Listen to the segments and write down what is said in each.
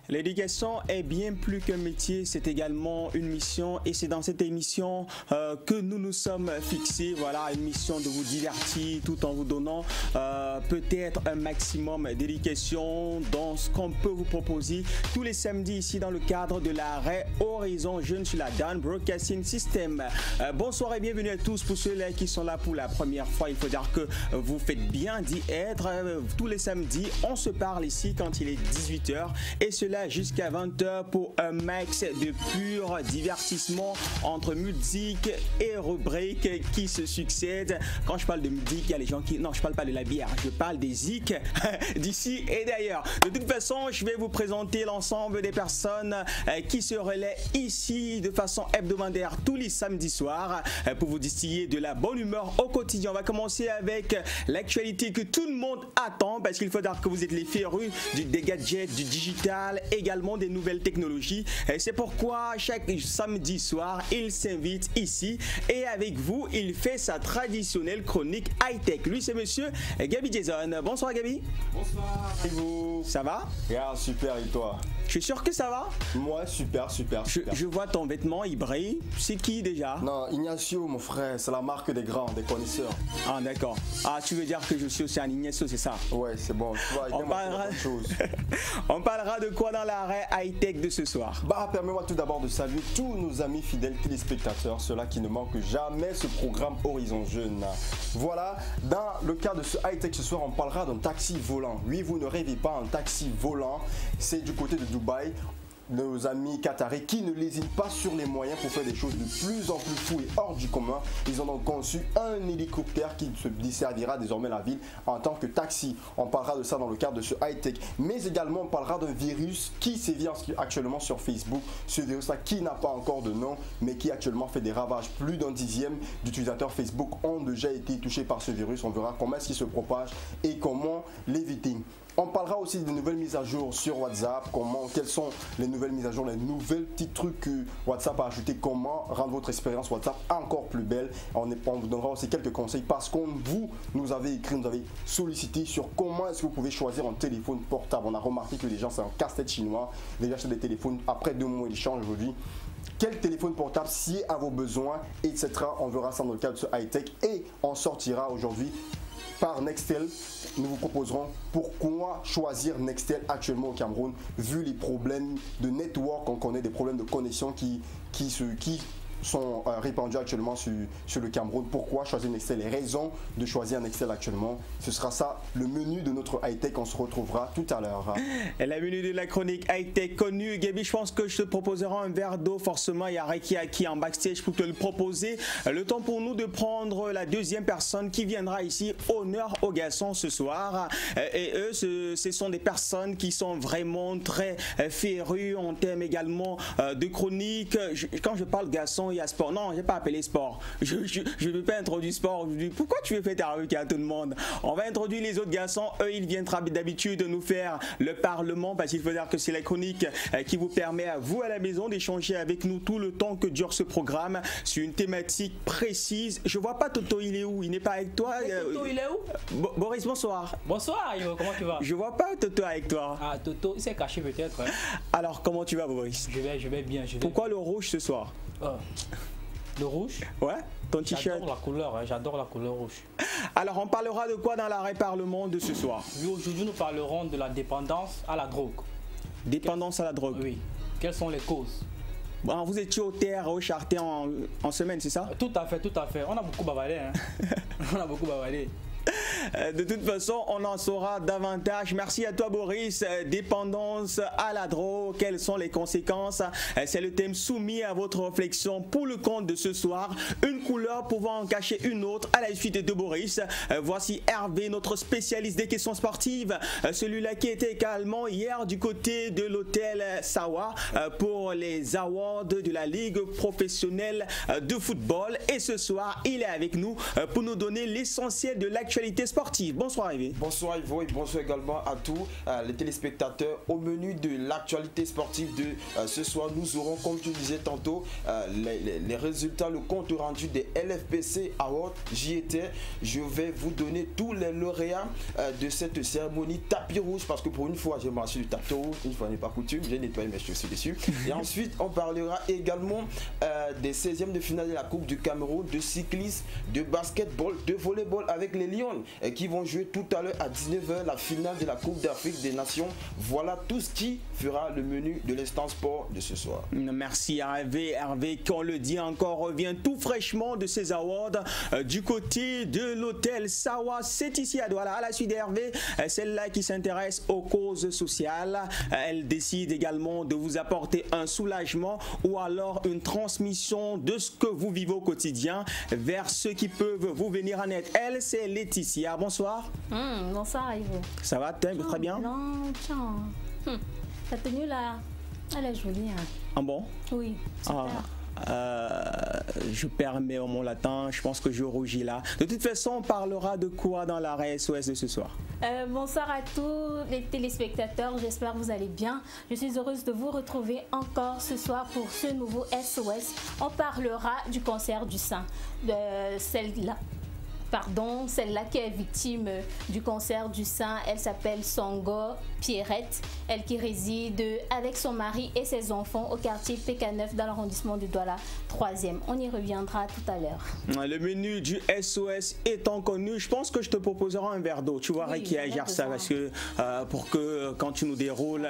L'éducation est bien plus qu'un métier, c'est également une mission et c'est dans cette émission que nous nous sommes fixés. Voilà, une mission de vous divertir tout en vous donnant peut-être un maximum d'éducation dans ce qu'on peut vous proposer tous les samedis ici dans le cadre de l'arrêt Horizon Jeune sur la Down Broadcasting System. Bonsoir et bienvenue à tous. Pour ceux-là qui sont là pour la première fois, il faut dire que vous faites bien d'y être. Tous les samedis, on se parle ici quand il est 18h et cela jusqu'à 20h pour un max de pur divertissement entre musique et rubriques qui se succèdent. Quand je parle de musique, il y a les gens qui... Non, je parle pas de la bière, je parle des zik d'ici et d'ailleurs. De toute façon, je vais vous présenter l'ensemble des personnes qui se relaient ici de façon hebdomadaire tous les samedis soirs pour vous distiller de la bonne humeur au quotidien. On va commencer avec l'actualité que tout le monde attend parce qu'il faut dire que vous êtes les férus des gadgets, du digital, également des nouvelles technologies. C'est pourquoi chaque samedi soir, il s'invite ici et avec vous, il fait sa traditionnelle chronique high-tech. Lui, c'est monsieur Gaby Jason. Bonsoir Gaby. Bonsoir. Et vous, ça va? Yeah, super, et toi? Je suis sûr que ça va? Moi, super. Je vois ton vêtement, il brille. C'est qui déjà? Non, Ignacio, mon frère, c'est la marque des grands, des connaisseurs. Ah, d'accord. Ah, tu veux dire que je suis aussi un Ignacio, c'est ça? Ouais, c'est bon. Tu vois, On parlera de quoi dans l'arrêt high-tech de ce soir? Permets-moi tout d'abord de saluer tous nos amis fidèles téléspectateurs, ceux-là qui ne manquent jamais ce programme Horizon Jeune. Voilà, dans le cas de ce high-tech ce soir, on parlera d'un taxi volant. Oui, vous ne rêvez pas, un taxi volant, c'est du côté de Dubaï. Nos amis qataris qui ne lésinent pas sur les moyens pour faire des choses de plus en plus fous et hors du commun. Ils ont donc conçu un hélicoptère qui se desservira désormais la ville en tant que taxi. On parlera de ça dans le cadre de ce high-tech. Mais également, on parlera d'un virus qui sévit actuellement sur Facebook. Ce virus-là qui n'a pas encore de nom, mais qui actuellement fait des ravages. Plus d'un dixième d'utilisateurs Facebook ont déjà été touchés par ce virus. On verra comment est-ce qu'il se propage et comment l'éviter. On parlera aussi des nouvelles mises à jour sur WhatsApp, quelles sont les nouvelles mises à jour, les nouvelles petits trucs que WhatsApp a ajouté, comment rendre votre expérience WhatsApp encore plus belle. On vous donnera aussi quelques conseils parce qu'on nous avez écrit, nous avez sollicité sur comment est-ce que vous pouvez choisir un téléphone portable. On a remarqué que les gens, c'est un casse-tête chinois, déjà c'est des téléphones, après 2 mois d'échange aujourd'hui. Quel téléphone portable sied à vos besoins, etc. On verra ça dans le cadre de ce high-tech et on sortira aujourd'hui par Nextel. Nous vous proposerons pourquoi choisir Nextel actuellement au Cameroun, vu les problèmes de network, on connaît des problèmes de connexion qui sont répandus actuellement sur le Cameroun. Pourquoi choisir Nextel? Les raisons de choisir Nextel actuellement. Ce sera ça le menu de notre high-tech. On se retrouvera tout à l'heure. La menu de la chronique high-tech connue. Gaby, je pense que je te proposerai un verre d'eau. Forcément, il y a Reiki en backstage pour te le proposer. Le temps pour nous de prendre la deuxième personne qui viendra ici. Honneur aux garçons ce soir. Et eux, ce sont des personnes qui sont vraiment très férus en termes également de chronique. Quand je parle garçons, il y a sport. Non, je n'ai pas appelé sport. Je ne veux pas introduire sport aujourd'hui. Pourquoi tu veux faire ta rubrique à tout le monde? On va introduire les autres garçons. Eux, ils viennent d'habitude nous faire le Parlement parce qu'il faut dire que c'est la chronique qui vous permet à vous à la maison d'échanger avec nous tout le temps que dure ce programme sur une thématique précise. Je vois pas Toto, il est où? Il n'est pas avec toi? Toto, il est où? Boris, bonsoir. Bonsoir, comment tu vas? Je vois pas Toto avec toi. Ah, Toto, il s'est caché peut-être. Hein. Alors, comment tu vas, Boris? Je vais bien. Pourquoi le rouge ce soir? Le rouge? Ouais, ton t-shirt. J'adore la couleur rouge. Alors, on parlera de quoi dans l'arrêt Parlement de ce soir? Oui, aujourd'hui, nous parlerons de la dépendance à la drogue. Dépendance à la drogue? Oui. Quelles sont les causes? Bon, vous étiez au terre, au Charté en semaine, c'est ça? Tout à fait. On a beaucoup bavardé. Hein. De toute façon, on en saura davantage. Merci à toi, Boris. Dépendance à la drogue, quelles sont les conséquences? C'est le thème soumis à votre réflexion pour le compte de ce soir. Une couleur pouvant en cacher une autre à la suite de Boris. Voici Hervé, notre spécialiste des questions sportives. Celui-là qui était également hier du côté de l'hôtel Sawa pour les awards de la Ligue professionnelle de football. Et ce soir, il est avec nous pour nous donner l'essentiel de l'actualité l'actualité sportive. Bonsoir Yves. Bonsoir Ivo et bonsoir également à tous les téléspectateurs. Au menu de l'actualité sportive de ce soir, nous aurons, comme tu disais tantôt, les résultats, le compte rendu des LFPC Awards. J'y étais. Je vais vous donner tous les lauréats de cette cérémonie tapis rouge, parce que pour une fois, j'ai marché du tapis rouge. Une fois n'est pas coutume, j'ai nettoyé mes chaussures dessus. Et ensuite, on parlera également des 16e de finale de la Coupe du Cameroun, de cyclisme, de basketball, de volleyball avec les Lions qui vont jouer tout à l'heure à 19h la finale de la Coupe d'Afrique des Nations. Voilà tout ce qui fera le menu de l'instant sport de ce soir. Merci Hervé. Hervé, qu'on le dit encore, revient tout fraîchement de ces awards du côté de l'hôtel Sawa. C'est ici à Douala. À la suite d'Hervé, celle-là qui s'intéresse aux causes sociales. Elle décide également de vous apporter un soulagement ou alors une transmission de ce que vous vivez au quotidien vers ceux qui peuvent vous venir en aide. Elle, c'est Laetitia. Bonsoir. Bonsoir Ivo. Ça va, très bien? Ta tenue là, elle est jolie. Hein. Ah bon? Oui, super. Je perds mes mots latins, je pense que je rougis là. De toute façon, on parlera de quoi dans l'arrêt SOS de ce soir? Bonsoir à tous les téléspectateurs, j'espère que vous allez bien. Je suis heureuse de vous retrouver encore ce soir pour ce nouveau SOS. On parlera du cancer du sein, de celle-là qui est victime du cancer du sein. Elle s'appelle Songo Pierrette, elle qui réside avec son mari et ses enfants au quartier PK9 dans l'arrondissement de Douala 3e. On y reviendra tout à l'heure. Le menu du SOS étant connu, je pense que je te proposerai un verre d'eau. Tu vois, oui, qui gère ça parce que pour que quand tu nous déroules,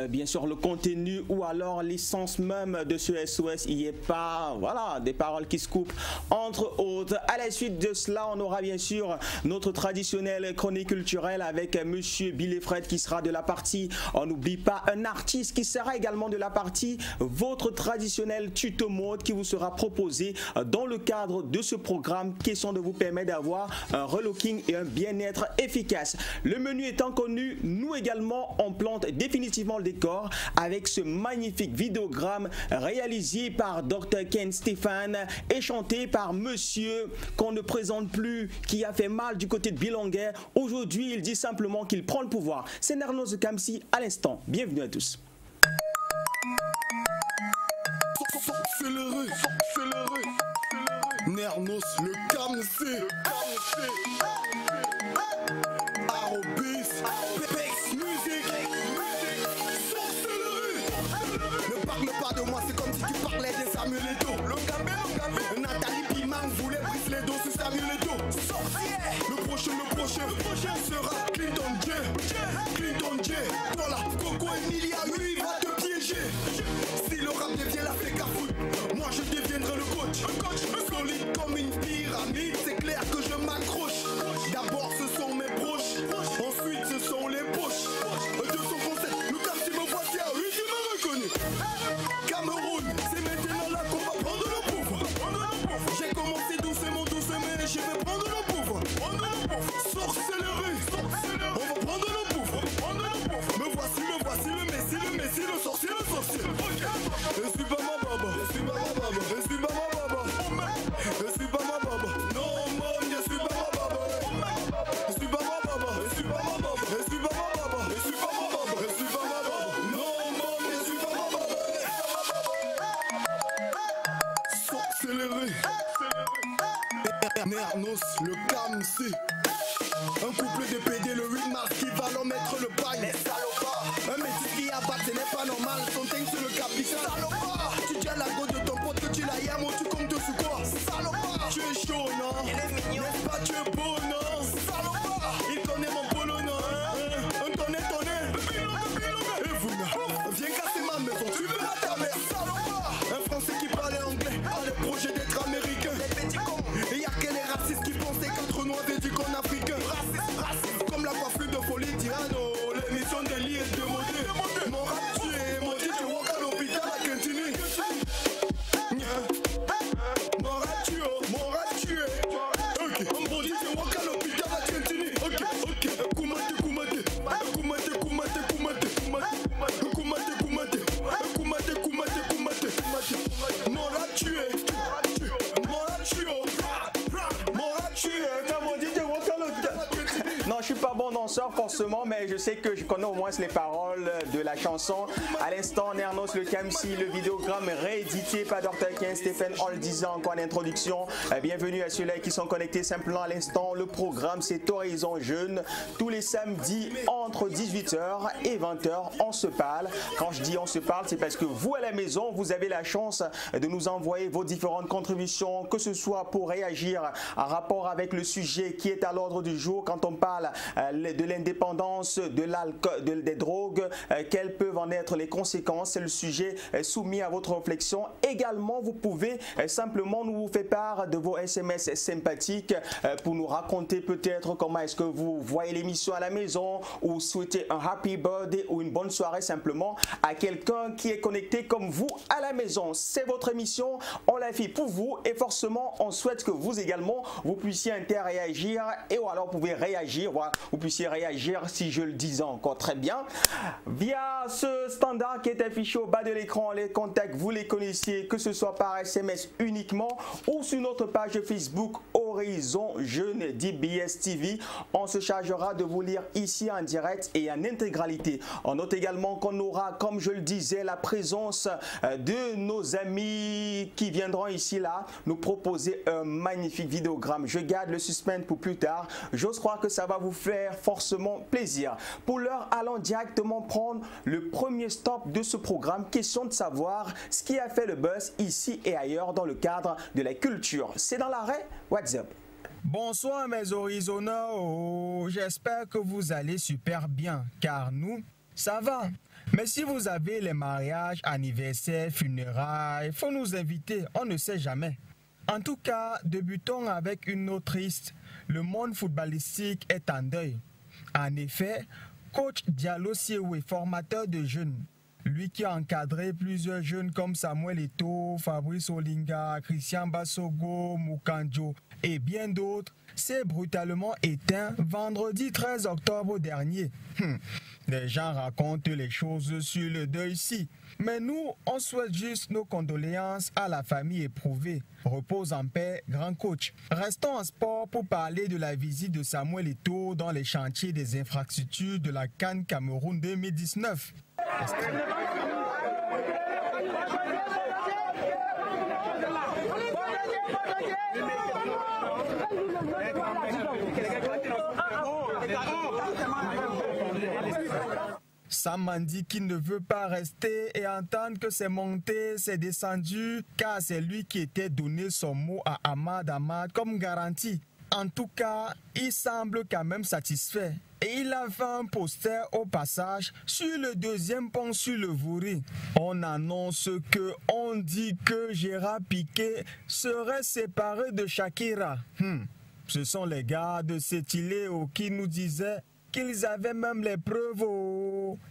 bien sûr, le contenu ou alors l'essence même de ce SOS, il n'y ait pas, des paroles qui se coupent entre autres. À la suite de cela, on aura bien sûr notre traditionnelle chronique culturelle avec monsieur Bill Fred qui sera de la partie, on n'oublie pas un artiste qui sera également de la partie, votre traditionnel tuto mode qui vous sera proposé dans le cadre de ce programme, question de vous permettre d'avoir un relooking et un bien-être efficace. Le menu étant connu, nous également on plante définitivement le décor avec ce magnifique vidéogramme réalisé par Dr Ken Stéphane et chanté par monsieur qu'on ne présente plus, qui a fait mal du côté de Bilonguer. Aujourd'hui, il dit simplement qu'il prend le pouvoir. C'est Nernos Kamsi à l'instant. Bienvenue à tous. Nernos le Kamsi. Arobis. Pex Music. Ne parle pas de moi, c'est comme si tu parlais de Samuel Eto'o. Nathalie Pimang voulait briser les dos sur Samuel Eto'o. Le prochain sera Clinton J. Voilà, Coco Emilia, lui, il va te piéger. Si le rap devient la féca foot, moi je deviendrai le coach. Solide comme une pyramide, c'est clair que je m'accroche. D'abord ce sont mes proches, ensuite ce sont les poches. De son concept, le Kamsi me voit tiens, oui tu m'as reconnu. Cameroun, c'est maintenant là qu'on va prendre le pouvoir. J'ai commencé doucement, mais je vais prendre le pouvoir. Sorcellerie, on va prendre le pouvoir. Me voici, le messie, le sorcier. Je suis pas ma baba, je suis pas ma baba. Non, man, je suis pas ma baba. Je suis pas ma baba. Non, man, je suis pas ma baba. Sorcellerie. Nernos, le Kamsi. Un couple de PD le 8 mars qui va leur mettre le bail. Les salopards. Un métis qui abat, ce n'est pas normal. Son teint sur le capitaine. Salopard. Tu dis à la go de ton pote que tu l'as yam ou tu comptes sur quoi? Salopard. Tu es chaud, non? Il est mignon. N'est-ce pas, tu es beau, non? Salopard. Il connaît mon polo, non? Un tonnet. Et vous, viens casser ma maison. Tu veux ta mère? Salopard. Un français qui parlait anglais a le projet d'être américain. Les petits cons. Et y'a que les racistes qui pensaient qu'entre noirs et du con africain. Raciste. Comme la coiffure de folie Tirano. L'émission des lits est demandée. Mon rap tu es maudit, tu vois qu'à l'hôpital à Quintini. Mon rap tu es. Ok. On maudit, tu vois qu'à l'hôpital. bon danseur forcément, mais je sais que je connais au moins les paroles de la chanson. À l'instant, Nernos le Kamsi, le vidéogramme réédité par Dr. Ken Stephen, on le disait encore en introduction. Bienvenue à ceux-là qui sont connectés simplement à l'instant. Le programme, c'est Horizon Jeune. Tous les samedis, entre 18h et 20h, on se parle. Quand je dis on se parle, c'est parce que vous, à la maison, vous avez la chance de nous envoyer vos différentes contributions, que ce soit pour réagir en rapport avec le sujet qui est à l'ordre du jour quand on parle de l'indépendance, de l'alcool, des drogues, quelles peuvent en être les conséquences. C'est le sujet soumis à votre réflexion. Également, vous pouvez simplement nous faire part de vos SMS sympathiques pour nous raconter peut-être comment est-ce que vous voyez l'émission à la maison ou souhaitez un happy birthday ou une bonne soirée simplement à quelqu'un qui est connecté comme vous à la maison. C'est votre émission, on la fait pour vous et forcément on souhaite que vous également vous puissiez interréagir et ou alors vous pouvez réagir, voilà, vous puissiez réagir si je le disais encore très bien via ce standard qui est affiché au bas de l'écran. Les contacts vous les connaissiez, que ce soit par SMS uniquement ou sur notre page Facebook Horizon Jeune DBS TV. On se chargera de vous lire ici en direct et en intégralité. On note également qu'on aura, comme je le disais, la présence de nos amis qui viendront ici là nous proposer un magnifique vidéogramme. Je garde le suspense pour plus tard. J'ose croire que ça va vous faire forcément plaisir. Pour l'heure, allons directement prendre le premier stop de ce programme. Question de savoir ce qui a fait le buzz ici et ailleurs dans le cadre de la culture. C'est dans l'arrêt WhatsApp. Bonsoir mes horizonnaux, j'espère que vous allez super bien, car nous, ça va. Mais si vous avez les mariages, anniversaires, funérailles, faut nous inviter, on ne sait jamais. En tout cas, débutons avec une note triste. Le monde footballistique est en deuil. En effet, coach Diallo Siewe, formateur de jeunes, lui qui a encadré plusieurs jeunes comme Samuel Eto'o, Fabrice Olinga, Christian Bassogo, Mukanjo et bien d'autres, s'est brutalement éteint vendredi 13 octobre dernier. Les gens racontent les choses sur le deuil-ci. Mais nous, on souhaite juste nos condoléances à la famille éprouvée. Repose en paix, grand coach. Restons en sport pour parler de la visite de Samuel Eto'o dans les chantiers des infrastructures de la CAN Cameroun 2019. Sam m'a dit qu'il ne veut pas rester et entendre que c'est monté, c'est descendu, car c'est lui qui était donné son mot à Ahmad comme garantie. En tout cas, il semble quand même satisfait. Et il a fait un poster au passage sur le deuxième pont sur le Vouri. On annonce que on dit que Gérard Piqué serait séparé de Shakira. Ce sont les gars de Setileo qui nous disaient qu'ils avaient même les preuves.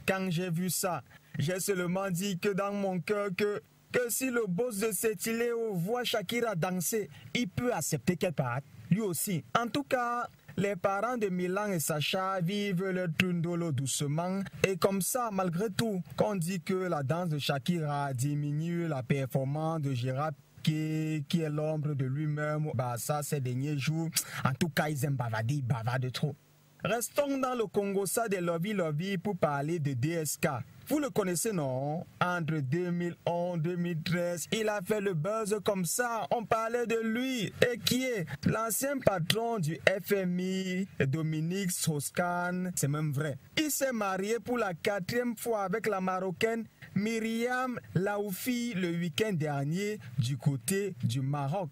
Quand j'ai vu ça, j'ai seulement dit que dans mon cœur que si le boss de Setileo voit Shakira danser, il peut accepter qu'elle parte, lui aussi. En tout cas, les parents de Milan et Sacha vivent leur trundolo doucement et comme ça, malgré tout, qu'on dit que la danse de Shakira diminue la performance de Gérard Piqué, qui est l'ombre de lui-même, ça ces derniers jours, en tout cas, ils aiment bavarder, ils bavardent trop. Restons dans le Congo-ça des lobby pour parler de DSK. Vous le connaissez, non? Entre 2011 et 2013, il a fait le buzz comme ça. On parlait de lui. Et qui est l'ancien patron du FMI, Dominique Strauss-Kahn. C'est même vrai. Il s'est marié pour la 4e fois avec la Marocaine Myriam Laoufi le week-end dernier du côté du Maroc.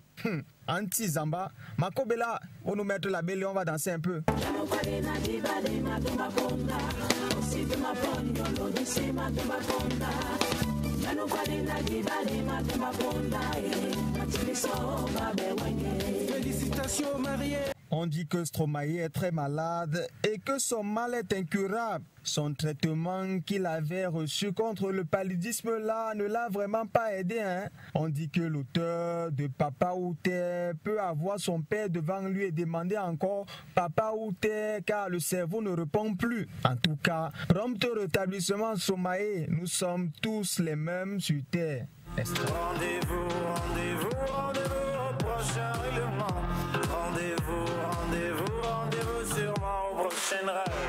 Anti-Zamba, Makobela, on nous mettre la belle et on va danser un peu. Félicitations mariée. On dit que Stromae est très malade et que son mal est incurable. Son traitement qu'il avait reçu contre le paludisme là ne l'a vraiment pas aidé. On dit que l'auteur de Papa Outé peut avoir son père devant lui et demander encore Papa Outé car le cerveau ne répond plus. En tout cas, prompt rétablissement Stromae, nous sommes tous les mêmes sur terre. Rendez-vous au prochain règlement. Rendez-vous sûrement au prochain rêve.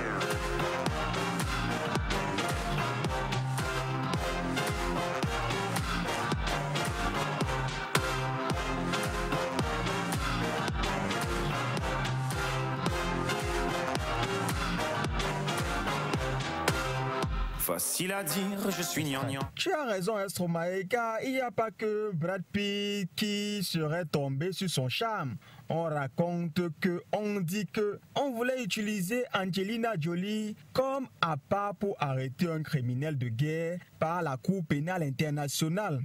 facile à dire, je suis gnangnan. Tu as raison, Stromae, car il n'y a pas que Brad Pitt qui serait tombé sur son charme. On raconte que, on dit que, on voulait utiliser Angelina Jolie comme appât pour arrêter un criminel de guerre par la Cour pénale internationale.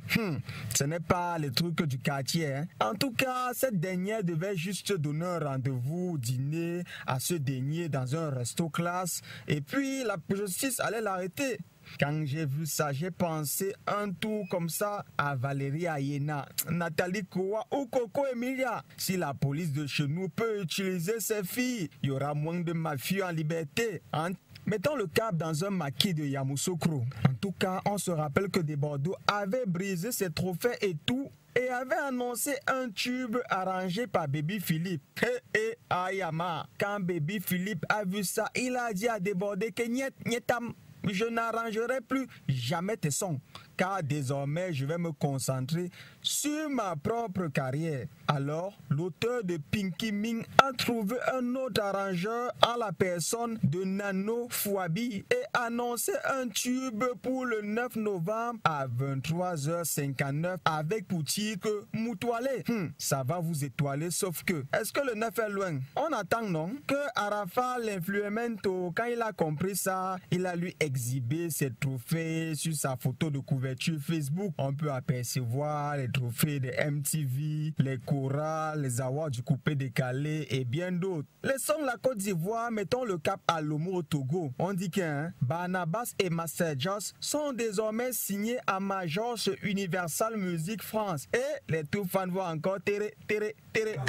Ce n'est pas le truc du quartier. Hein. En tout cas, cette dernière devait juste donner un rendez-vous dîner à ce dernier dans un resto classe et puis la justice allait l'arrêter. Quand j'ai vu ça, j'ai pensé un tour comme ça à Valérie Ayena, Nathalie Koua ou Coco Emilia. Si la police de chez nous peut utiliser ces filles, il y aura moins de mafieux en liberté. Hein? Mettons le cap dans un maquis de Yamoussoukro. En tout cas, on se rappelle que des Bordeaux avaient brisé ses trophées et tout, et avait annoncé un tube arrangé par Baby Philippe. Et Ayama, quand Baby Philippe a vu ça, il a dit à Débordé que nietam, je n'arrangerai plus jamais tes sons, car désormais je vais me concentrer sur ma propre carrière. Alors, l'auteur de Pinky Ming a trouvé un autre arrangeur en la personne de Nano Fouabi et annoncé un tube pour le 9 novembre à 23h59 avec pour titre Moutoualé. Ça va vous étoiler, sauf que, est-ce que le 9 est loin? On attend, non? Que Arafa, l'influemento, quand il a compris ça, il a lui exhibé ses trophées sur sa photo de couverture Facebook. On peut apercevoir les trophées de MTV, les Cora, les awards du coupé décalé et bien d'autres. Laissons la Côte d'Ivoire, mettons le cap à Lomo au Togo. On dit que Barnabas et Master Joss sont désormais signés à Majors Universal Music France. Et les tout fans vont encore tere.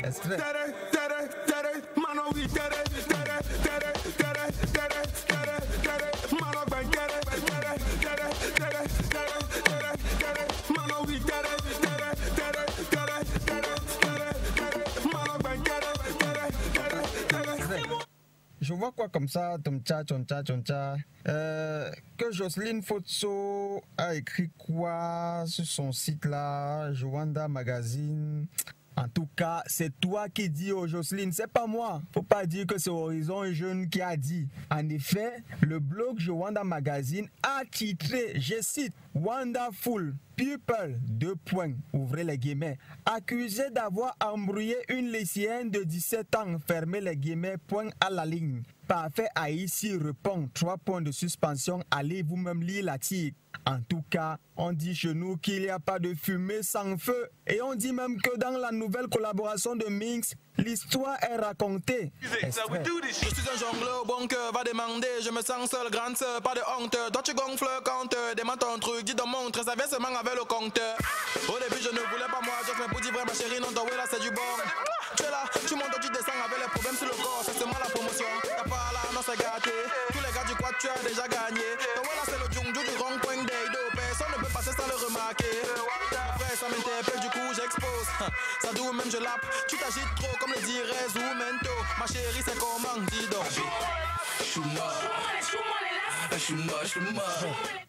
Extrait. Je vois quoi comme ça, Tomcha. Que Jocelyne Fotso a écrit quoi sur son site là, Joanda Magazine. En tout cas, c'est toi qui dis, oh Jocelyne, c'est pas moi. Faut pas dire que c'est Horizon Jeune qui a dit. En effet, le blog Joanda Magazine a titré, je cite, Wonderful People, ouvrez les guillemets, accusé d'avoir embrouillé une lycéenne de 17 ans, fermez les guillemets, point à la ligne. Parfait à ici répond, 3 points de suspension, allez vous-même lire l'article. En tout cas, on dit chez nous qu'il n'y a pas de fumée sans feu. Et on dit même que dans la nouvelle collaboration de Minx, l'histoire est racontée. Je suis un jongleur, bon cœur, va demander. Je me sens seul, grande sœur, pas de honte. Toi tu gonfles le compteur, dément ton truc, dis de montre, ça vient seulement avec le compteur. Au début je ne voulais pas moi, je fais pour dire vrai ma chérie, non toi là c'est du bon. Tu es là, tu montes, tu descends avec les problèmes sur le corps, c'est seulement la promotion. T'as pas là, non c'est gâté. Tous les gars du quad tu as déjà gagné. Donc voilà c'est le djungju du rond-point d'Eido. Personne ne peut passer sans le remarquer. Après ça m'interpelle, du coup j'expose. Ça doux même je lappe, tu t'agites trop comme le dirait Zoumento. Ma chérie c'est comment, dis donc.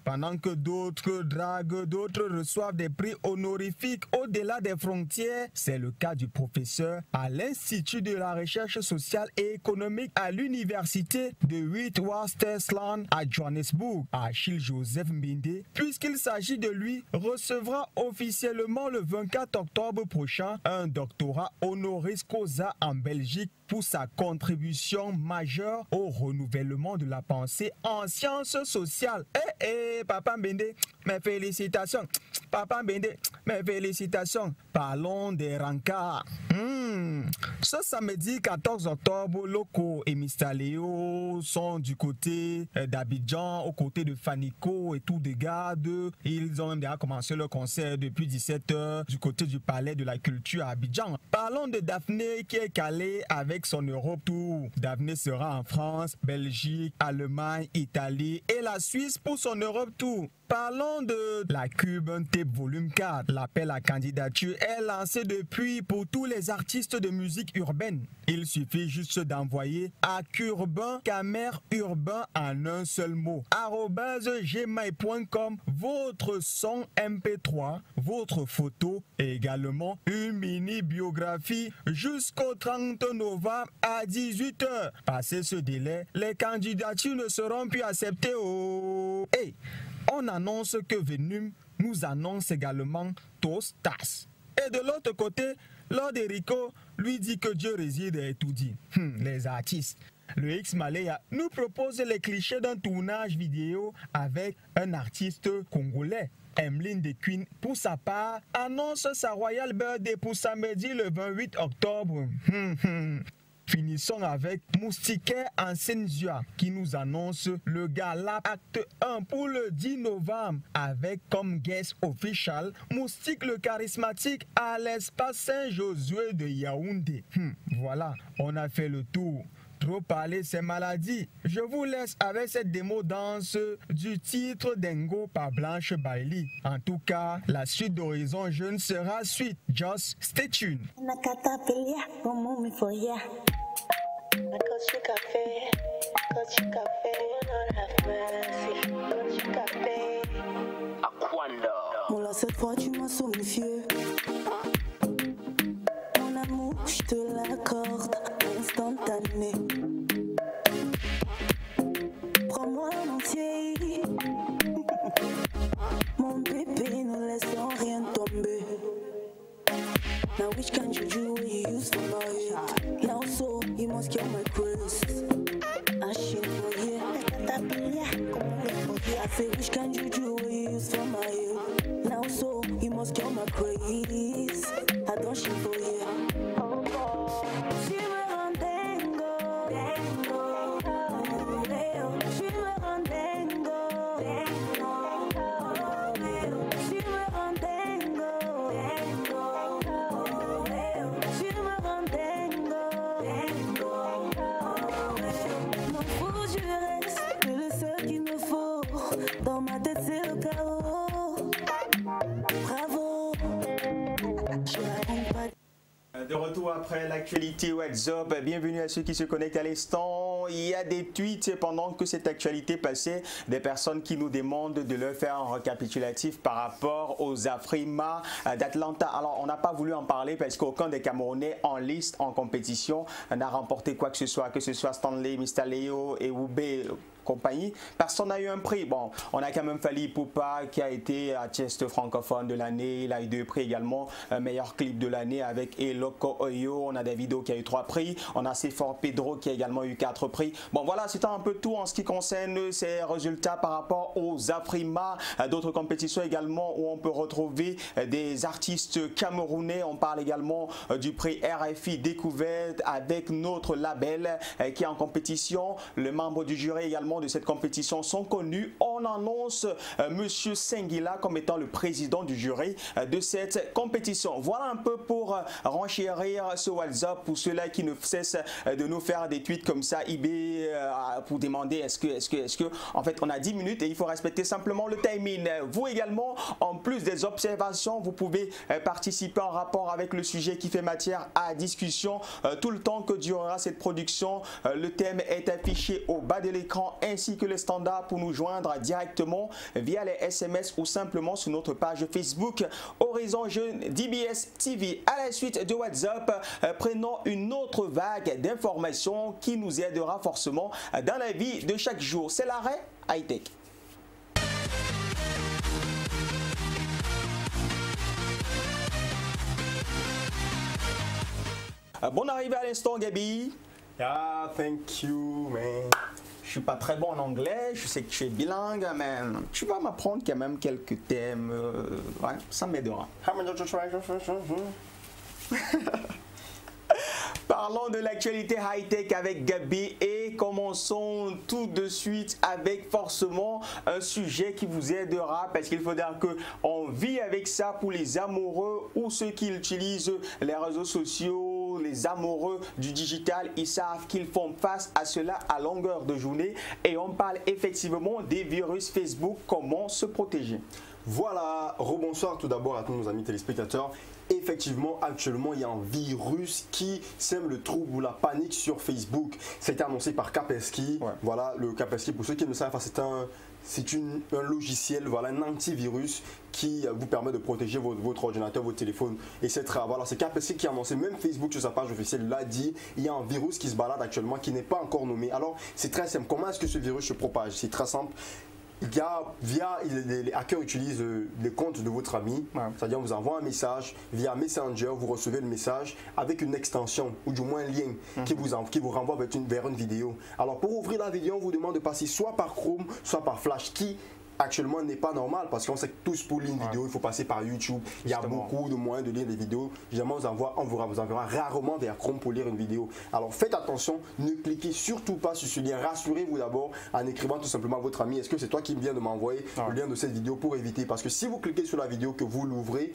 Pendant que d'autres draguent, d'autres reçoivent des prix honorifiques au-delà des frontières, c'est le cas du professeur à l'Institut de la recherche sociale et économique à l'université de Witwatersrand à Johannesburg. Achille Joseph Mbinde, puisqu'il s'agit de lui, recevra officiellement le 24 octobre prochain un doctorat honoris causa en Belgique pour sa contribution majeure au renouvellement de la pensée en sciences sociales. Papa Mbende, mes félicitations. Papa Mbende, mes félicitations. Parlons des rencarts. Ce samedi 14 octobre, Loco et Mistaleo sont du côté d'Abidjan, aux côtés de Fanico et tout de garde. Ils ont même déjà commencé le concert depuis 17h du côté du Palais de la Culture à Abidjan. Parlons de Daphné qui est calée avec son Europe Tour. Daphné sera en France, Belgique, Allemagne, Italie et la Suisse pour son Europe Tour. Parlons de la Cuban Tape Volume 4. L'appel à candidature est lancé depuis pour tous les artistes de musique urbaine. Il suffit juste d'envoyer à Curban Camer Urbain en un seul mot @gmail.com votre son MP3, votre photo et également une mini biographie jusqu'au 30 novembre à 18h. Passé ce délai, les candidatures ne seront plus acceptées. Hey, on annonce que Venum nous annonce également Tostas. Et de l'autre côté, Lord Erico lui dit que Dieu réside et tout dit. Les artistes. Le X-Malaya nous propose les clichés d'un tournage vidéo avec un artiste congolais. Emeline de Queen, pour sa part, annonce sa Royal Birthday pour samedi le 28 octobre. Finissons avec Moustiquet en Senzua qui nous annonce le gala acte 1 pour le 10 novembre avec comme guest official Moustique le charismatique à l'espace Saint-Josué de Yaoundé. Voilà, on a fait le tour. Trop parler, c'est maladie. Je vous laisse avec cette démo danse du titre Dengo par Blanche Bailey. En tout cas, la suite d'Horizon Jeune sera suite. Just stay tuned. Moula, cette fois tu m'as somnifié. Mon amour, je te l'accorde instantané. Prends-moi en entier. Mon bébé, ne laissons rien tomber. Now which can you do what you use for my head? Now so you must get my grace. I shit for you. I say which can you do what you use for my head? Now so you must get my praise. I don't shit for you. De retour après l'actualité WhatsApp, bienvenue à ceux qui se connectent à l'instant. Il y a des tweets pendant que cette actualité passait, des personnes qui nous demandent de leur faire un récapitulatif par rapport aux Afrima d'Atlanta. Alors on n'a pas voulu en parler parce qu'aucun des Camerounais en liste en compétition n'a remporté quoi que ce soit Stanley, Mr. Léo et Oubé compagnie. Personne n'a eu un prix. Bon, on a quand même Fally Ipupa qui a été artiste francophone de l'année. Il a eu 2 prix également. Meilleur clip de l'année avec Eloko Oyo. On a Davido qui a eu 3 prix. On a Sefor Pedro qui a également eu 4 prix. Bon, voilà, c'est un peu tout en ce qui concerne ces résultats par rapport aux Afrima. D'autres compétitions également où on peut retrouver des artistes camerounais. On parle également du prix RFI Découverte avec notre label qui est en compétition. Le membre du jury également de cette compétition sont connus. On annonce Monsieur Senghila comme étant le président du jury de cette compétition. Voilà un peu pour renchérir ce WhatsApp pour ceux-là qui ne cessent de nous faire des tweets comme ça, IB, pour demander est-ce que, en fait, on a 10 minutes et il faut respecter simplement le timing. Vous également, en plus des observations, vous pouvez participer en rapport avec le sujet qui fait matière à discussion tout le temps que durera cette production. Le thème est affiché au bas de l'écran ainsi que le standard pour nous joindre directement via les SMS ou simplement sur notre page Facebook Horizon Jeune DBS TV. À la suite de WhatsApp, prenons une autre vague d'informations qui nous aidera forcément dans la vie de chaque jour. C'est l'arrêt high-tech. Bonne arrivée à l'instant, Gabi. Ah, thank you, man. Je suis pas très bon en anglais, je sais que tu es bilingue, mais tu vas m'apprendre quand même quelques thèmes. Ouais, ça m'aidera. Parlons de l'actualité high-tech avec Gabi et commençons tout de suite avec forcément un sujet qui vous aidera parce qu'il faut dire qu'on vit avec ça pour les amoureux ou ceux qui utilisent les réseaux sociaux pour les amoureux du digital. Ils savent qu'ils font face à cela à longueur de journée. Et on parle effectivement des virus Facebook. Comment se protéger? Voilà, rebonsoir tout d'abord à tous nos amis téléspectateurs. Effectivement, actuellement, il y a un virus qui sème le trouble ou la panique sur Facebook. Ça a été annoncé par Kaspersky. Ouais. Voilà, le Kaspersky, pour ceux qui ne savent pas, c'est un logiciel, voilà, un antivirus qui vous permet de protéger votre ordinateur, votre téléphone, etc. Voilà, c'est Kaspersky qui a annoncé, même Facebook sur sa page officielle l'a dit, il y a un virus qui se balade actuellement qui n'est pas encore nommé. Alors, c'est très simple. Comment est-ce que ce virus se propage? C'est très simple. Les hackers utilisent les comptes de votre ami, c'est-à-dire on vous envoie un message via Messenger, vous recevez le message avec une extension ou du moins un lien qui vous renvoie vers une vidéo. Alors pour ouvrir la vidéo, on vous demande de passer soit par Chrome, soit par Flash, qui actuellement n'est pas normal parce qu'on sait que tous pour lire une vidéo, il faut passer par YouTube. Il y a beaucoup de moyens de lire des vidéos. Généralement, on vous enverra rarement vers Chrome pour lire une vidéo. Alors faites attention, ne cliquez surtout pas sur ce lien. Rassurez-vous d'abord en écrivant tout simplement à votre ami, est-ce que c'est toi qui viens de m'envoyer le lien de cette vidéo, pour éviter. Parce que si vous cliquez sur la vidéo, que vous l'ouvrez,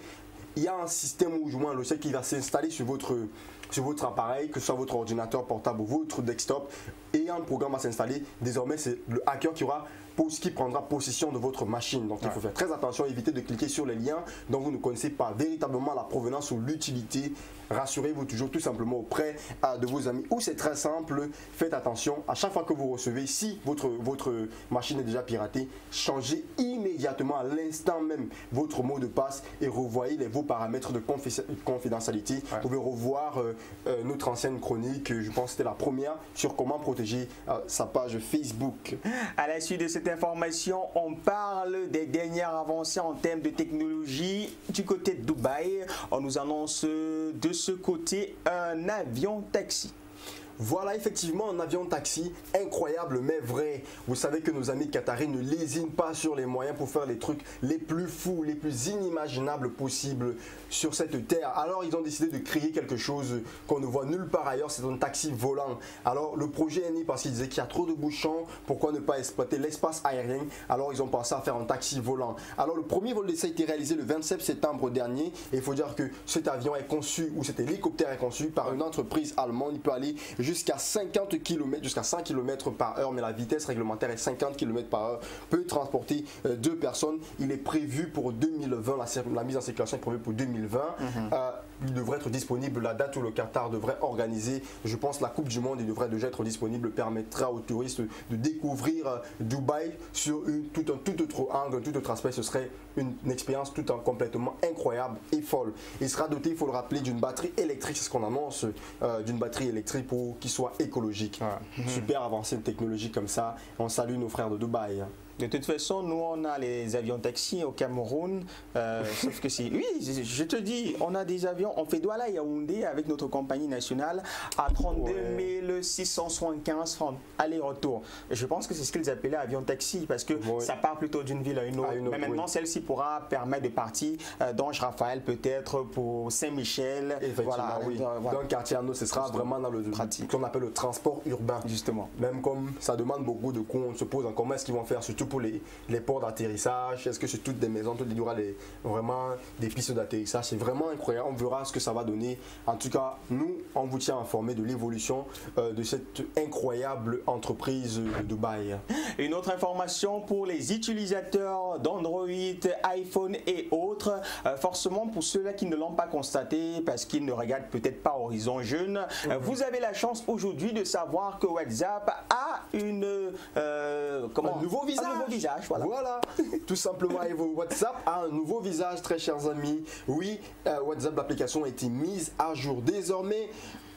il y a un système ou du moins un logiciel qui va s'installer sur votre appareil, que ce soit votre ordinateur portable ou votre desktop, et un programme va s'installer. Désormais, c'est le hacker qui prendra possession de votre machine. Donc il faut faire très attention, éviter de cliquer sur les liens dont vous ne connaissez pas véritablement la provenance ou l'utilité. Rassurez-vous toujours tout simplement auprès de vos amis. Ou c'est très simple, faites attention, à chaque fois que vous recevez, si votre machine est déjà piratée, changez immédiatement à l'instant même votre mot de passe et revoyez vos paramètres de confidentialité. Vous pouvez revoir notre ancienne chronique, je pense que c'était la première, sur comment protéger sa page Facebook. À la suite de cette information, on parle des dernières avancées en termes de technologie du côté de Dubaï. On nous annonce de ce côté un avion taxi. Voilà, effectivement, un avion taxi incroyable mais vrai. Vous savez que nos amis qataris ne lésinent pas sur les moyens pour faire les trucs les plus fous, les plus inimaginables possibles sur cette terre. Alors ils ont décidé de créer quelque chose qu'on ne voit nulle part ailleurs, c'est un taxi volant. Alors le projet est né parce qu'ils disaient qu'il y a trop de bouchons, pourquoi ne pas exploiter l'espace aérien? Alors ils ont pensé à faire un taxi volant. Alors le premier vol d'essai a été réalisé le 27 septembre dernier et il faut dire que cet avion est conçu, ou cet hélicoptère est conçu par une entreprise allemande. Il peut aller jusqu'à 50 km, jusqu'à 100 km par heure, mais la vitesse réglementaire est 50 km par heure, peut transporter 2 personnes. Il est prévu pour 2020, la mise en circulation est prévue pour 2020. Il devrait être disponible, la date où le Qatar devrait organiser, je pense, la Coupe du Monde, il devrait déjà être disponible, permettra aux touristes de découvrir Dubaï sur tout autre angle, tout autre aspect. Ce serait une expérience complètement incroyable et folle. Il sera doté, il faut le rappeler, d'une batterie électrique, c'est ce qu'on annonce, d'une batterie électrique pour qu'il soit écologique. Super avancée de technologie comme ça. On salue nos frères de Dubaï. De toute façon, nous, on a les avions taxi au Cameroun. Sauf que c'est... Oui, je te dis, on a des avions. On fait Douala Yaoundé avec notre compagnie nationale à 32 675 francs aller-retour. Je pense que c'est ce qu'ils appelaient avion taxi parce que ça part plutôt d'une ville à une autre. Mais maintenant, celle-ci pourra permettre de partir d'Ange Raphaël, peut-être pour Saint-Michel. Voilà, dans le quartier Arnaud, ce sera vraiment dans le qu'on appelle le transport urbain. Justement. Même comme ça demande beaucoup de coûts, on se pose en comment est-ce qu'ils vont faire, surtout pour les ports d'atterrissage. Est-ce que c'est toutes des maisons, il y aura vraiment des pistes d'atterrissage? C'est vraiment incroyable. On verra ce que ça va donner. En tout cas, nous, on vous tient informé de l'évolution de cette incroyable entreprise de Dubaï. Une autre information pour les utilisateurs d'Android, iPhone et autres. Forcément, pour ceux-là qui ne l'ont pas constaté parce qu'ils ne regardent peut-être pas Horizon Jeune, vous avez la chance aujourd'hui de savoir que WhatsApp a un nouveau visage. Voilà. Tout simplement, WhatsApp a un nouveau visage, très chers amis. Oui, WhatsApp, l'application a été mise à jour. Désormais,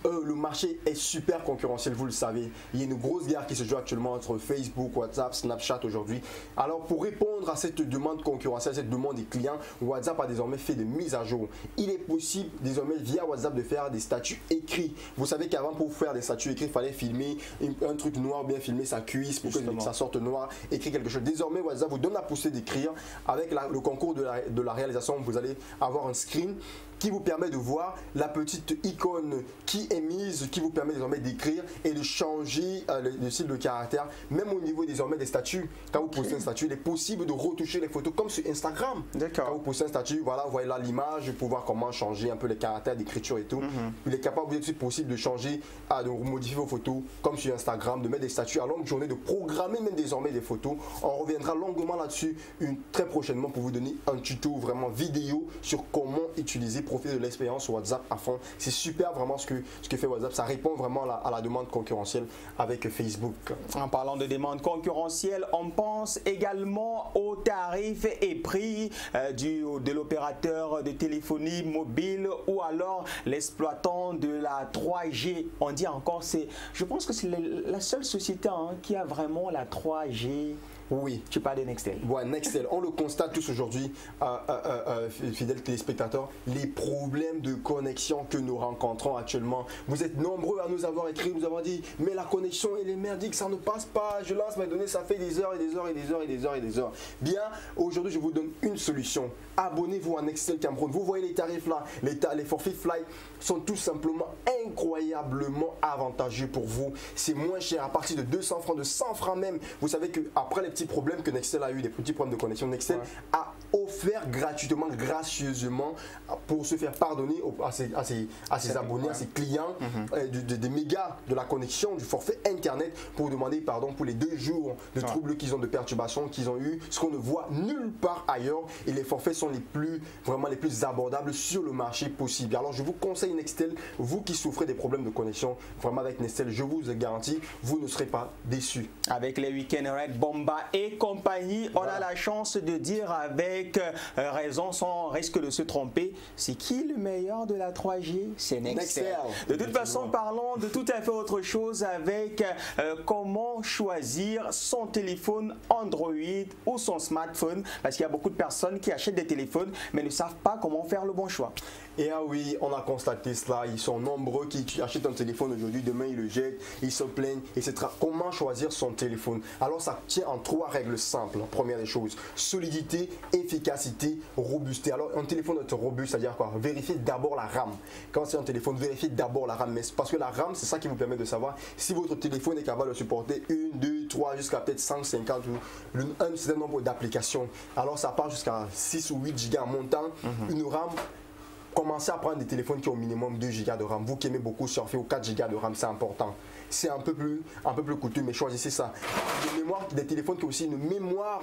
le marché est super concurrentiel, vous le savez. Il y a une grosse guerre qui se joue actuellement entre Facebook, WhatsApp, Snapchat aujourd'hui. Alors pour répondre à cette demande concurrentielle, cette demande des clients, WhatsApp a désormais fait des mises à jour. Il est possible désormais via WhatsApp de faire des statuts écrits. Vous savez qu'avant, pour faire des statuts écrits, il fallait filmer un truc noir, bien filmer sa cuisse pour que ça sorte noir, écrire quelque chose. Désormais, WhatsApp vous donne la possibilité d'écrire avec le concours de la réalisation. Vous allez avoir un screen qui vous permet de voir la petite icône qui est mise, qui vous permet désormais d'écrire et de changer le style de caractère. Même au niveau désormais des statuts, quand vous postez un statut, il est possible de retoucher les photos comme sur Instagram. Quand vous postez un statut, voilà, vous voyez là l'image, pour voir comment changer un peu les caractères d'écriture et tout. Il est capable, vous êtes possible de changer, de modifier vos photos comme sur Instagram, de mettre des statuts à longue journée, de programmer même désormais des photos. On reviendra longuement là-dessus très prochainement pour vous donner un tuto vraiment vidéo sur comment utiliser, profiter de l'expérience WhatsApp à fond. C'est super vraiment ce que fait WhatsApp. Ça répond vraiment à la demande concurrentielle avec Facebook. En parlant de demande concurrentielle, on pense également aux tarifs et prix de l'opérateur de téléphonie mobile ou alors l'exploitant de la 3G. On dit encore, je pense que c'est la seule société qui a vraiment la 3G. Oui. Tu parles de Nextel. Ouais, Nextel. On le constate tous aujourd'hui, fidèles téléspectateurs, les problèmes de connexion que nous rencontrons actuellement. Vous êtes nombreux à nous avoir écrit, nous avons dit, mais la connexion, elle est merdique, ça ne passe pas. Je lance mes données, ça fait des heures et des heures et des heures et des heures et des heures. Bien, aujourd'hui, je vous donne une solution. Abonnez-vous à Nextel Cameroun. Vous voyez les tarifs là, les forfaits Fly sont tout simplement incroyablement avantageux pour vous. C'est moins cher, à partir de 200 francs, de 100 francs même. Vous savez qu'après les petits problèmes que Nextel a eu, des petits problèmes de connexion, Nextel a offert gratuitement, gracieusement, pour se faire pardonner à ses abonnés, à ses clients, des mégas de la connexion, du forfait internet, pour demander pardon pour les 2 jours de troubles qu'ils ont, de perturbations qu'ils ont eu, ce qu'on ne voit nulle part ailleurs. Et les forfaits sont vraiment les plus abordables sur le marché possible. Alors je vous conseille Nextel, vous qui souffrez des problèmes de connexion, vraiment avec Nextel, je vous garantis, vous ne serez pas déçus. Avec les week-ends Red Bomba et compagnie, on a la chance de dire avec raison, sans risque de se tromper, c'est qui le meilleur de la 3G? C'est Nextel. De toute façon, parlons de tout à fait autre chose avec comment choisir son téléphone Android ou son smartphone, parce qu'il y a beaucoup de personnes qui achètent des téléphones mais ne savent pas comment faire le bon choix. Et ah oui, on a constaté cela, ils sont nombreux qui achètent un téléphone aujourd'hui, demain ils le jettent, ils se plaignent, etc. Comment choisir son téléphone? Alors ça tient en 3 règles simples. Première des choses, solidité, efficacité, robusteté. Alors un téléphone doit être robuste, c'est-à-dire quoi? Vérifiez d'abord la RAM. Quand c'est un téléphone, vérifiez d'abord la RAM, mais parce que la RAM, c'est ça qui vous permet de savoir si votre téléphone est capable de supporter 1, 2, 3, jusqu'à peut-être 150 ou un certain nombre d'applications. Alors ça part jusqu'à 6 ou 8 Go en montant. Une RAM, commencez à prendre des téléphones qui ont au minimum 2 Go de RAM. Vous qui aimez beaucoup surfer, ou 4 Go de RAM, c'est important. C'est un peu plus coûteux, mais choisissez ça. Des téléphones qui ont aussi une mémoire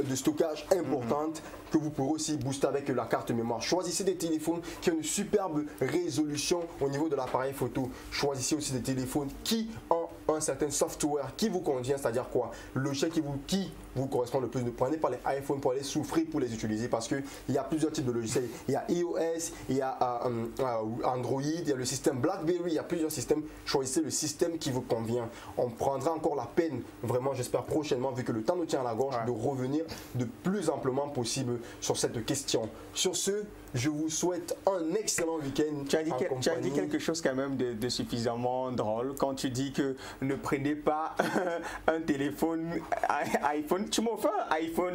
de stockage importante, que vous pourrez aussi booster avec la carte mémoire. Choisissez des téléphones qui ont une superbe résolution au niveau de l'appareil photo. Choisissez aussi des téléphones qui ont un certain software qui vous convient, c'est-à-dire quoi? Le logiciel qui vous correspond le plus. Ne prenez pas les iPhones pour aller souffrir pour les utiliser, parce qu'il y a plusieurs types de logiciels. Il y a iOS, il y a Android, il y a le système BlackBerry, il y a plusieurs systèmes. Choisissez le système qui vous convient. On prendra encore la peine, vraiment j'espère prochainement, vu que le temps nous tient à la gorge, de revenir de plus amplement possible sur cette question. Sur ce, je vous souhaite un excellent week-end. Tu as dit quelque chose quand même de suffisamment drôle quand tu dis que ne prenez pas un téléphone iPhone. Tu m'offres un iPhone.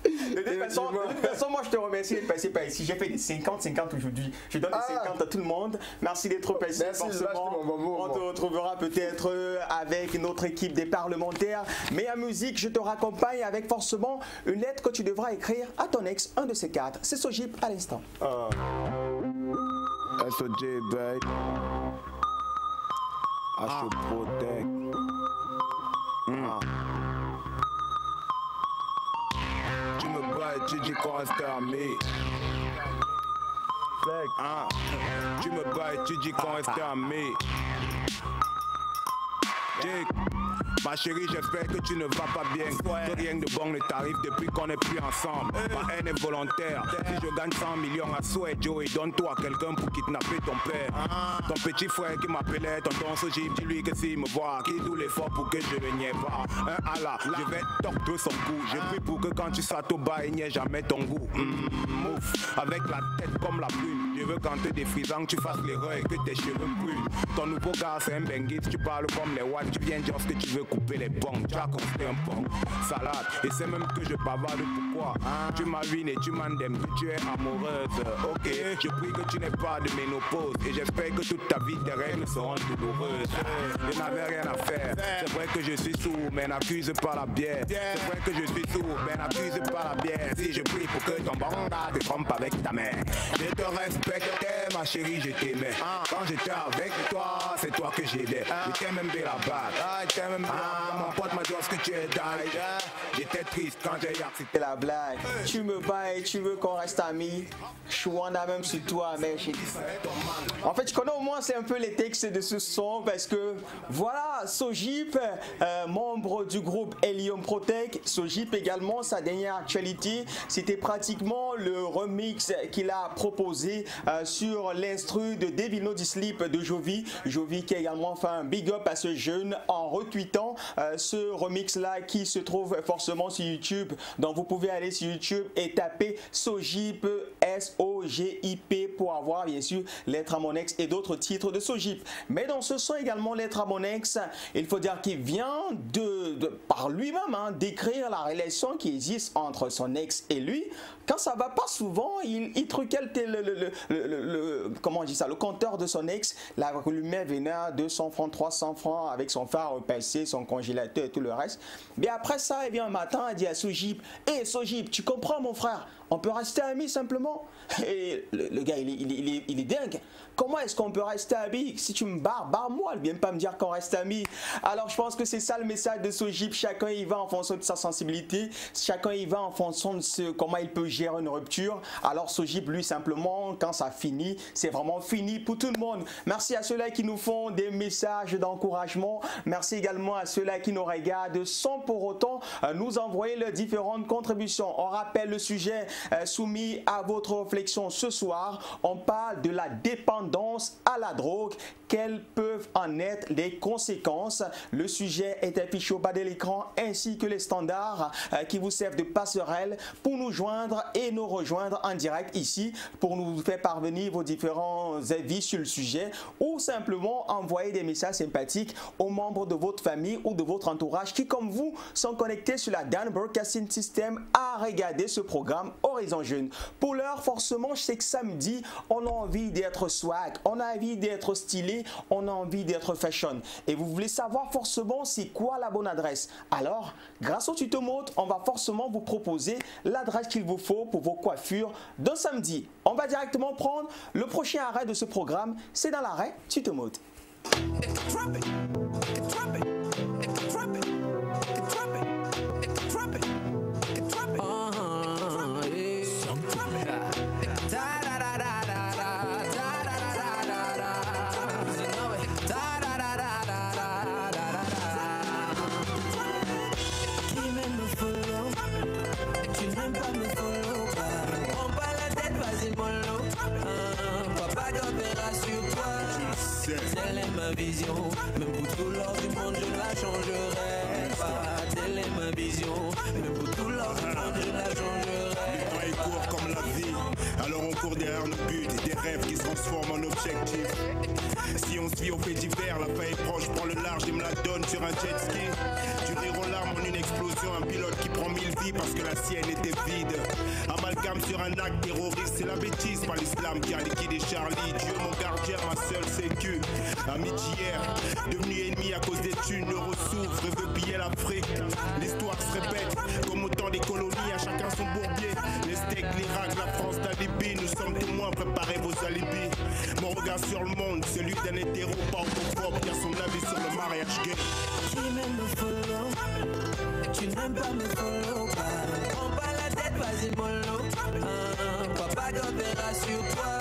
De toute façon, moi je te remercie d'être passé par ici. J'ai fait des 50-50 aujourd'hui. Je donne des 50 à tout le monde. Merci d'être passé. Forcément, on te retrouvera peut-être avec notre équipe des parlementaires. Mais à musique, je te raccompagne avec forcément une lettre que tu devras écrire à ton ex, un de ces 4. C'est Sojip à l'instant. SOJ, babe. I should protect. Tu me bats et tu dis qu'on reste amis. Tu me bats et tu dis qu'on reste amis. Ma chérie, j'espère que tu ne vas pas bien. Que rien de bon ne t'arrive depuis qu'on n'est plus ensemble. Ma haine est volontaire. Si je gagne 100 millions à souhait, Joey, donne-toi à quelqu'un pour kidnapper ton père. Ton petit frère qui m'appelait tonton Sojip, dis-lui que s'il me voit, qu'il doit l'effort pour que je ne niais pas. Allah, je vais torturer son cou. Je prie pour que quand tu sautes au bas, il n'y ait jamais ton goût. Mouf, avec la tête comme la lune. Je veux qu'en te défrisant, tu fasses l'erreur et que tes cheveux brûlent. Ton nouveau gars, c'est un benguis, tu parles comme les watts, tu viens dire ce que tu veux couper les bongs. Tu as construit un pont, salade, et c'est même que je bavarde pourquoi. Tu m'avines et tu m'endèmes que tu es amoureuse. Ok, je prie que tu n'aies pas de ménopause et j'espère que toute ta vie tes règles seront douloureuses. Je n'avais rien à faire, c'est vrai que je suis sourd, mais n'accuse pas la bière. C'est vrai que je suis sourd, mais n'accuse pas la bière. Si je prie pour que ton banda te trompe avec ta mère. Je te respectais, ma chérie, je t'aimais. Quand j'étais avec toi, c'est toi que j'aidais. Je t'aime même bien la bague. Mon pote m'a dit que tu es die. J'étais triste quand j'ai accepté la blague. Tu me bats et tu veux qu'on reste amis. Je wanda même sur toi, mais en fait, je connais au moins c'est un peu les textes de ce son parce que voilà, Sojip, membre du groupe Helium Protect. Sojip également, sa dernière actualité, c'était pratiquement le remix qu'il a proposé sur l'instru de Devil No Sleep de Jovi. Jovi qui a également fait un big up à ce jeune en retweetant ce remix là qui se trouve forcément sur YouTube. Donc vous pouvez aller sur YouTube et taper Sojip, S-O-G-I-P, pour avoir bien sûr Lettre à mon ex et d'autres titres de Sojip. Mais dans ce son également Lettre à mon ex, il faut dire qu'il vient par lui-même décrire la relation qui existe entre son ex et lui. Quand ça va pas souvent, il truquelle comment on dit ça, le compteur de son ex, la lui-même vénère 200 francs, 300 francs avec son phare repassé, son congélateur et tout le reste. Mais après ça, il vient un matin, il dit à Sojip, hey, Sojip, tu comprends mon frère, on peut rester amis simplement. Et le gars, il est dingue. Comment est-ce qu'on peut rester amis? Si tu me barre-moi, il vient pas me dire qu'on reste amis. Alors je pense que c'est ça le message de Sojip. Chacun y va en fonction de sa sensibilité. Chacun y va en fonction de comment il peut gérer une rupture. Alors Sojip, lui, simplement, quand ça finit, c'est vraiment fini pour tout le monde. Merci à ceux-là qui nous font des messages d'encouragement. Merci également à ceux-là qui nous regardent sans pour autant nous envoyer leurs différentes contributions. On rappelle le sujet soumis à votre réflexion ce soir. On parle de la dépendance à la drogue. Quelles peuvent en être les conséquences? Le sujet est affiché au bas de l'écran ainsi que les standards qui vous servent de passerelle pour nous joindre et nous rejoindre en direct ici pour nous faire parvenir vos différents avis sur le sujet ou simplement envoyer des messages sympathiques aux membres de votre famille ou de votre entourage qui, comme vous, sont connectés sur la Dan Broadcasting System à regarder ce programme Horizon Jeune. Pour l'heure, forcément, je sais que samedi, on a envie d'être swag, on a envie d'être stylé, on a envie d'être fashion. Et vous voulez savoir forcément c'est quoi la bonne adresse. Alors, grâce au tuto mode, on va forcément vous proposer l'adresse qu'il vous faut pour vos coiffures d'un samedi. On va directement prendre le prochain arrêt de ce programme. C'est dans l'arrêt tuto mode. Telle est ma vision, même pour tout l'or du monde je la changerai pas. Telle est ma vision, même pour tout l'or du monde je la changerai. Le temps est court comme la vie, alors on court derrière nos buts et des rêves qui se transforment en objectifs. Si on se vit au fait divers, la fin est proche, prends le large et me la donne sur un jet ski. Du rire aux larmes en une explosion, un pilote qui prend 1000 vies parce que la sienne était vide. Amalgame sur un acte terroriste, c'est la bêtise, pas l'islam qui a liquidé Charlie. Dieu mon gardien, ma seule sécu. Ami d'hier, devenu ennemi à cause des thunes, le ressources, veut piller l'Afrique. L'histoire se répète, comme autant des colonies, à chacun son bourbier. Les steaks, l'Irak, la France, la Libye, nous sommes témoins, préparez vos alibis. Mon regard sur le monde, celui d'un hétéro pas homophobe qui a son avis sur le mariage gay. Tu m'aimes me follow, tu n'aimes pas me follow. Prends pas la tête, vas-y mollo. Papa d'opéra sur toi.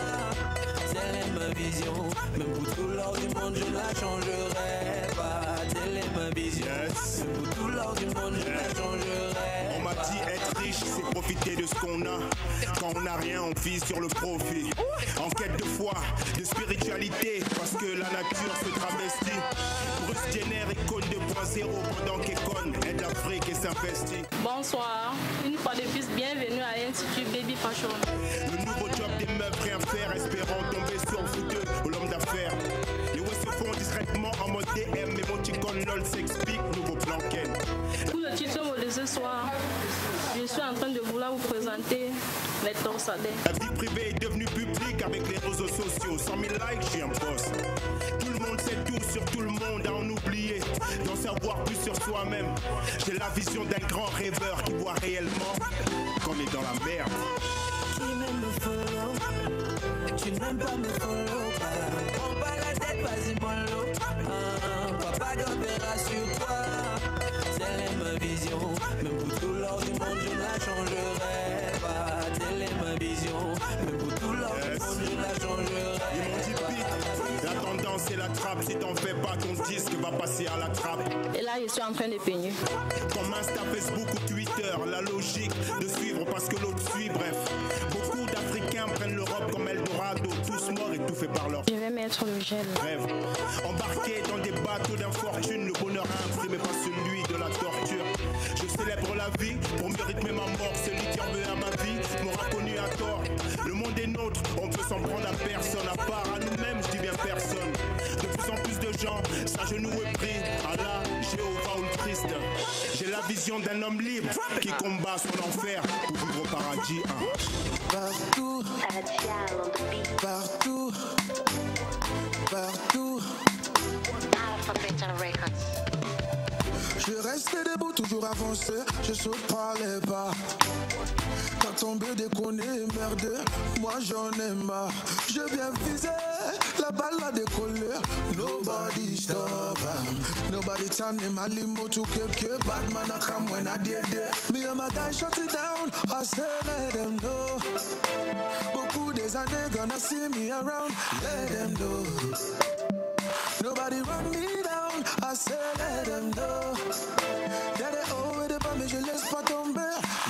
Telle est ma vision, même pour tout l'or du monde je la changerai pas. Telle est ma vision, même pour tout l'or du monde je la changerai. On m'a dit être riche, c'est profiter de ce qu'on a. Quand on n'a rien, on vise sur le profit. En quête de foi, de spiritualité, parce que la nature se travestit. Bruce Jenner icône 2.0 pendant qu'Econ aide l'Afrique et s'investit. Bonsoir, une fois de plus, bienvenue à l'Institut Baby Fashion. Le nouveau job des meufs rien faire, espérant tomber sur le fouteux ou l'homme d'affaires. Les ouais se font discrètement en mode DM, mais mon ticone lol s'explique, nouveau plan Ken. Pour le titre de ce soir, je suis en train de vouloir vous présenter les torsadets. La vie privée est devenue publique avec les réseaux sociaux. 100 000 likes, je suis un boss. Tout le monde sait tout sur tout le monde, à en oublier, d'en savoir plus sur soi-même. J'ai la vision d'un grand rêveur qui voit réellement qu'on est dans la merde. Qui m'aime me follow, tu n'aimes pas me follow. Prends pas la tête, vas-y mollo. Papa God verra sur toi. Telle est ma vision, même pour tout l'or du monde je ne la changerai pas. Telle est ma vision, même pour tout l'or du monde je ne la changerai pas. La tendance c'est la trappe, si t'en fais pas ton disque va passer à la trappe. Et là je suis en train de peigner. Comme Insta, Facebook ou Twitter, la logique de suivre parce que l'autre suit, bref. Beaucoup d'Africains prennent l'Europe comme Eldorado, tous morts étouffés par leur Je vais mettre le gel. rêve. Embarqué dans des bateaux d'infortune, le bonheur imprimé par celui de la torture. Je célèbre la vie pour me rythmer ma mort. Celui qui en veut à ma vie m'aura connu à tort. Le monde est nôtre, on peut s'en prendre à personne, à part à nous-mêmes, je dis bien personne. De plus en plus de gens s'agenouillent et prient Allah, Jéhovah ou le Christ. J'ai la vision d'un homme libre qui combat son enfer pour vivre au paradis. Partout, partout, partout. Je restais debout, toujours avancé, je saute pas les pas. T'as tombé, déconné, merde, moi j'en ai marre. Je viens viser, la balle a décollé. Nobody stop, nobody turn in my limo to keep bad man I come when I did it. Me and my guys shut it down, I said let them know. Beaucoup des années gonna see me around, let them know. Nobody run me down, I said let them know. Y'a des hauts et des bas mais je laisse pas tomber,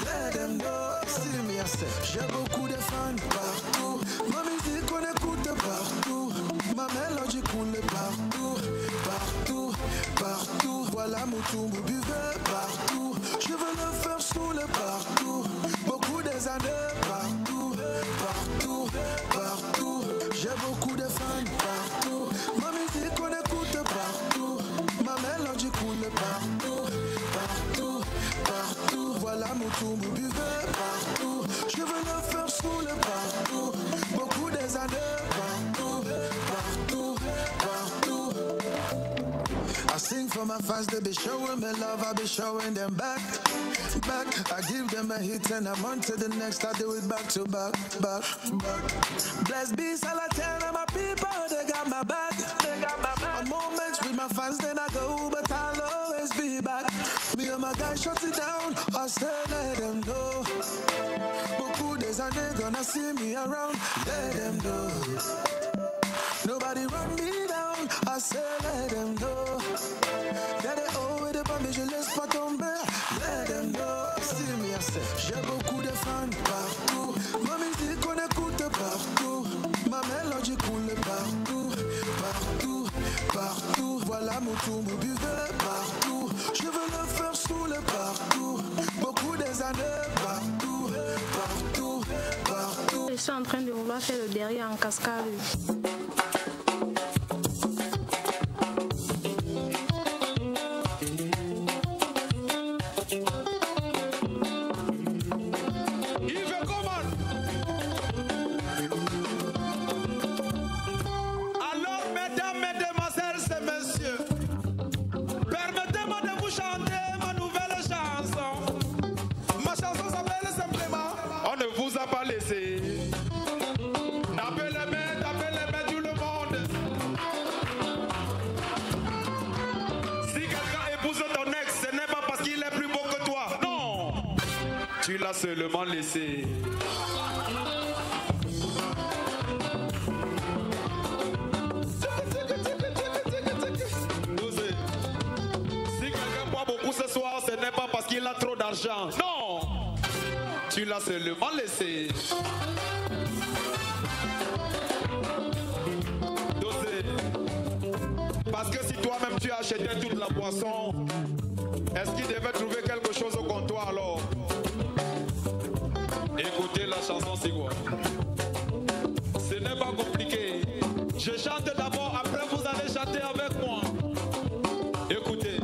let them know. See me, I said, j'ai beaucoup de fans partout. Ma musique on écoute partout. Ma mélodie coule partout, partout, partout. Voilà mon tour, buvez partout. Je veux le faire saouler partout. Beaucoup des années partout, partout, partout. J'ai beaucoup de fans partout. Ma musique on écoute partout. Ma mélodie coule partout, partout, partout. Voilà mon tour, buvez partout. Je veux le faire saouler partout. Beaucoup des années partout, partout, partout. I sing for my fans, they be showing me love, I be showing them back. Back, I give them a hit and I'm on to the next, I do it back to back, back, back. Blessed be Salatin and my people, they got my back. They got my back. On moments with my fans, then I go, but I'll always be back. Me and my guys shut it down, I said let them know. Beaucoup des années gonna see me around, let them know. Nobody run me down, I said let them know. Y'a des hauts et des bas mais je laisse pas tomber, let them know. See me, I said, j'ai beaucoup de fans partout. Ma musique on écoute partout. Ma mélodie coule partout, partout, partout. Voilà mon tour, vous buvez partout. Je veux le faire saouler partout. Beaucoup des années partout, partout, partout. Je suis en train de vouloir faire le derrière en cascade. Tu l'as seulement laissé. Si quelqu'un boit beaucoup ce soir, ce n'est pas parce qu'il a trop d'argent. Non! Tu l'as seulement laissé. Parce que si toi-même tu achetais toute la boisson, est-ce qu'il devait trouver quelque chose au comptoir alors? Écoutez la chanson, c'est quoi? Je chante d'abord, après vous allez chanter avec moi. Écoutez.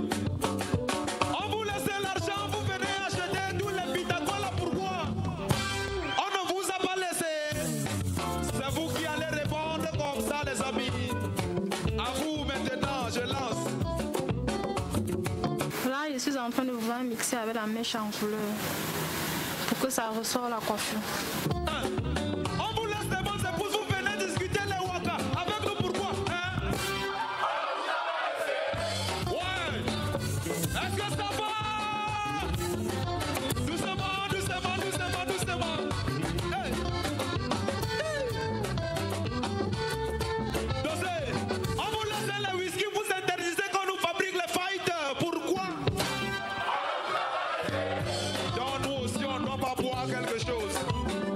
On vous laisse l'argent, vous venez acheter tous les pitagos là, pourquoi? On ne vous a pas laissé. C'est vous qui allez répondre comme ça, les amis. À vous maintenant, je lance. Là, je suis en train de vouloir mixer avec la mèche en couleur pour que ça ressorte la coiffure. On vous laisse des bonnes épouses, vous venez discuter les waka. Avec nous pourquoi? Ouais. Est-ce que ça va? Doucement, doucement, doucement, doucement. Hey. Dosez. On vous laisse les whisky, vous interdisez qu'on nous fabrique les fighters. Pourquoi? Donc nous aussi, on ne doit pas boire quelque chose.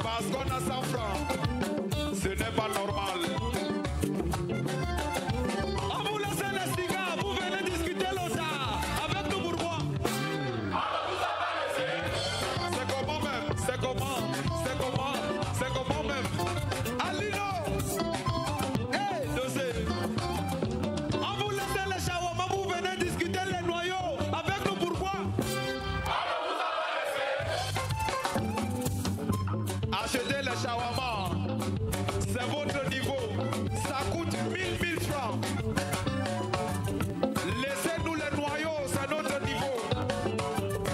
Parce qu'on a 100 francs. Ce n'est pas normal. On vous laisse les cigares, vous venez discuter l'OTA. Avec nous pourquoi? C'est comment même? C'est comment? C'est comment? C'est comment même? Alino! Hey, Dosé! On vous laisse les shawarma, vous venez discuter les noyaux. Avec nous pourquoi? Achetez les shawarma. C'est votre niveau. Ça coûte 1000 francs. Laissez-nous les noyaux, c'est notre niveau.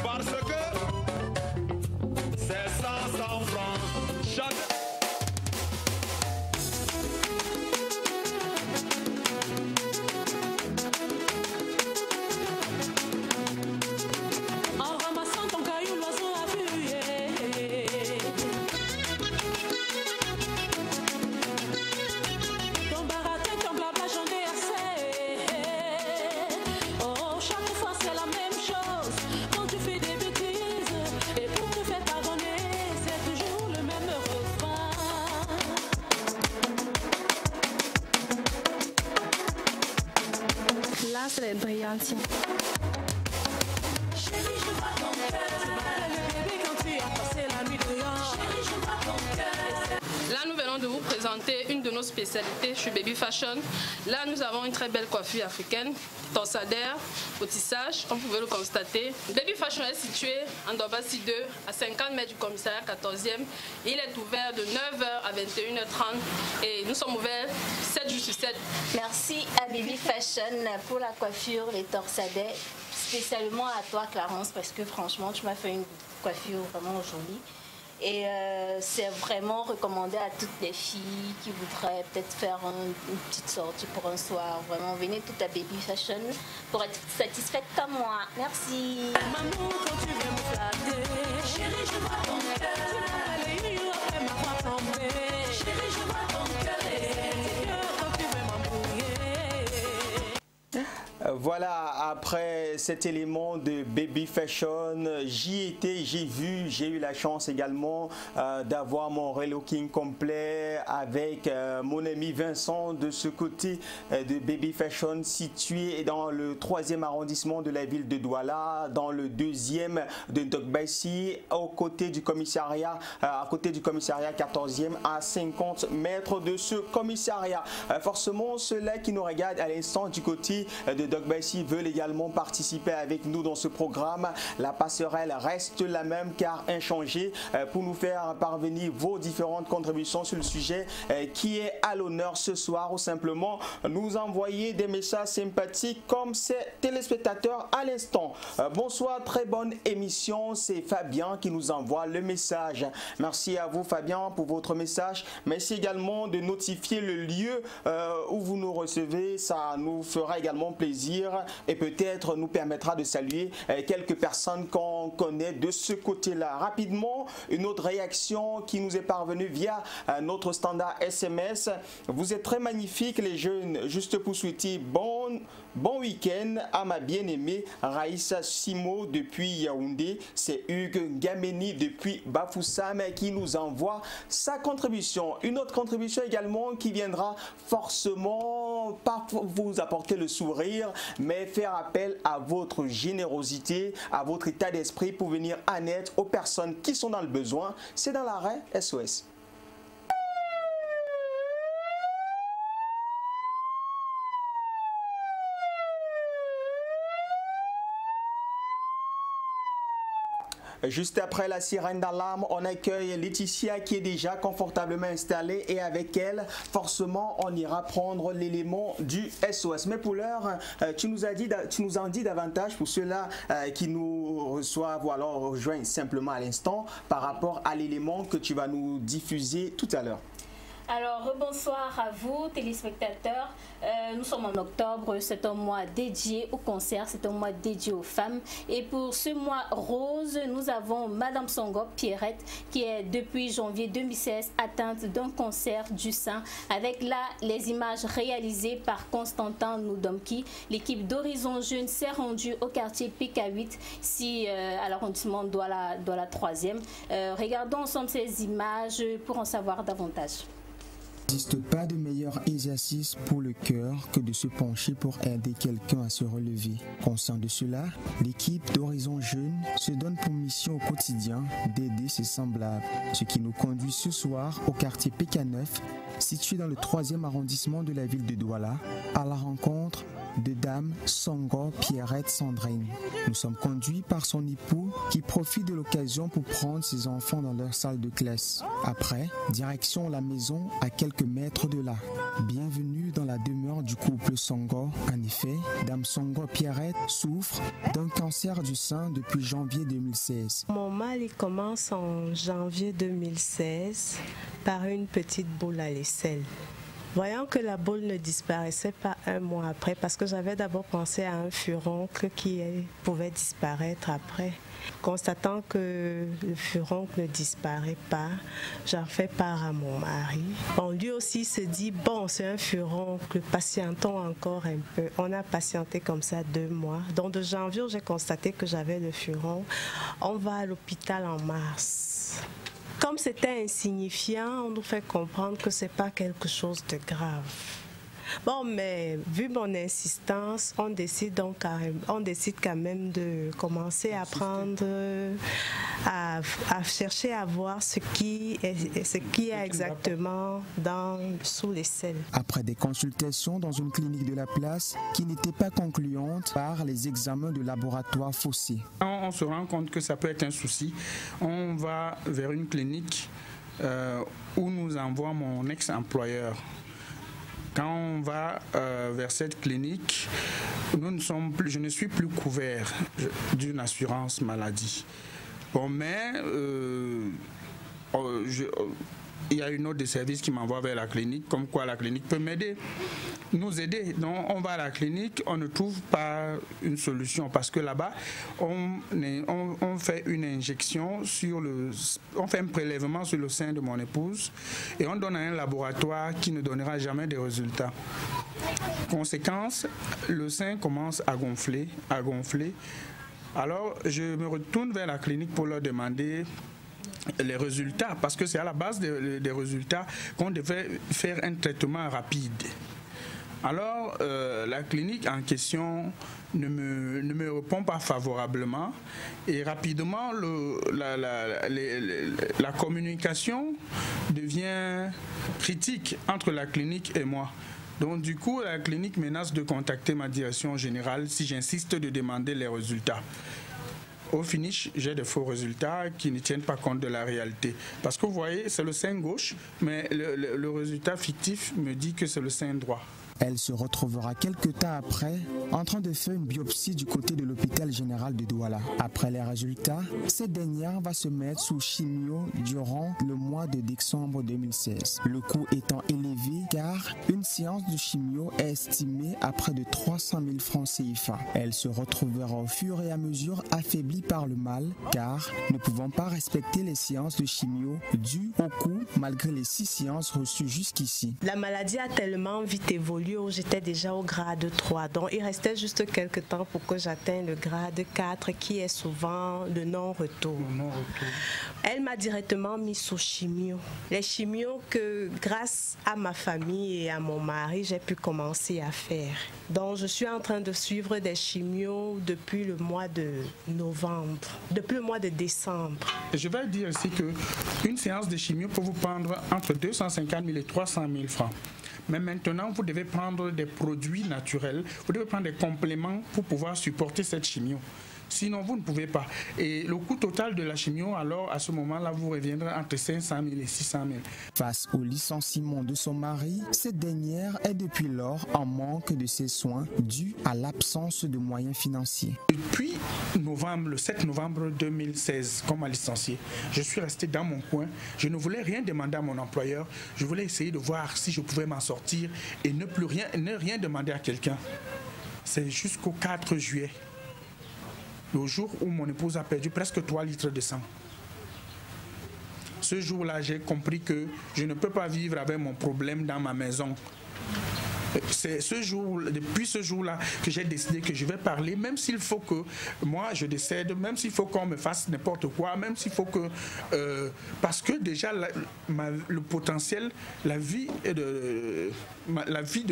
Parce que c'est 100 francs. Chaque... En ramassant ton caillou, l'oiseau a vu. Ton baratin, ton blabla, j'en ai assez. Oh, chaque fois c'est la même chose. Quand tu fais des bêtises et pour te faire pardonner, c'est toujours le même refrain. Là, c'est les brillantines. Chérie, je vois ton cœur. Le bébé quand tu as passé la nuit dehors. Chérie, je vois ton cœur. Là, nous venons de vous présenter une de nos spécialités chez Baby Fashion. Là, nous avons une très belle coiffure africaine, torsadère, au tissage, comme vous pouvez le constater. Baby Fashion est situé en Dobassi 2, à 50 mètres du commissariat 14e. Il est ouvert de 9h à 21h30 et nous sommes ouverts 7 jours sur 7. Merci à Baby Fashion pour la coiffure, les torsadets. Spécialement à toi, Clarence, parce que franchement, tu m'as fait une coiffure vraiment jolie. Et c'est vraiment recommandé à toutes les filles qui voudraient peut-être faire une petite sortie pour un soir. Vraiment, venez tout à Baby Fashion pour être satisfaite comme moi. Merci. Maman, quand tu viens me flatter, chérie, je vois ton cœur. Tu m'as balayé après ma voix tombée. Chérie, je vois ton cœur. Et quand tu veux m'embrouiller. Voilà, après cet élément de Baby Fashion, j'y étais, j'ai vu, j'ai eu la chance également d'avoir mon relooking complet avec mon ami Vincent de ce côté de Baby Fashion, situé dans le 3e arrondissement de la ville de Douala, dans le 2e de Dogbassi, à côté du commissariat 14e, à 50 mètres de ce commissariat. Forcément, ceux-là qui nous regardent à l'instant du côté de Dogbassi veulent également participer avec nous dans ce programme. La passerelle reste la même car inchangée pour nous faire parvenir vos différentes contributions sur le sujet qui est à l'honneur ce soir, ou simplement nous envoyer des messages sympathiques comme ces téléspectateurs à l'instant. Bonsoir, très bonne émission, c'est Fabien qui nous envoie le message. Merci à vous Fabien pour votre message. Merci également de notifier le lieu où vous nous recevez, ça nous fera également plaisir et peut-être nous permettra de saluer quelques personnes qu'on connaît de ce côté-là. Rapidement, une autre réaction qui nous est parvenue via notre standard SMS. Vous êtes très magnifiques les jeunes, juste pour souhaiter bon week-end à ma bien-aimée Raïssa Simo depuis Yaoundé. C'est Hugues Gameni depuis Bafoussam qui nous envoie sa contribution. Une autre contribution également qui viendra forcément pas vous apporter le sourire, mais faire appel à votre générosité, à votre état d'esprit pour venir en aide aux personnes qui sont dans le besoin. C'est dans l'arrêt SOS. Juste après la sirène d'alarme, on accueille Laetitia qui est déjà confortablement installée et avec elle, forcément, on ira prendre l'élément du SOS. Mais pour l'heure, tu nous en dis davantage pour ceux-là qui nous reçoivent ou alors rejoignent simplement à l'instant par rapport à l'élément que tu vas nous diffuser tout à l'heure. Alors, bonsoir à vous, téléspectateurs. Nous sommes en octobre, c'est un mois dédié au concert, c'est un mois dédié aux femmes. Et pour ce mois rose, nous avons Madame Songo Pierrette, qui est depuis janvier 2016 atteinte d'un cancer du sein. Avec là, les images réalisées par Constantin Noudomki. L'équipe d'Horizon Jeune s'est rendue au quartier PK8, ici à l'arrondissement Douala 3e. Regardons ensemble ces images pour en savoir davantage. Il n'existe pas de meilleur exercice pour le cœur que de se pencher pour aider quelqu'un à se relever. Conscient de cela, l'équipe d'Horizon Jeune se donne pour mission au quotidien d'aider ses semblables. Ce qui nous conduit ce soir au quartier PK9, situé dans le 3e arrondissement de la ville de Douala, à la rencontre de Dame Songo Pierrette Sandrine. Nous sommes conduits par son époux qui profite de l'occasion pour prendre ses enfants dans leur salle de classe. Après, direction la maison à quelques mètres de là. Bienvenue dans la demeure du couple Songo. En effet, Dame Songo Pierrette souffre d'un cancer du sein depuis janvier 2016. Mon mal il commence en janvier 2016 par une petite boule à l'aisselle. Voyant que la boule ne disparaissait pas un mois après, parce que j'avais d'abord pensé à un furoncle qui pouvait disparaître après. Constatant que le furoncle ne disparaît pas, j'en fais part à mon mari. Bon, lui aussi se dit, bon, c'est un furoncle, patientons encore un peu. On a patienté comme ça 2 mois. Donc de janvier, j'ai constaté que j'avais le furoncle. On va à l'hôpital en mars. Comme c'était insignifiant, on nous fait comprendre que ce n'est pas quelque chose de grave. Bon, mais vu mon insistance, on décide quand même de commencer à prendre, à chercher à voir ce qui est exactement sous l'aisselle. Après des consultations dans une clinique de la place qui n'était pas concluante par les examens de laboratoire faussés. On se rend compte que ça peut être un souci. On va vers une clinique où nous envoie mon ex-employeur. Quand on va vers cette clinique, je ne suis plus couvert d'une assurance maladie. Bon, mais il y a une autre des services qui m'envoie vers la clinique, comme quoi la clinique peut nous aider. Donc on va à la clinique, on ne trouve pas une solution parce que là-bas, on fait une injection on fait un prélèvement sur le sein de mon épouse et on donne à un laboratoire qui ne donnera jamais de résultats. Conséquence, le sein commence à gonfler. Alors je me retourne vers la clinique pour leur demander les résultats, parce que c'est à la base des résultats qu'on devait faire un traitement rapide. Alors, la clinique en question ne me répond pas favorablement et rapidement, la communication devient critique entre la clinique et moi. Donc, du coup, la clinique menace de contacter ma direction générale si j'insiste de demander les résultats. Au finish, j'ai de faux résultats qui ne tiennent pas compte de la réalité. Parce que vous voyez, c'est le sein gauche, mais le résultat fictif me dit que c'est le sein droit. Elle se retrouvera quelques temps après en train de faire une biopsie du côté de l'hôpital général de Douala. Après les résultats, cette dernière va se mettre sous chimio durant le mois de décembre 2016. Le coût étant élevé car une séance de chimio est estimée à près de 300 000 francs CFA. Elle se retrouvera au fur et à mesure affaiblie par le mal car ne pouvant pas respecter les séances de chimio dues au coût malgré les 6 séances reçues jusqu'ici. La maladie a tellement vite évolué où j'étais déjà au grade 3. Donc il restait juste quelques temps pour que j'atteigne le grade 4 qui est souvent le non-retour. Elle m'a directement mis sous chimio. Les chimios que grâce à ma famille et à mon mari, j'ai pu commencer à faire. Donc je suis en train de suivre des chimios depuis le mois de novembre, depuis le mois de décembre. Je vais dire ici qu'une séance de chimio peut vous prendre entre 250 000 et 300 000 francs. Mais maintenant, vous devez prendre des produits naturels, vous devez prendre des compléments pour pouvoir supporter cette chimio. Sinon, vous ne pouvez pas. Et le coût total de la chimio, alors, à ce moment-là, vous reviendrez entre 500 000 et 600 000. Face au licenciement de son mari, cette dernière est depuis lors en manque de ses soins dû à l'absence de moyens financiers. Depuis le 7 novembre 2016, comme licencié, je suis resté dans mon coin. Je ne voulais rien demander à mon employeur. Je voulais essayer de voir si je pouvais m'en sortir et ne rien demander à quelqu'un. C'est jusqu'au 4 juillet. Le jour où mon épouse a perdu presque 3 litres de sang. Ce jour-là, j'ai compris que je ne peux pas vivre avec mon problème dans ma maison. C'est depuis ce jour-là que j'ai décidé que je vais parler, même s'il faut que moi je décède, même s'il faut qu'on me fasse n'importe quoi, même s'il faut que... parce que déjà, le potentiel, la vie de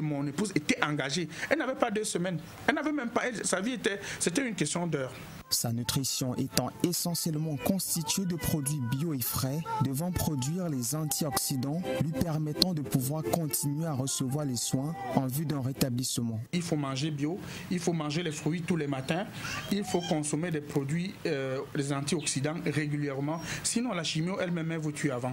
mon épouse était engagée. Elle n'avait pas 2 semaines. Elle n'avait même pas... sa vie c'était une question d'heure. Sa nutrition étant essentiellement constituée de produits bio et frais, devant produire les antioxydants lui permettant de pouvoir continuer à recevoir les soins en vue d'un rétablissement. Il faut manger bio, il faut manger les fruits tous les matins, il faut consommer des produits, des antioxydants régulièrement, sinon la chimio elle-même vous tue avant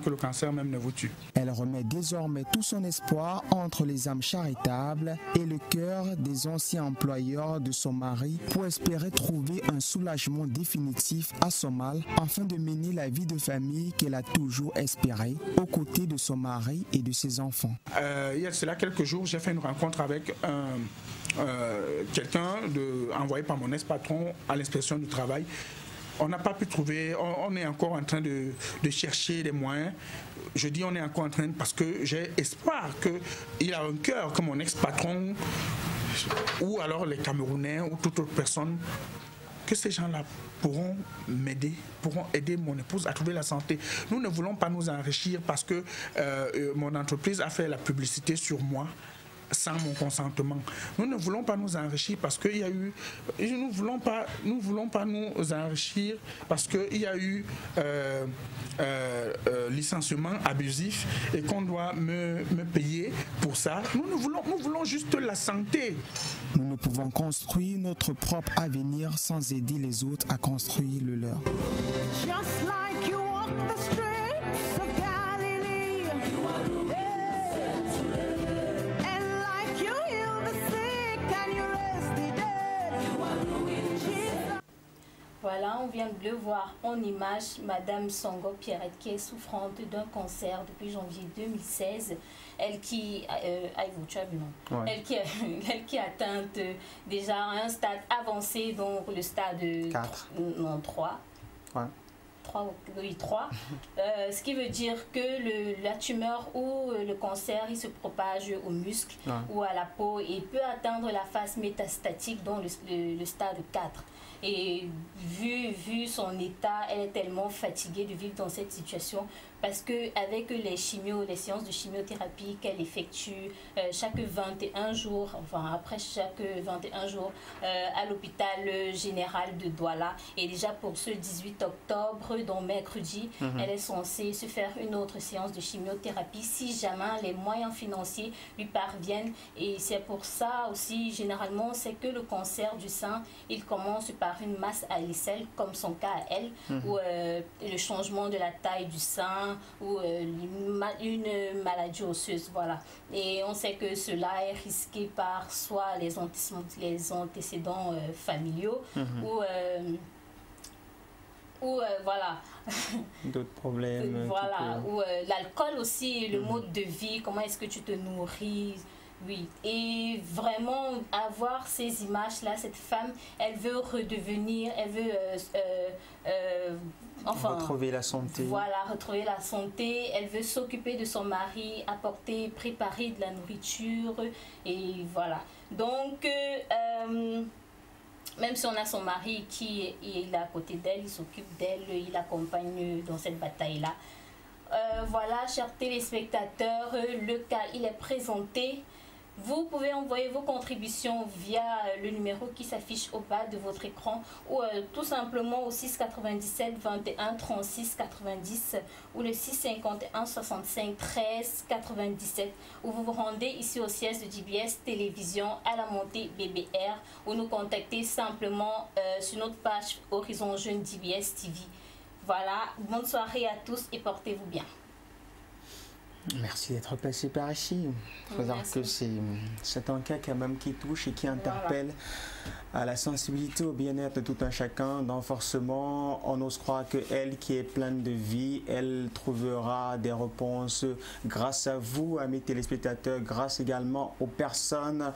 que le cancer même ne vous tue. Elle remet désormais tout son espoir entre les âmes charitables et le cœur des anciens employeurs de son mari pour espérer trouver un soulagement définitif à son mal afin de mener la vie de famille qu'elle a toujours espérée aux côtés de son mari et de ses enfants. Il y a cela quelques jours, j'ai fait une rencontre avec quelqu'un envoyé par mon ex-patron à l'inspection du travail. On n'a pas pu trouver, on est encore en train de chercher des moyens. Je dis on est encore en train parce que j'ai espoir qu'il a un cœur comme mon ex-patron ou alors les Camerounais ou toute autre personne, que ces gens-là pourront m'aider, pourront aider mon épouse à trouver la santé. Nous ne voulons pas nous enrichir parce que mon entreprise a fait la publicité sur moi sans mon consentement. Nous ne voulons pas nous enrichir parce qu'il y a eu... Nous ne voulons pas nous enrichir parce qu'il y a eu licenciement abusif et qu'on doit me payer pour ça. Nous voulons juste la santé. Nous ne pouvons construire notre propre avenir sans aider les autres à construire le leur. Just like you walk the streets of Galilee. And like you heal the sick and you raise the dead. Voilà, on vient de le voir en image, Madame Songo Pierrette qui est souffrante d'un cancer depuis janvier 2016. Elle qui, tu as vu, non? Ouais. Elle qui est atteinte déjà à un stade avancé, donc le stade 4. Non, 3. Ouais. 3. Ce qui veut dire que la tumeur ou le cancer, il se propage aux muscles ou à la peau et peut atteindre la phase métastatique dans le stade 4. Et vu son état, elle est tellement fatiguée de vivre dans cette situation parce qu'avec les séances de chimiothérapie qu'elle effectue chaque 21 jours, enfin après chaque 21 jours à l'hôpital général de Douala. Et déjà pour ce 18 octobre, donc mercredi, elle est censée se faire une autre séance de chimiothérapie si jamais les moyens financiers lui parviennent. Et c'est pour ça aussi, généralement, c'est que le cancer du sein, il commence par une masse à l'aisselle, comme son cas à elle, ou le changement de la taille du sein, ou une maladie osseuse, voilà. Et on sait que cela est risqué par soit les antécédents familiaux, ou voilà. D'autres problèmes. Voilà, ou l'alcool aussi, le mode de vie, comment est-ce que tu te nourris. Oui, et vraiment avoir ces images-là, cette femme, elle veut redevenir, elle veut retrouver la santé. Voilà, retrouver la santé. Elle veut s'occuper de son mari, préparer de la nourriture, et voilà. Donc, même si on a son mari qui est à côté d'elle, il s'occupe d'elle, il l'accompagne dans cette bataille-là. Voilà, chers téléspectateurs, le cas, il est présenté. Vous pouvez envoyer vos contributions via le numéro qui s'affiche au bas de votre écran ou tout simplement au 697 21 36 90 ou le 651 65 13 97 où vous vous rendez ici au siège de DBS Télévision à la montée BBR ou nous contactez simplement sur notre page Horizon Jeune DBS TV. Voilà, bonne soirée à tous et portez-vous bien. Merci d'être passé par ici. Il faut dire que c'est un cas quand même qui touche et qui interpelle à la sensibilité au bien-être de tout un chacun. Donc forcément, on ose croire qu'elle qui est pleine de vie, elle trouvera des réponses grâce à vous, amis téléspectateurs, grâce également aux personnes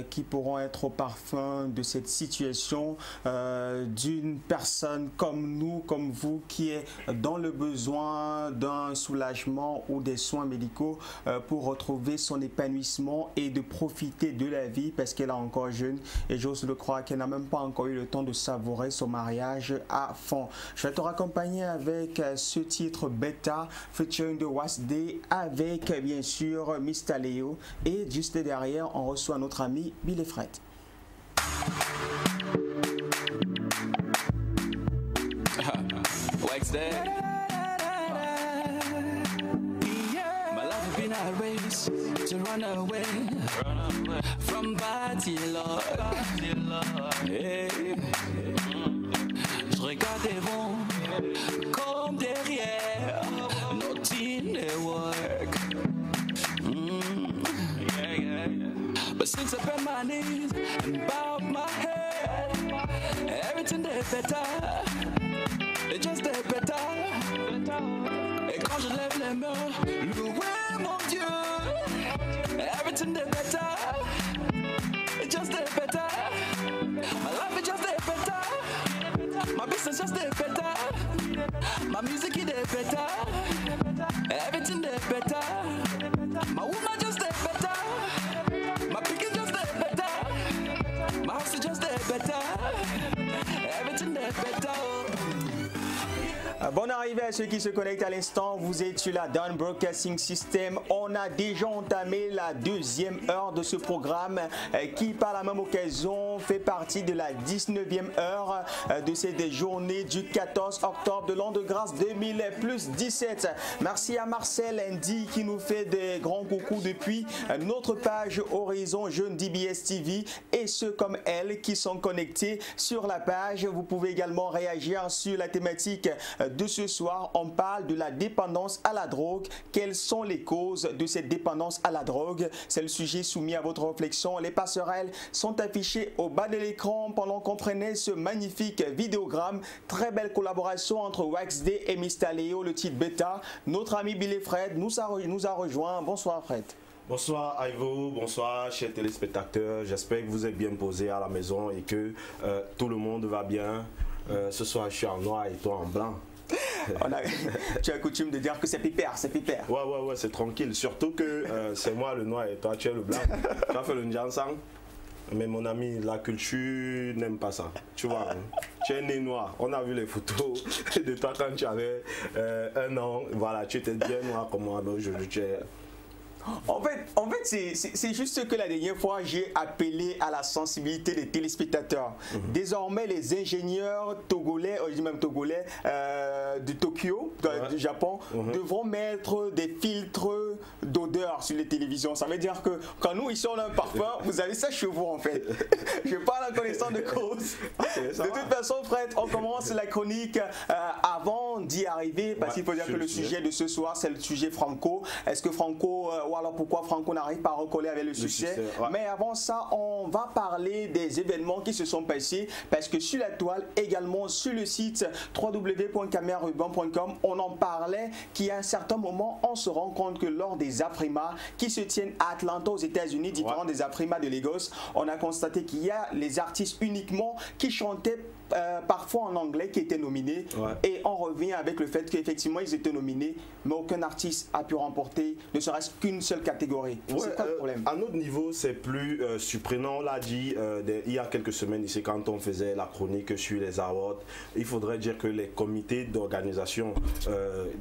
qui pourront être au parfum de cette situation d'une personne comme nous, comme vous, qui est dans le besoin d'un soulagement ou des soins médicaux pour retrouver son épanouissement et de profiter de la vie parce qu'elle est encore jeune et j'ose le croire qu'elle n'a même pas encore eu le temps de savourer son mariage à fond. Je vais te raccompagner avec ce titre Beta featuring de Wasday avec bien sûr Mr. Léo et juste derrière on reçoit notre ami Billy Fred. Race to run away from party love. Hey. Je regarde devant comme derrière nothing they work. But since I bent my knees and bowed my head, everything they better. They just they better. Et quand je lève les mains, louez mon Dieu. Everything they better. It just they better. My life is just they better. My business just they better. My music is they better. Everything they better. My woman just they better. My picking just they better. My house is just they better. Everything they better. Bonne arrivée à ceux qui se connectent à l'instant. Vous êtes sur la Dawn Broadcasting System. On a déjà entamé la deuxième heure de ce programme qui, par la même occasion, fait partie de la 19e heure de cette journée du 14 octobre de l'an de grâce 2017. Merci à Marcel Andy qui nous fait des grands coucous depuis notre page Horizon Jeune DBS TV et ceux comme elle qui sont connectés sur la page. Vous pouvez également réagir sur la thématique de ce soir. On parle de la dépendance à la drogue. Quelles sont les causes de cette dépendance à la drogue? C'est le sujet soumis à votre réflexion. Les passerelles sont affichées au bas de l'écran pendant qu'on prenait ce magnifique vidéogramme. Très belle collaboration entre Waxday et Mr. Léo, le titre Beta. Notre ami Billy Fred nous a rejoint. Bonsoir Fred. Bonsoir Ivo, bonsoir chers téléspectateurs. J'espère que vous êtes bien posés à la maison et que tout le monde va bien. Ce soir je suis en noir et toi en blanc. Tu as coutume de dire que c'est pipère, c'est pipère. Ouais, c'est tranquille. Surtout que c'est moi le noir et toi tu es le blanc. Tu as fait le ndja ensemble. Mais mon ami, la culture n'aime pas ça. Tu vois, tu es né noir. On a vu les photos de toi quand tu avais 1 an. Voilà, tu étais bien noir comme moi. Donc tu es... En fait c'est juste que la dernière fois, j'ai appelé à la sensibilité des téléspectateurs. Désormais, les ingénieurs togolais, je dis même togolais, de Tokyo, du Japon, devront mettre des filtres d'odeur sur les télévisions. Ça veut dire que quand nous, ici, on a un parfum, vous avez ça chez vous, en fait. Je parle en connaissance de cause. De toute façon, Fred, on commence la chronique avant d'y arriver, parce qu'il faut dire que le sujet de ce soir, c'est le sujet Franco. Est-ce que Franco... ou alors pourquoi Franco n'arrive pas à recoller avec le succès. Mais avant ça, on va parler des événements qui se sont passés parce que sur la toile, également sur le site www.cameraruban.com, on en parlait qu'à un certain moment, on se rend compte que lors des Afrima qui se tiennent à Atlanta aux États-Unis, différents des Afrima de Lagos, on a constaté qu'il y a les artistes uniquement qui chantaient parfois en anglais qui étaient nominés. Et on revient avec le fait qu'effectivement, ils étaient nominés, mais aucun artiste a pu remporter ne serait-ce qu'une seule catégorie. C'est quoi le problème? À notre niveau, c'est plus surprenant. On l'a dit il y a quelques semaines ici, quand on faisait la chronique sur les awards. Il faudrait dire que les comités d'organisation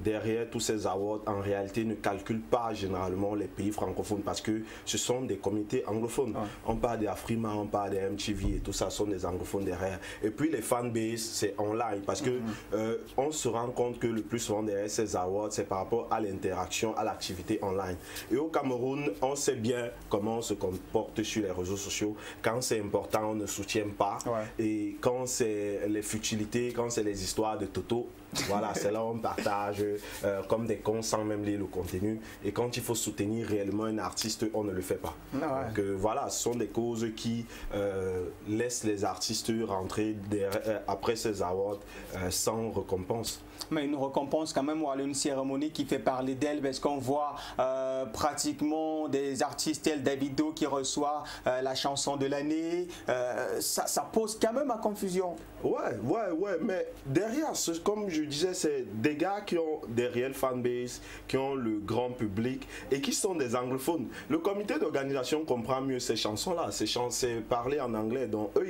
derrière tous ces awards, en réalité, ne calculent pas généralement les pays francophones parce que ce sont des comités anglophones. On parle des Afrima, on parle des MTV et tout ça sont des anglophones derrière. Et puis les fanbases, c'est online parce que on se rend compte que le plus souvent derrière ces awards, c'est par rapport à l'interaction, à l'activité online. Et au Cameroun, on sait bien comment on se comporte sur les réseaux sociaux. Quand c'est important, on ne soutient pas. Et quand c'est les futilités, quand c'est les histoires de Toto, voilà, c'est là où on partage comme des cons sans même lire le contenu. Et quand il faut soutenir réellement un artiste, on ne le fait pas. Donc voilà, ce sont des causes qui laissent les artistes rentrer après ces awards sans récompense. Mais une récompense quand même, ou une cérémonie qui fait parler d'elle, parce qu'on voit pratiquement des artistes tels Davido qui reçoit la chanson de l'année. Ça pose quand même à confusion. Ouais, mais derrière, comme je disais, c'est des gars qui ont des réels fanbases, qui ont le grand public et qui sont des anglophones. Le comité d'organisation comprend mieux ces chansons-là. C'est parler en anglais, donc eux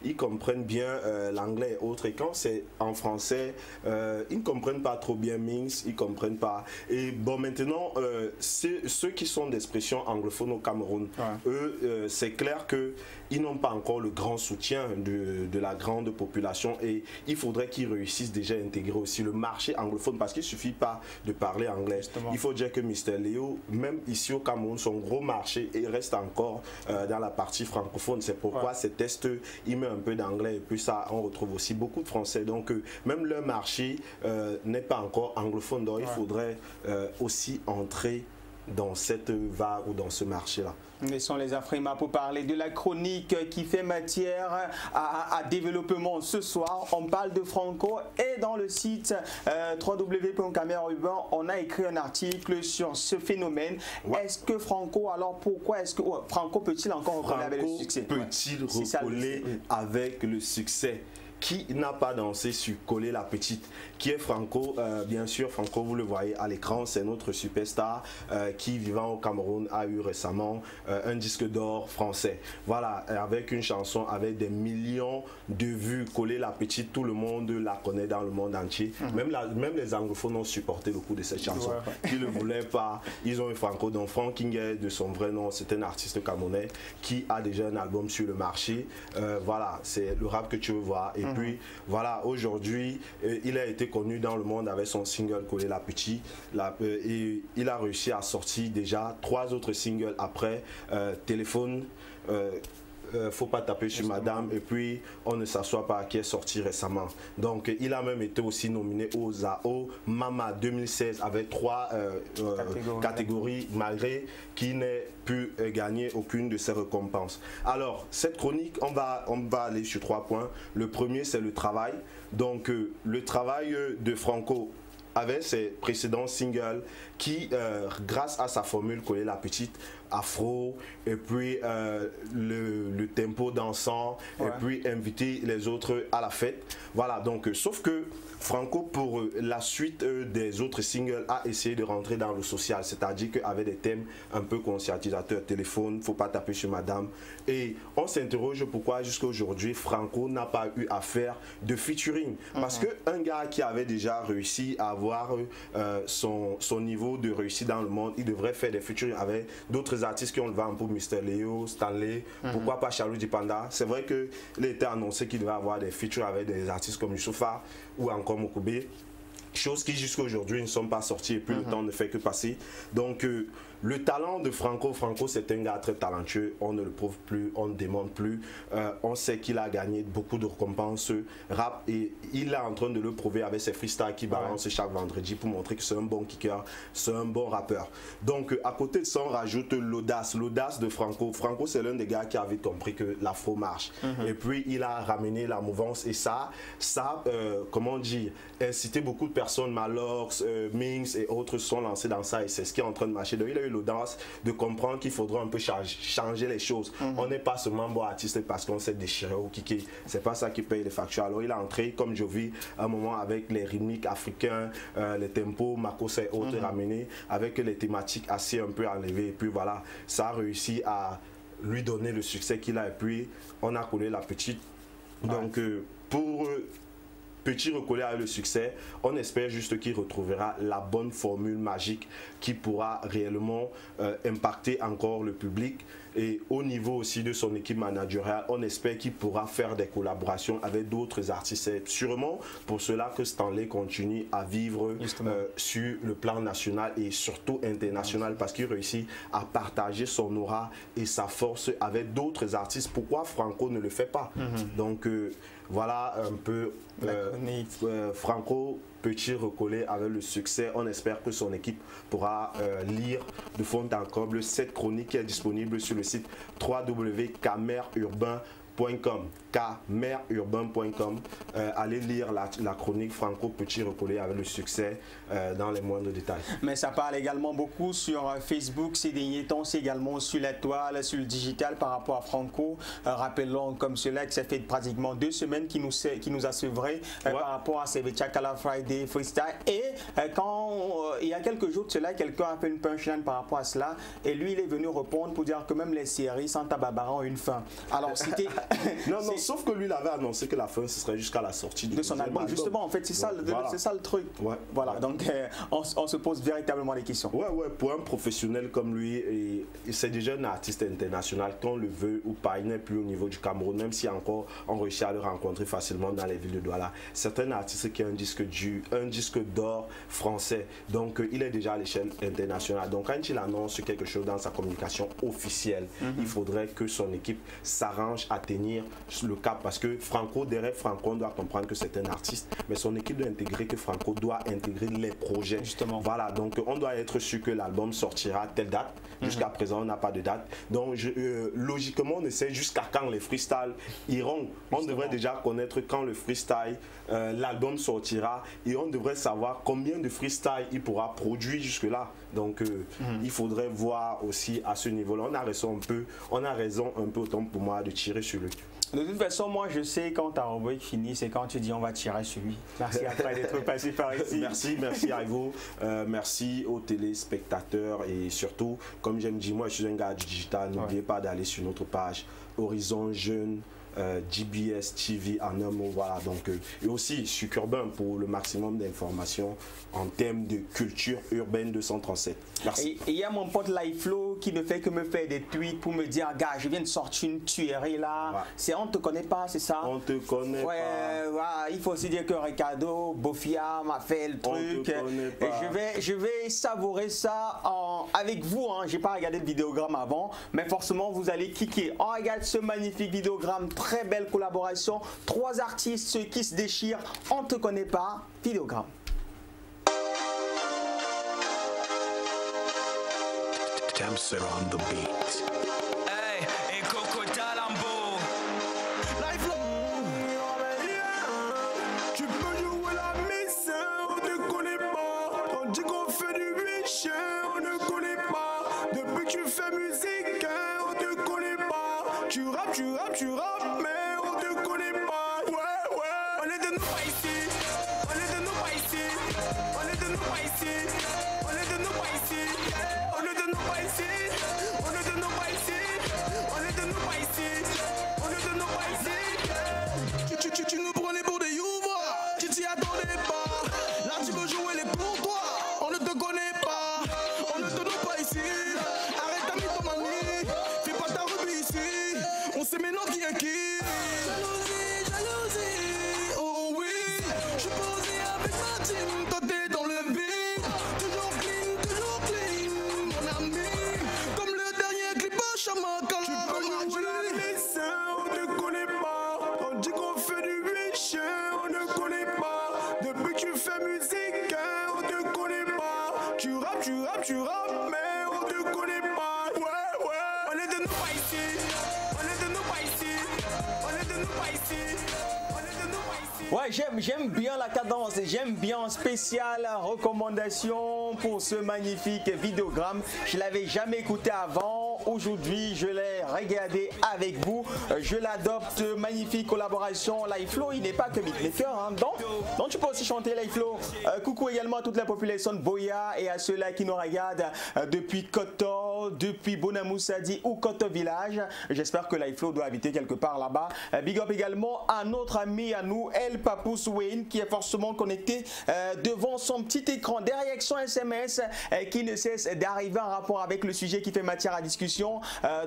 ils comprennent bien l'anglais et autres. Et quand c'est en français, ils ne comprennent pas trop bien Minx, ils ne comprennent pas. Et bon, maintenant, ceux qui sont d'expression anglophone au Cameroun, eux, c'est clair qu'ils n'ont pas encore le grand soutien de la grande population et il faudrait qu'ils réussissent déjà à intégrer aussi le marché anglophone parce qu'il ne suffit pas de parler anglais. Il faut dire que Mr. Léo, même ici au Cameroun, son gros marché reste encore dans la partie francophone. C'est pourquoi ces tests, il met un peu d'anglais et puis ça, on retrouve aussi beaucoup de français. Donc même leur marché n'est pas encore anglophone. Donc il faudrait aussi entrer dans cette vague ou dans ce marché-là. Laissons les Afrima pour parler de la chronique qui fait matière à développement. Ce soir, on parle de Franco et dans le site www.cameraurbain, on a écrit un article sur ce phénomène. Est-ce que Franco, alors pourquoi est-ce que Franco peut-il encore recoller avec le succès? Peut-il recoller avec le succès? Qui n'a pas dansé sur Coller la Petite? Qui est Franco? Bien sûr, Franco, vous le voyez à l'écran, c'est notre superstar qui, vivant au Cameroun, a eu récemment un disque d'or français. Voilà, avec une chanson avec des millions de vues. Coller la Petite, tout le monde la connaît dans le monde entier. Même les anglophones ont supporté le coup de cette chanson. Ils ne le voulaient pas. Ils ont eu Franco. Donc, Frank King, de son vrai nom, c'est un artiste camerounais qui a déjà un album sur le marché. Voilà, c'est le rap que tu veux voir. Et puis, voilà, aujourd'hui, il a été connu dans le monde avec son single Coller la Petite. Et il a réussi à sortir déjà 3 autres singles après Téléphone. Faut pas taper sur madame et puis on ne s'assoit pas qui est sorti récemment. Donc il a même été aussi nominé aux AO Mama 2016 avec 3 catégories malgré qu'il n'ait pu gagner aucune de ces récompenses. Alors cette chronique on va aller sur 3 points. Le premier c'est le travail. Donc le travail de Franco avec ses précédents singles qui, grâce à sa formule Coller la Petite, afro, et puis le tempo dansant, et puis inviter les autres à la fête. Voilà, donc, sauf que Franco, pour la suite des autres singles, a essayé de rentrer dans le social, c'est-à-dire qu'avec des thèmes un peu conscientisateurs, téléphone, faut pas taper sur madame. Et on s'interroge pourquoi jusqu'à aujourd'hui, Franco n'a pas eu à faire de featuring. Parce qu'un gars qui avait déjà réussi à avoir son niveau de réussite dans le monde, il devrait faire des featuring avec d'autres artistes qui ont le vent pour Mr. Léo, Stanley, pourquoi pas Charlou Dipanda. C'est vrai qu'il était annoncé qu'il devait avoir des featuring avec des artistes comme Youssoufa ou encore Mokoubé, choses qui jusqu'à aujourd'hui ne sont pas sorties et puis le temps ne fait que passer. Donc le talent de Franco, c'est un gars très talentueux, on ne le prouve plus, on ne demande plus, on sait qu'il a gagné beaucoup de récompenses rap et il est en train de le prouver avec ses freestyles qui balancent chaque vendredi pour montrer que c'est un bon kicker, c'est un bon rappeur. Donc à côté de ça on rajoute l'audace de Franco. Franco c'est l'un des gars qui a vite compris que l'afro marche et puis il a ramené la mouvance et ça comment dire, incité beaucoup de personnes, Malox, Minx et autres sont lancés dans ça et c'est ce qui est en train de marcher. Donc il a eu l'audace de comprendre qu'il faudra un peu changer les choses. On n'est pas seulement bon artiste parce qu'on s'est déchiré au kiki. C'est pas ça qui paye les factures. Alors il a entré, comme je vis, un moment avec les rythmiques africains, les tempos, Makos et autres ramenés, avec les thématiques assez un peu enlevées. Et puis voilà, ça a réussi à lui donner le succès qu'il a. Et puis on a collé la petite. Donc pour Petit recoller avec le succès, on espère juste qu'il retrouvera la bonne formule magique qui pourra réellement impacter encore le public. Et au niveau aussi de son équipe managériale, on espère qu'il pourra faire des collaborations avec d'autres artistes. C'est sûrement pour cela que Stanley continue à vivre sur le plan national et surtout international, parce qu'il réussit à partager son aura et sa force avec d'autres artistes. Pourquoi Franco ne le fait pas? Donc voilà un peu Franco, Petit recollé avec le succès. On espère que son équipe pourra lire de fond en comble cette chronique qui est disponible sur le site www.camerurbain.com. camerurbain.com. Allez lire la chronique Franco Petit recollé avec le succès dans les moindres détails. Mais ça parle également beaucoup sur Facebook ces derniers temps, c'est également sur la toile, sur le digital par rapport à Franco. Rappelons comme cela que ça fait pratiquement 2 semaines qu'il nous a sevré par rapport à ces Chakala Friday Freestyle. Et quand il y a quelques jours de cela, quelqu'un a fait une punchline par rapport à cela et lui il est venu répondre pour dire que même les séries Santa Barbara ont une fin. Alors c'était... non, sauf que lui il avait annoncé que la fin ce serait jusqu'à la sortie de son album. Justement, en fait, c'est ça, ça le truc. Voilà, donc on se pose véritablement des questions. Pour un professionnel comme lui, c'est déjà un artiste international, qu'on le veut ou pas, il n'est plus au niveau du Cameroun, même si encore on réussit à le rencontrer facilement dans les villes de Douala. C'est un artiste qui a un disque d'or français, donc il est déjà à l'échelle internationale. Donc quand il annonce quelque chose dans sa communication officielle, il faudrait que son équipe s'arrange à tenir le cap, parce que Franco, derrière Franco, on doit comprendre que c'est un artiste, mais son équipe doit intégrer que Franco doit intégrer les projets. Justement. Voilà, donc on doit être sûr que l'album sortira à telle date. Jusqu'à présent, on n'a pas de date. Donc logiquement, on essaie jusqu'à quand les freestyles iront. On devrait déjà connaître quand le freestyle, l'album sortira, et on devrait savoir combien de freestyle il pourra produire jusque-là. Donc il faudrait voir aussi à ce niveau-là. On a raison un peu autant pour moi de tirer sur lui. De toute façon, moi je sais quand ta rubrique finit, c'est quand tu dis on va tirer sur lui. Merci après d'être passé par ici. Merci à vous. Merci aux téléspectateurs et surtout, comme j'aime dire, moi je suis un gars du digital. N'oubliez pas d'aller sur notre page Horizon Jeune. GBS TV en un mot, voilà. Donc et aussi sur Urbain pour le maximum d'informations en termes de culture urbaine 237. Merci. Et il y a mon pote Lifelo qui ne fait que me faire des tweets pour me dire, gars, je viens de sortir une tuerie là. C'est on te connaît pas, c'est ça? On te connaît pas. Voilà, il faut aussi dire que Ricardo Bofia m'a fait le truc. Et je vais savourer ça avec vous. J'ai pas regardé le vidéogramme avant, mais forcément vous allez kicker. On regarde ce magnifique vidéogramme. Très belle collaboration, 3 artistes qui se déchirent, on te connaît pas, vidéogramme. Damser on the beat. Hey, et Coco Talambo. Tu peux jouer la miss, on ne connaît pas. On dit qu'on fait du biche, on ne connaît pas. Depuis que tu fais musique, on te connaît pas. Tu rappes, mais on te connaît pas. Ouais, on est de nous pas ici. On est de nous pas ici. On est de nous pas ici. On est de nous pas ici. On est de nous pas ici. On est de nous pas ici. On est de nous pas ici. On est de nous pas ici. Tu nous prenais pour des youvres. Tu t'y attendais pas. Là tu veux jouer les pour toi. On ne te connaît pas. On ne te nous pas ici. Arrête ta mythomanie. Fais pas ta rubis ici. On sait maintenant qui est qui. Jalousie, oh oui. Je suis posé avec ma team. Toi t'es dans le beat. Toujours clean, mon ami. Comme le dernier clip à Chamaka. Tu peux jouer la miss, on te connaît pas. On dit qu'on fait du biche, on ne connaît pas. Depuis que tu fais musique, on te connaît pas. Tu rappes, mais on te connaît pas. Ouais, on est de nous pas ici. On est de nous pas ici. On est de nous pas ici. On est de nous pas ici. Ouais, j'aime bien la cadence, j'aime bien spéciale recommandation pour ce magnifique vidéogramme. Je l'avais jamais écouté avant. Aujourd'hui, je l'ai regardé avec vous. Je l'adopte. Magnifique collaboration. Life-Flow, il n'est pas que beatmaker. Hein. Donc, tu peux aussi chanter Life-Flow. Coucou également à toute la population de Boya et à ceux-là qui nous regardent depuis Koto, depuis Bonamoussadi ou Koto Village. J'espère que Life-Flow doit habiter quelque part là-bas. Big up également à notre ami, à nous, El Papous Wayne, qui est forcément connecté devant son petit écran. Des réactions SMS qui ne cessent d'arriver en rapport avec le sujet qui fait matière à discussion,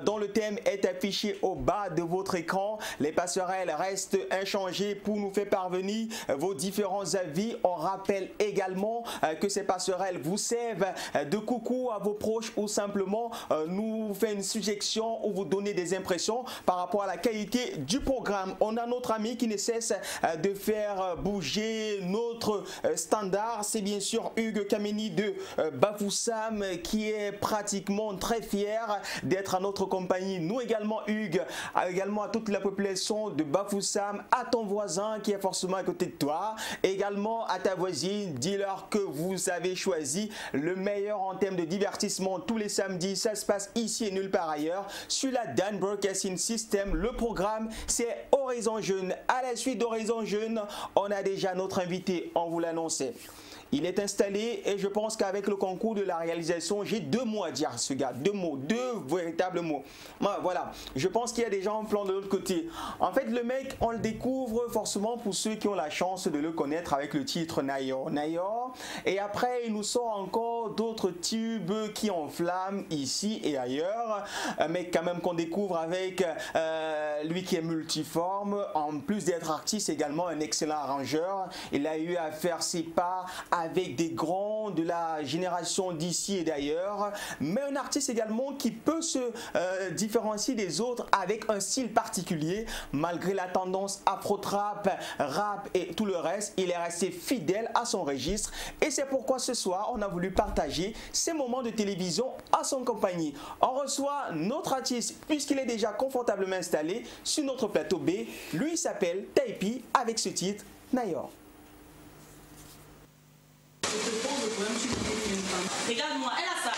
dont le thème est affiché au bas de votre écran. Les passerelles restent inchangées pour nous faire parvenir vos différents avis. On rappelle également que ces passerelles vous servent de coucou à vos proches ou simplement nous fait une suggestion ou vous donner des impressions par rapport à la qualité du programme. On a notre ami qui ne cesse de faire bouger notre standard. C'est bien sûr Hugues Kameni de Bafoussam qui est pratiquement très fier d'être à notre compagnie. Nous également, Hugues, également à toute la population de Bafoussam, à ton voisin qui est forcément à côté de toi, également à ta voisine, dis-leur que vous avez choisi le meilleur en termes de divertissement tous les samedis. Ça se passe ici et nulle part ailleurs sur la Dan Broadcasting System. Le programme, c'est Horizon Jeune. À la suite d'Horizon Jeune, on a déjà notre invité, on vous l'annonçait. Il est installé et je pense qu'avec le concours de la réalisation, j'ai 2 mots à dire à ce gars. 2 mots, 2 véritables mots. Voilà, je pense qu'il y a des gens en plan de l'autre côté. En fait, le mec, on le découvre forcément pour ceux qui ont la chance de le connaître avec le titre Nayor. Et après, il nous sort encore d'autres tubes qui enflamment ici et ailleurs. Un mec quand même qu'on découvre avec lui qui est multiforme. En plus d'être artiste, également un excellent arrangeur. Il a eu à faire ses pas avec des grands de la génération d'ici et d'ailleurs, mais un artiste également qui peut se différencier des autres avec un style particulier. Malgré la tendance afro-trap, rap et tout le reste, il est resté fidèle à son registre et c'est pourquoi ce soir on a voulu partager ces moments de télévision à son compagnie. On reçoit notre artiste puisqu'il est déjà confortablement installé sur notre plateau B. Lui il s'appelle Taipi avec ce titre Nayor. Regarde-moi, elle a ça.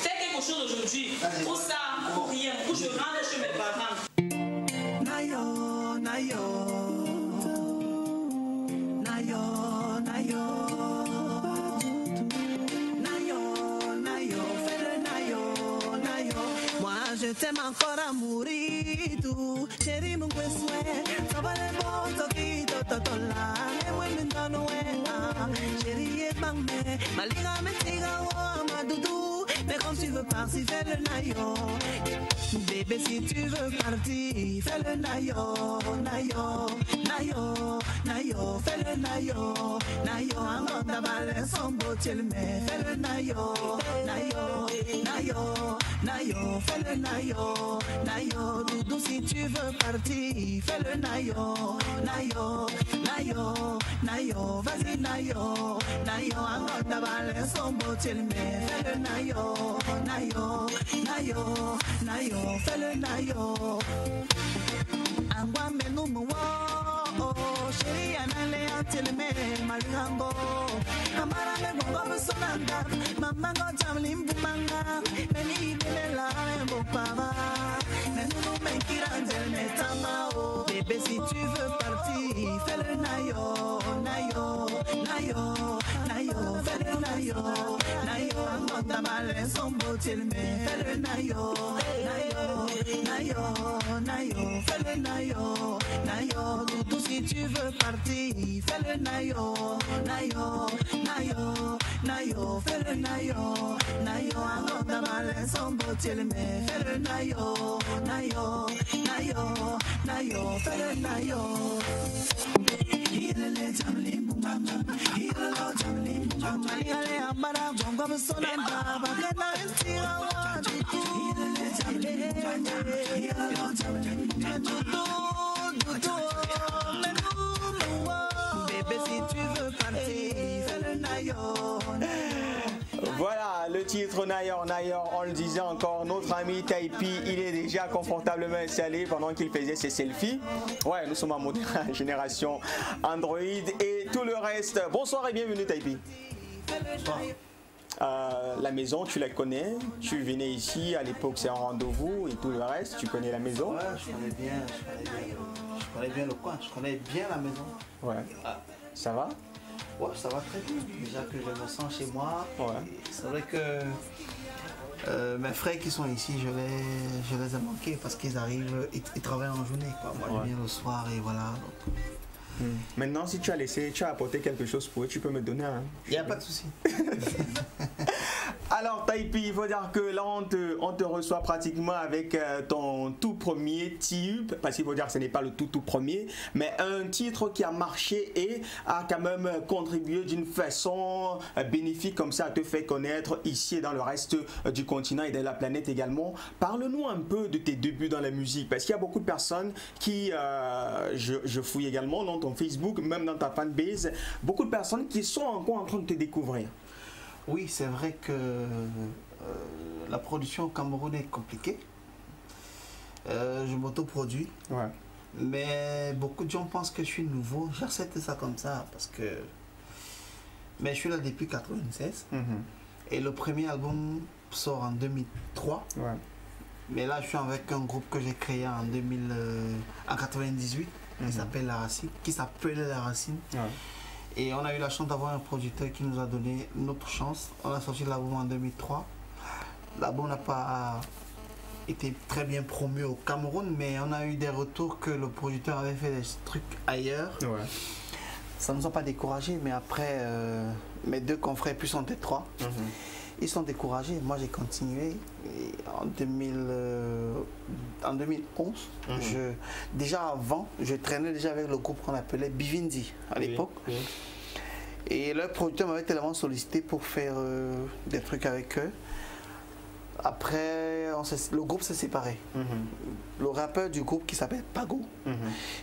Fais quelque chose aujourd'hui. Pour ça, pour rien. Pour je rentre chez mes parents. Nayor, fais le Nayor. Moi je t'aime encore à mourir tout. Chérie mon souhait, ça va les bons toquito totola. Chérie et bangé, malira metiga wa madoudou. Mais quand tu veux partir, fais le Nayor. Bébé si tu veux partir, fais le Nayor. Fais le Nayor. Un grand tabac sans beauté, mais fais le Nayor. Fais le Nayor. Doudou si tu veux partir, fais le Nayor. Vas-y Nayor. Un grand tabac sans beauté, mais fais le Nayor. Fais le Nayor. Angwa menu mwa, chérie anale antelme malirango. Amara me bongo musonanda, mamango jamlim bumanga, meni belela embo pava, menu menkirandel metama. Bébé si tu veux partir, fais le Nayor. Fais le Nayor. Angwa mal son beauté, mais fais le Nayor. Fais le Nayor. Doudou si tu veux partir, fais le Nayor. Fais le Nayor. Un mal son beauté, mais fais le Nayor. Fais le Nayor. Voilà, le le titre Nayor, on le disait encore, notre ami Taipi, il est déjà confortablement installé pendant qu'il faisait ses selfies. Ouais, nous sommes en mode génération Android et tout le reste. Bonsoir et bienvenue Taipi. La maison, tu la connais, tu venais ici, à l'époque c'est un rendez-vous et tout le reste, tu connais la maison? Ouais, je connais bien le coin, je connais bien la maison. Ouais. Ça va? Ouais, ça va très bien. Déjà que je me sens chez moi. Ouais. C'est vrai que mes frères qui sont ici, je les ai manqués parce qu'ils arrivent, ils travaillent en journée. Quoi. Moi, je viens le soir et voilà. Donc. Maintenant, si tu as apporté quelque chose pour eux, tu peux me donner un. Il n'y a pas de souci. Alors Taipi, il faut dire que là on te reçoit pratiquement avec ton tout premier tube, parce qu'il faut dire que ce n'est pas le tout premier, mais un titre qui a marché et a quand même contribué d'une façon bénéfique comme ça à te faire connaître ici et dans le reste du continent et de la planète également. Parle-nous un peu de tes débuts dans la musique, parce qu'il y a beaucoup de personnes qui, je fouille également dans ton Facebook, même dans ta fanbase, beaucoup de personnes qui sont encore en train de te découvrir. Oui, c'est vrai que la production au Cameroun est compliquée. Je m'autoproduis. Ouais. Mais beaucoup de gens pensent que je suis nouveau. J'accepte ça comme ça parce que... Mais je suis là depuis 1996. Et le premier album sort en 2003. Ouais. Mais là, je suis avec un groupe que j'ai créé en 1998 qui s'appelle La Racine. La Racine. Ouais. Et on a eu la chance d'avoir un producteur qui nous a donné notre chance. On a sorti l'album en 2003. L'album n'a pas été très bien promu au Cameroun, mais on a eu des retours que le producteur avait fait des trucs ailleurs. Ouais. Ça ne nous a pas découragés, mais après, mes deux confrères, plus on était trois, ils sont découragés. Moi, j'ai continué. Et en 2011, déjà avant, je traînais déjà avec le groupe qu'on appelait Bivindi à l'époque. Oui. Et leur producteur m'avait tellement sollicité pour faire des trucs avec eux. Après, le groupe s'est séparé. Le rappeur du groupe qui s'appelle Pago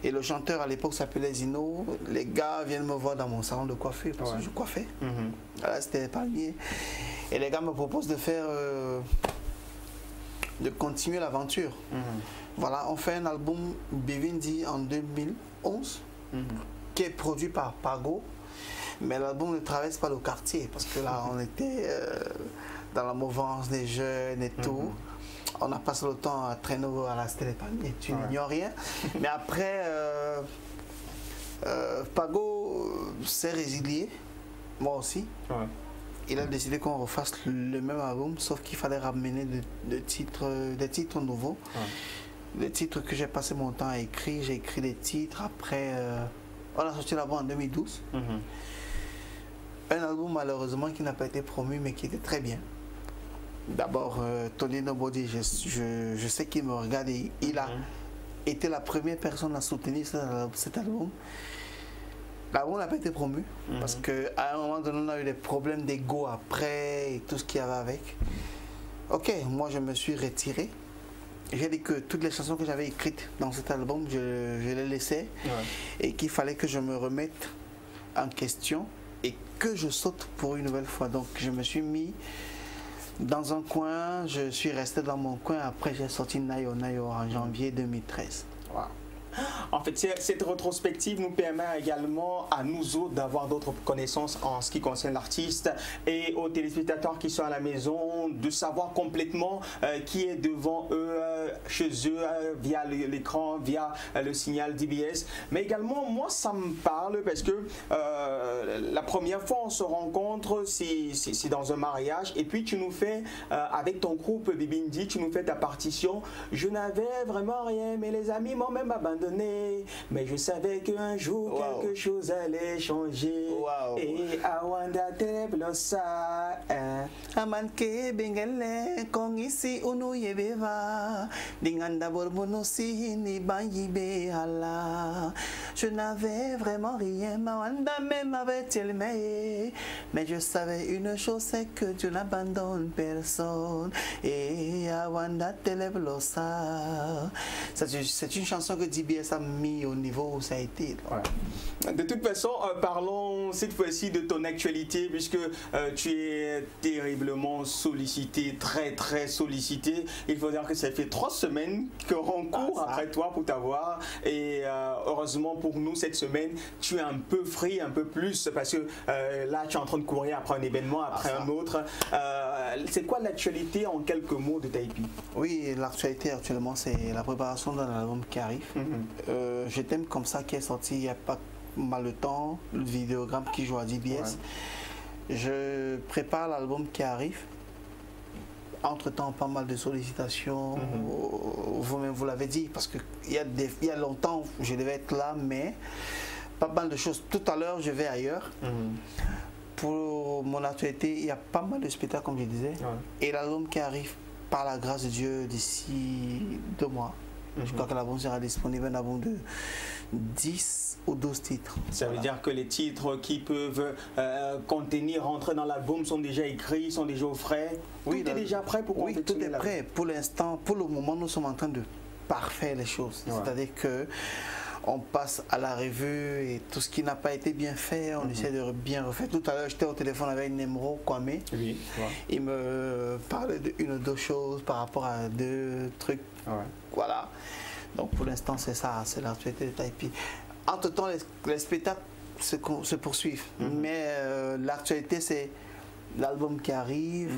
et le chanteur à l'époque s'appelait Zino. Les gars viennent me voir dans mon salon de coiffure parce que je coiffais. Là, c'était palmier. Et les gars me proposent de faire, de continuer l'aventure. Voilà, on fait un album Bivindi en 2011 qui est produit par Pago, mais l'album ne traverse pas le quartier parce que là on était dans la mouvance des jeunes et tout. On a passé le temps à traîner à la Stèle Palmier, tu n'ignores rien. Mais après, Pago s'est résilié, moi aussi. Il a décidé qu'on refasse le même album, sauf qu'il fallait ramener des titres nouveaux. Des titres que j'ai passé mon temps à écrire. J'ai écrit des titres. Après, on a sorti l'album en 2012. Un album malheureusement qui n'a pas été promu, mais qui était très bien. D'abord, Tony Nobody, je sais qu'il me regarde et il a été la première personne à soutenir cet album. L'album n'a pas été promu parce qu'à un moment donné, on a eu des problèmes d'ego après et tout ce qu'il y avait avec. Ok, moi je me suis retiré. J'ai dit que toutes les chansons que j'avais écrites dans cet album, je les laissais et qu'il fallait que je me remette en question et que je saute pour une nouvelle fois. Donc je me suis mis dans un coin, je suis resté dans mon coin. Après j'ai sorti Nayo en janvier 2013. Wow. En fait, cette rétrospective nous permet également à nous autres d'avoir d'autres connaissances en ce qui concerne l'artiste et aux téléspectateurs qui sont à la maison de savoir complètement qui est devant eux, chez eux, via l'écran, via le signal DBS. Mais également, moi, ça me parle parce que la première fois on se rencontre, c'est dans un mariage et puis tu nous fais, avec ton groupe Bivindi, tu nous fais ta partition. Je n'avais vraiment rien, mais les amis m'ont même abandonné. Mais je savais qu'un jour quelque chose allait changer. Et Awanda Teblosa Amanke Bengele Kong ici unu yebeva Dinganda Borbonosi ni Banyibe Hala. Je n'avais vraiment rien, Mawanda même avait-il aimé. Mais je savais une chose, c'est que Dieu n'abandonne personne. Et Awanda Teblosa. C'est une chanson que DBS a mis au niveau où ça a été. De toute façon, parlons cette fois-ci de ton actualité, puisque tu es terriblement sollicité, très sollicité. Il faut dire que ça fait 3 semaines qu'on court après toi pour t'avoir. Et heureusement pour nous, cette semaine, tu es un peu free, un peu plus, parce que là, tu es en train de courir après un événement, après un autre. C'est quoi l'actualité en quelques mots de Taipi? Oui, l'actualité actuellement, c'est la préparation d'un album qui arrive. Je t'aime comme ça, qui est sorti il n'y a pas mal de temps, le vidéogramme qui joue à DBS. Je prépare l'album qui arrive. Entre-temps, pas mal de sollicitations. Vous-même, vous l'avez dit, parce qu'il y a longtemps, je devais être là, mais pas mal de choses. Tout à l'heure, je vais ailleurs. Pour mon actualité, il y a pas mal de spectacles, comme je disais. Et l'album qui arrive, par la grâce de Dieu, d'ici 2 mois. Je crois que l'album sera disponible, un album de 10 ou 12 titres. Ça veut dire que les titres qui peuvent contenir, rentrer dans l'album sont déjà écrits, sont déjà au frais. Oui, tout est déjà prêt pour Oui, tout est prêt. Pour l'instant, pour le moment, nous sommes en train de parfaire les choses. C'est-à-dire que on passe à la revue et tout ce qui n'a pas été bien fait, on essaie de bien refaire. Tout à l'heure, j'étais au téléphone avec Nemro Kwame. Il me parlait d'une ou deux choses par rapport à 2 trucs. Voilà. Donc pour l'instant, c'est ça, c'est l'actualité de Taipi. Entre-temps, les spectacles se poursuivent. Mais l'actualité, c'est l'album qui arrive.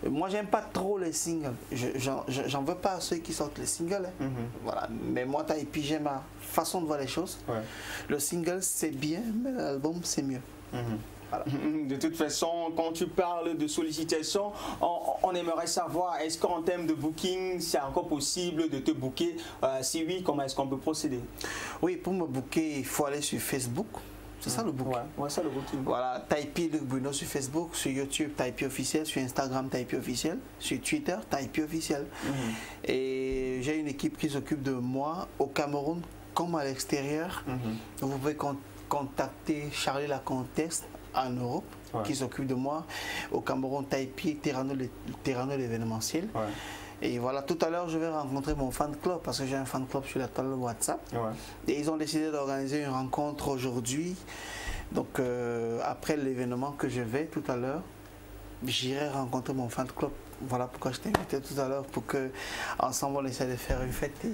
Moi, j'aime pas trop les singles. J'en veux pas à ceux qui sortent les singles. Voilà. Mais moi, Taipi, j'aime ma façon de voir les choses. Le single, c'est bien, mais l'album, c'est mieux. Voilà. De toute façon, quand tu parles de sollicitation, on aimerait savoir, est-ce qu'en termes de booking, c'est encore possible de te booker? Si oui, comment est-ce qu'on peut procéder? Oui, pour me booker, il faut aller sur Facebook. C'est ça le booking. Ça le booking. Voilà, Taipi Luc Bruno sur Facebook, sur YouTube, Taipi officiel, sur Instagram, Taipi officiel, sur Twitter, Taipi officiel. Et j'ai une équipe qui s'occupe de moi au Cameroun comme à l'extérieur. Vous pouvez contacter Charlie la Comtesse en Europe, qui s'occupe de moi. Au Cameroun, Taipi, Terrano l'événementiel. Et voilà, tout à l'heure, je vais rencontrer mon fan club parce que j'ai un fan club sur la toile WhatsApp. Et ils ont décidé d'organiser une rencontre aujourd'hui. Donc, après l'événement que je vais tout à l'heure, j'irai rencontrer mon fan club. Voilà pourquoi je t'ai invité tout à l'heure, pour que ensemble on essaie de faire une fête.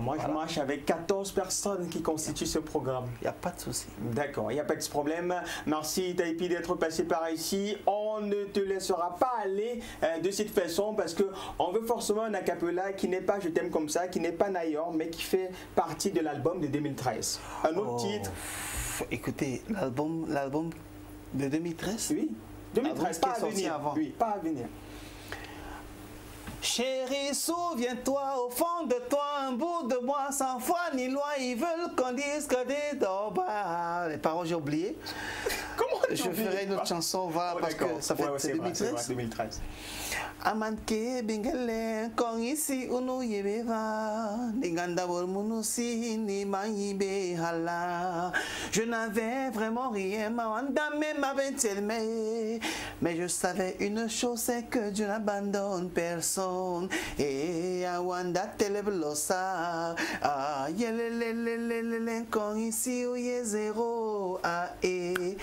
Moi, je marche avec 14 personnes qui constituent ce programme. Il n'y a pas de souci. D'accord, il n'y a pas de problème. Merci Taipi d'être passé par ici. On ne te laissera pas aller de cette façon parce qu'on veut forcément un acapella qui n'est pas Je t'aime comme ça, qui n'est pas Nayor, mais qui fait partie de l'album de 2013. Un autre titre. Écoutez, l'album de 2013? Oui, 2013, pas à venir. Avant. Oui, pas à venir. Chérie, souviens-toi, au fond de toi, un bout de moi, sans foi ni loi, ils veulent qu'on dise que des doba. Les paroles, j'ai oublié. Comment je ferai une autre chanson, voilà, parce que ça fait 2013. Amanke bingale kong isi unu yebeva ninganda bormunu si ni mayibe hala. Je n'avais vraiment rien mawanda même mais je savais une chose, c'est que Dieu n'abandonne personne. Et awanda teleblosa ah yelelelelele kong isi uye zéro ah et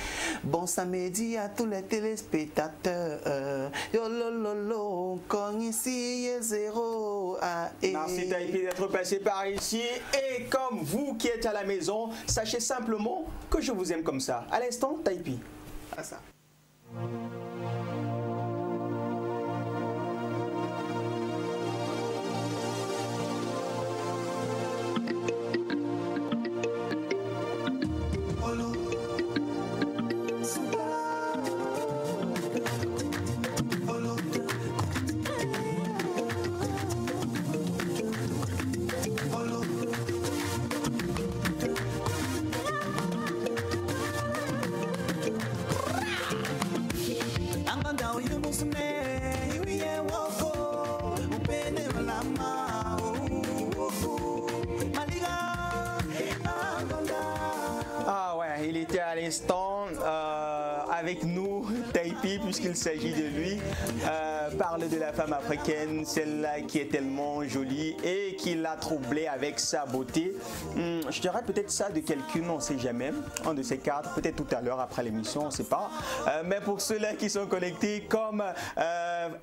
bon samedi à tous les téléspectateurs yo lololo. Merci Taipi d'être passé par ici. Et comme vous qui êtes à la maison, sachez simplement que je vous aime comme ça. À l'instant, Taipi. À ça. Avec nous, Taipi, puisqu'il s'agit de lui. parle de la femme africaine, celle-là qui est tellement jolie et qui l'a troublée avec sa beauté. Je dirais peut-être ça de quelqu'un, on ne sait jamais, un de ces quatre, peut-être tout à l'heure après l'émission, on ne sait pas. Mais pour ceux-là qui sont connectés, comme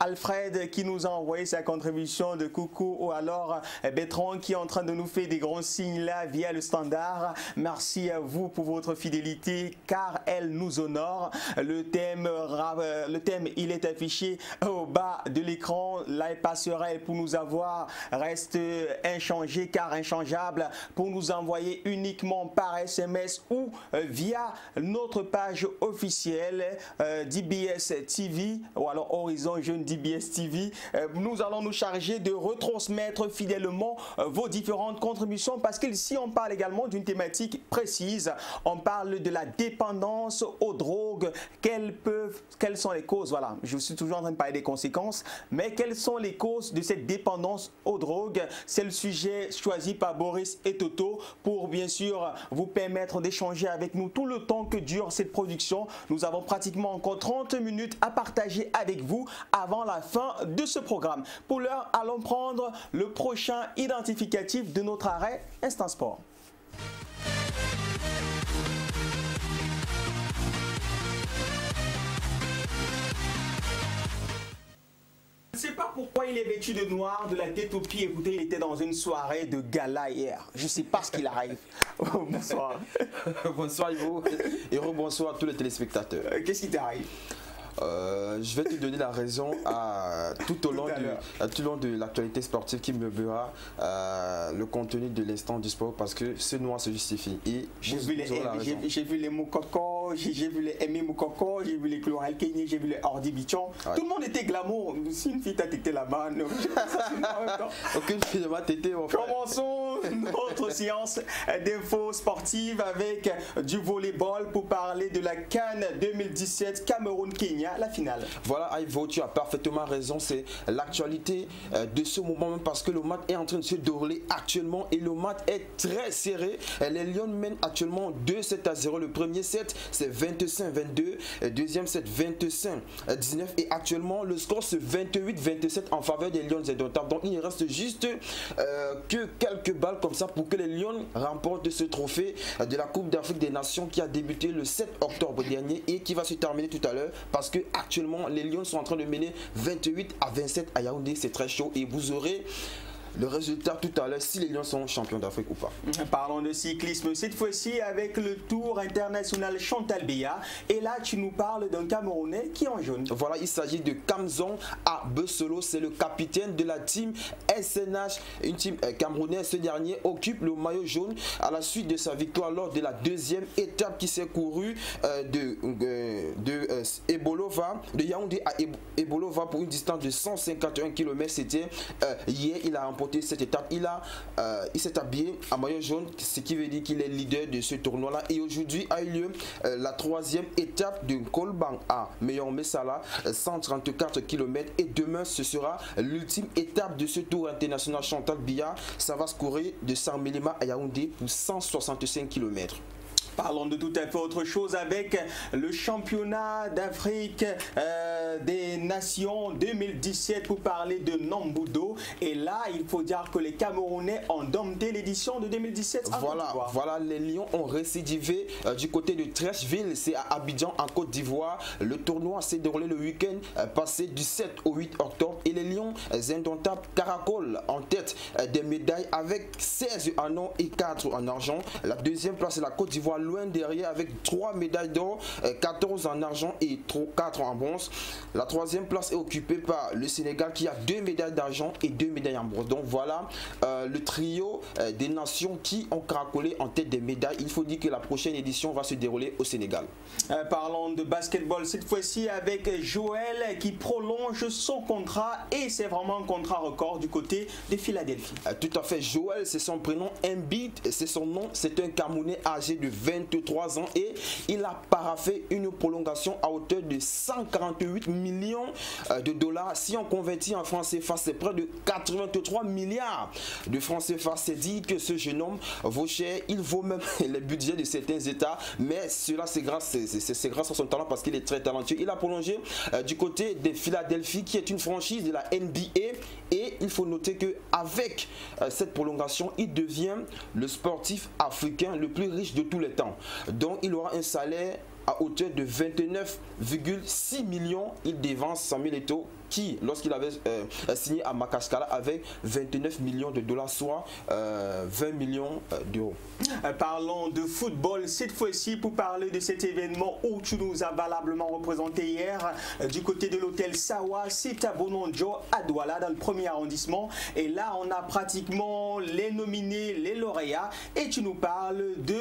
Alfred qui nous a envoyé sa contribution de coucou, ou alors Bertrand qui est en train de nous faire des grands signes là via le standard. Merci à vous pour votre fidélité car elle nous honore. Le thème il est affiché au bas de l'écran. La passerelle pour nous avoir reste inchangée car inchangeable pour nous envoyer uniquement par SMS ou via notre page officielle DBS TV ou alors Horizon Jeune DBS TV. Nous allons nous charger de retransmettre fidèlement vos différentes contributions parce qu'ici on parle également d'une thématique précise. On parle de la dépendance aux drogues. Quelles sont les causes? Voilà, je suis toujours en train de parler des conséquences, mais quelles sont les causes de cette dépendance aux drogues? C'est le sujet choisi par Boris et Toto pour bien sûr vous permettre d'échanger avec nous tout le temps que dure cette production. Nous avons pratiquement encore 30 minutes à partager avec vous avant la fin de ce programme. Pour l'heure, allons prendre le prochain identificatif de notre arrêt Instant Sport. Je ne sais pas pourquoi il est vêtu de noir, de la tête aux pieds. Écoutez, il était dans une soirée de gala hier. Je ne sais pas ce qu'il arrive. Bonsoir. Bonsoir Ivo et rebonsoir à tous les téléspectateurs. Qu'est-ce qui t'arrive? Je vais te donner la raison tout au long de l'actualité sportive qui me verra le contenu de l'instant du sport parce que ce noir se justifie. Et j'ai vu les Moukoko, j'ai vu les Aimé Moukoko, j'ai vu les Chloral Kenny, j'ai vu les Ordi Bichon. Ouais. Tout le monde était glamour. Si une fille t'a tété là-bas, aucune fille ne m'a tété. Commençons notre séance d'infos sportives avec du volleyball pour parler de la CAN 2017 Cameroun-Kenya. La finale. Voilà, Ivo, tu as parfaitement raison. C'est l'actualité de ce moment même parce que le match est en train de se dérouler actuellement et le match est très serré. Les Lions mènent actuellement 2-7-0. Le premier set, c'est 25-22. Le deuxième set, 25-19. Et actuellement, le score, c'est 28-27 en faveur des Lions indomptables. Donc, il ne reste juste que quelques balles comme ça pour que les Lions remportent ce trophée de la Coupe d'Afrique des Nations qui a débuté le 7 octobre dernier et qui va se terminer tout à l'heure parce que actuellement les Lions sont en train de mener 28-27 à Yaoundé. C'est très chaud et vous aurez le résultat tout à l'heure si les Lions sont champions d'Afrique ou pas. Parlons de cyclisme cette fois-ci avec le Tour international Chantal Biya. Et là tu nous parles d'un Camerounais qui est en jaune. Voilà, il s'agit de Kamzong Abesolo. C'est le capitaine de la team SNH, une team camerounaise. Ce dernier occupe le maillot jaune à la suite de sa victoire lors de la deuxième étape qui s'est courue de Yaoundé à Ebolova pour une distance de 151 km. C'était hier, il a remporté cette étape. Il s'est habillé en maillot jaune, ce qui veut dire qu'il est leader de ce tournoi là. Et aujourd'hui a eu lieu la troisième étape de Kolbang à Meyon Messala, 134 km. Et demain ce sera l'ultime étape de ce Tour international Chantal Biya. Ça va se courir de Sarmelema à Yaoundé pour 165 km. Parlons de tout à fait autre chose avec le championnat d'Afrique des Nations 2017 pour parler de Nambudo. Et là, il faut dire que les Camerounais ont dompté l'édition de 2017. Voilà, les Lions ont récidivé du côté de Trècheville, c'est à Abidjan en Côte d'Ivoire. Le tournoi s'est déroulé le week-end passé du 7 au 8 octobre et les Lions indomptables caracolent en tête des médailles avec 16 en or et 4 en argent. La deuxième place, c'est la Côte d'Ivoire loin derrière avec 3 médailles d'or, 14 en argent et 4 en bronze. La troisième place est occupée par le Sénégal qui a 2 médailles d'argent et 2 médailles en bronze. Donc voilà le trio des nations qui ont cracolé en tête des médailles. Il faut dire que la prochaine édition va se dérouler au Sénégal. Parlons de basketball cette fois-ci avec Joël qui prolonge son contrat et c'est vraiment un contrat record du côté de Philadelphie. Tout à fait, Joël c'est son prénom, Embiid c'est son nom, c'est un Camerounais âgé de 20 23 ans et il a paraphé une prolongation à hauteur de 148 millions de dollars. Si on convertit en francs CFA, c'est près de 83 milliards de francs CFA. C'est dit que ce jeune homme vaut cher, il vaut même les budgets de certains États, mais cela c'est grâce à son talent parce qu'il est très talentueux. Il a prolongé du côté de Philadelphie qui est une franchise de la NBA et il faut noter que avec cette prolongation, il devient le sportif africain le plus riche de tous les temps. Donc il aura un salaire à hauteur de 29,6 millions. Il dévance Samuel Eto'o qui, lorsqu'il avait signé à Makaskala, avec 29 millions de dollars, soit 20 millions d'euros. Parlons de football cette fois-ci pour parler de cet événement où tu nous as valablement représenté hier du côté de l'hôtel Sawa, c'est à Bononjo, à Douala, dans le 1er arrondissement. Et là, on a pratiquement les nominés, les lauréats. Et tu nous parles de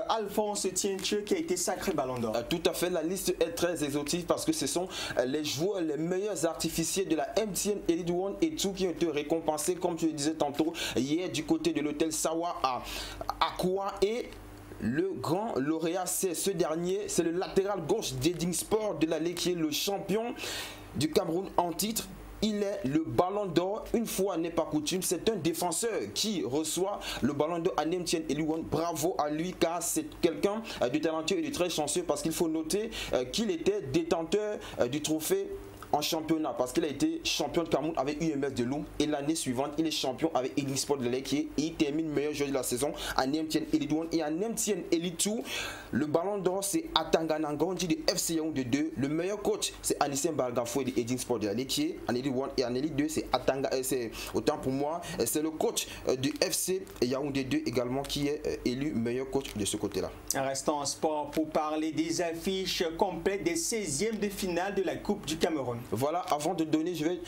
Alphonse Tienche qui a été sacré Ballon d'Or. Tout à fait, la liste est très exhaustive parce que ce sont les joueurs les meilleurs artificiers de la MTN Elite One et tout qui ont été récompensés, comme tu le disais tantôt, hier du côté de l'hôtel Sawa à Koua. Et le grand lauréat, c'est ce dernier, c'est le latéral gauche d'Edingsport de la Ligue qui est le champion du Cameroun en titre. Il est le Ballon d'Or, une fois n'est pas coutume, c'est un défenseur qui reçoit le Ballon d'Or à MTN Elite One. Bravo à lui car c'est quelqu'un de talentueux et de très chanceux parce qu'il faut noter qu'il était détenteur du trophée en championnat parce qu'il a été champion de Cameroun avec UMS de Loum et l'année suivante il est champion avec Elite Sport de l'Équipe et il termine meilleur joueur de la saison en MTN Elite 1 et en MTN Elite 2. Le Ballon d'Or c'est Atangana Ngondi de FC Yaoundé 2. Le meilleur coach c'est Anissé Bargafou de Elite Sport de l'Équipe en Elite 1 et en Elite 2 c'est c'est autant pour moi c'est le coach du FC Yaoundé 2 également qui est élu meilleur coach de ce côté là. Restons en sport pour parler des affiches complètes des 16e de finale de la Coupe du Cameroun. Voilà, avant de donner, je vais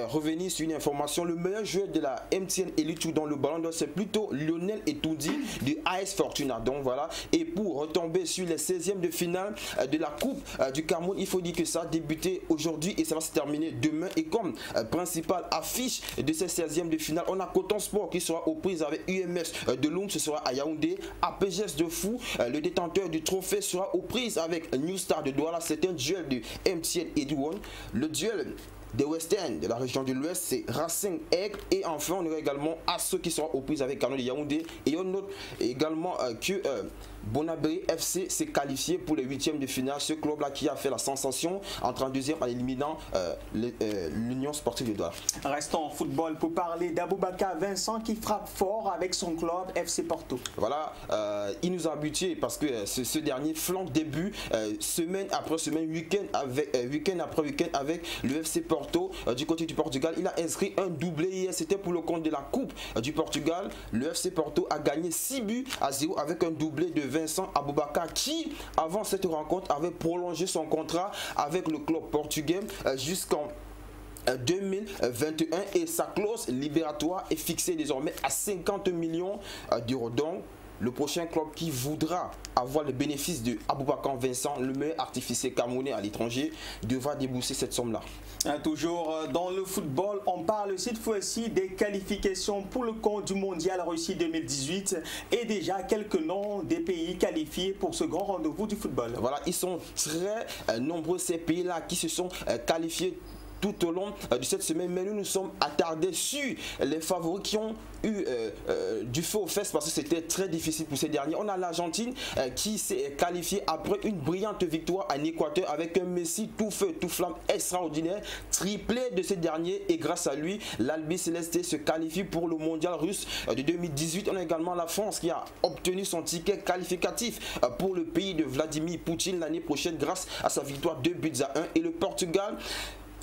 revenir sur une information. Le meilleur joueur de la MTN Elite dans le Ballon d'Or, c'est plutôt Lionel Etoundi de AS Fortuna. Donc voilà, et pour retomber sur les 16e de finale de la Coupe du Cameroun, il faut dire que ça a débuté aujourd'hui et ça va se terminer demain. Et comme principale affiche de ces 16e de finale, on a Coton Sport qui sera aux prises avec UMS de Loum, ce sera à Yaoundé. APGS de Fou, le détenteur du trophée, sera aux prises avec New Star de Douala. C'est un duel de MTN Elite 1. Le duel des West End de la région de l'Ouest, c'est Racing Aigle. Et enfin, on aura également Asso qui sera aux prises avec Canon de Yaoundé. Et on note également que Bonabé FC s'est qualifié pour les 8e de finale. Ce club-là qui a fait la sensation en 32e en éliminant l'Union Sportive de Douala. Restons en football pour parler d'Aboubakar Vincent qui frappe fort avec son club FC Porto. Voilà, il nous a habitués parce que ce dernier flanque des buts semaine après semaine, week-end après week-end avec le FC Porto du côté du Portugal. Il a inscrit un doublé hier, c'était pour le compte de la Coupe du Portugal. Le FC Porto a gagné 6-0 avec un doublé de Vincent Aboubakar qui, avant cette rencontre, avait prolongé son contrat avec le club portugais jusqu'en 2021 et sa clause libératoire est fixée désormais à 50 millions d'euros. Donc, le prochain club qui voudra avoir le bénéfice de Aboubakar Vincent, le meilleur artificier camerounais à l'étranger, devra débourser cette somme-là. Toujours dans le football, on parle cette fois-ci des qualifications pour le compte du Mondial Russie 2018 et déjà quelques noms des pays qualifiés pour ce grand rendez-vous du football. Voilà, ils sont très nombreux ces pays-là qui se sont qualifiés tout au long de cette semaine, mais nous nous sommes attardés sur les favoris qui ont eu du feu aux fesses parce que c'était très difficile pour ces derniers. On a l'Argentine qui s'est qualifiée après une brillante victoire en Équateur avec un Messi tout feu, tout flamme extraordinaire, triplé de ces derniers et grâce à lui, l'Albi Céleste se qualifie pour le mondial russe de 2018. On a également la France qui a obtenu son ticket qualificatif pour le pays de Vladimir Poutine l'année prochaine grâce à sa victoire 2-1 et le Portugal.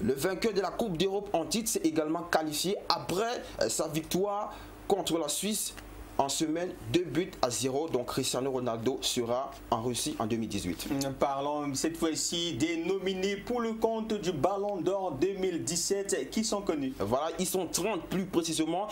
Le vainqueur de la Coupe d'Europe en titre s'est également qualifié après sa victoire contre la Suisse en semaine 2-0. Donc Cristiano Ronaldo sera en Russie en 2018. Parlons cette fois-ci des nominés pour le compte du Ballon d'Or 2017 qui sont connus. Voilà, ils sont 30 plus précisément.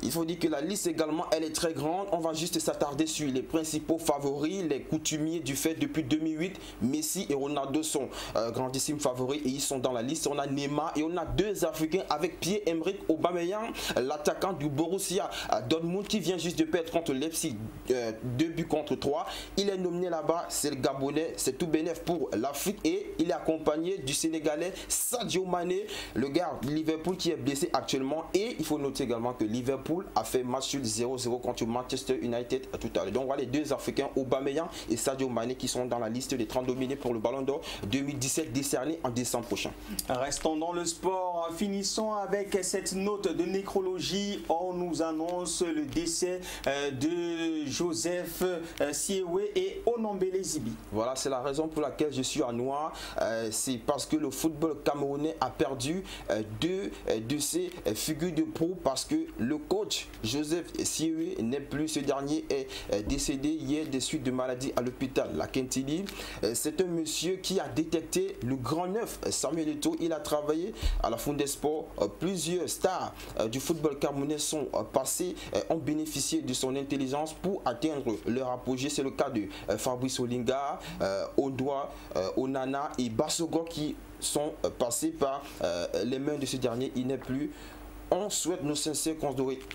Il faut dire que la liste également, elle est très grande. On va juste s'attarder sur les principaux favoris, les coutumiers du fait depuis 2008. Messi et Ronaldo sont grandissimes favoris et ils sont dans la liste. On a Neymar et on a deux Africains avec Pierre-Emerick Aubameyang, l'attaquant du Borussia Dortmund qui vient juste de perdre contre Leipzig 2 buts contre 3. Il est nominé là-bas, c'est le Gabonais, c'est tout bénef pour l'Afrique et il est accompagné du Sénégalais Sadio Mané, le gars de Liverpool qui est blessé actuellement. Et il faut noter également que Liverpool a fait match 0-0 contre Manchester United tout à l'heure. Donc voilà les deux Africains, Aubameyang et Sadio Mané, qui sont dans la liste des 30 nominés pour le Ballon d'Or 2017 décerné en décembre prochain. Restons dans le sport, finissons avec cette note de nécrologie. On nous annonce le décès de Joseph Siewe et Onombele Zibi. Voilà, c'est la raison pour laquelle je suis à noir. C'est parce que le football camerounais a perdu deux de ses figures de proue, parce que le coach Joseph Siewe n'est plus. Ce dernier est décédé hier des suites de maladie à l'hôpital La Kentili. C'est un monsieur qui a détecté le grand neuf Samuel Eto'o. Il a travaillé à la Fondesport. Plusieurs stars du football camerounais sont passés, ont bénéficié de son intelligence pour atteindre leur apogée. C'est le cas de Fabrice Olinga, Odoa, Onana et Bassogo qui sont passés par les mains de ce dernier. Il n'est plus. On souhaite nos sincères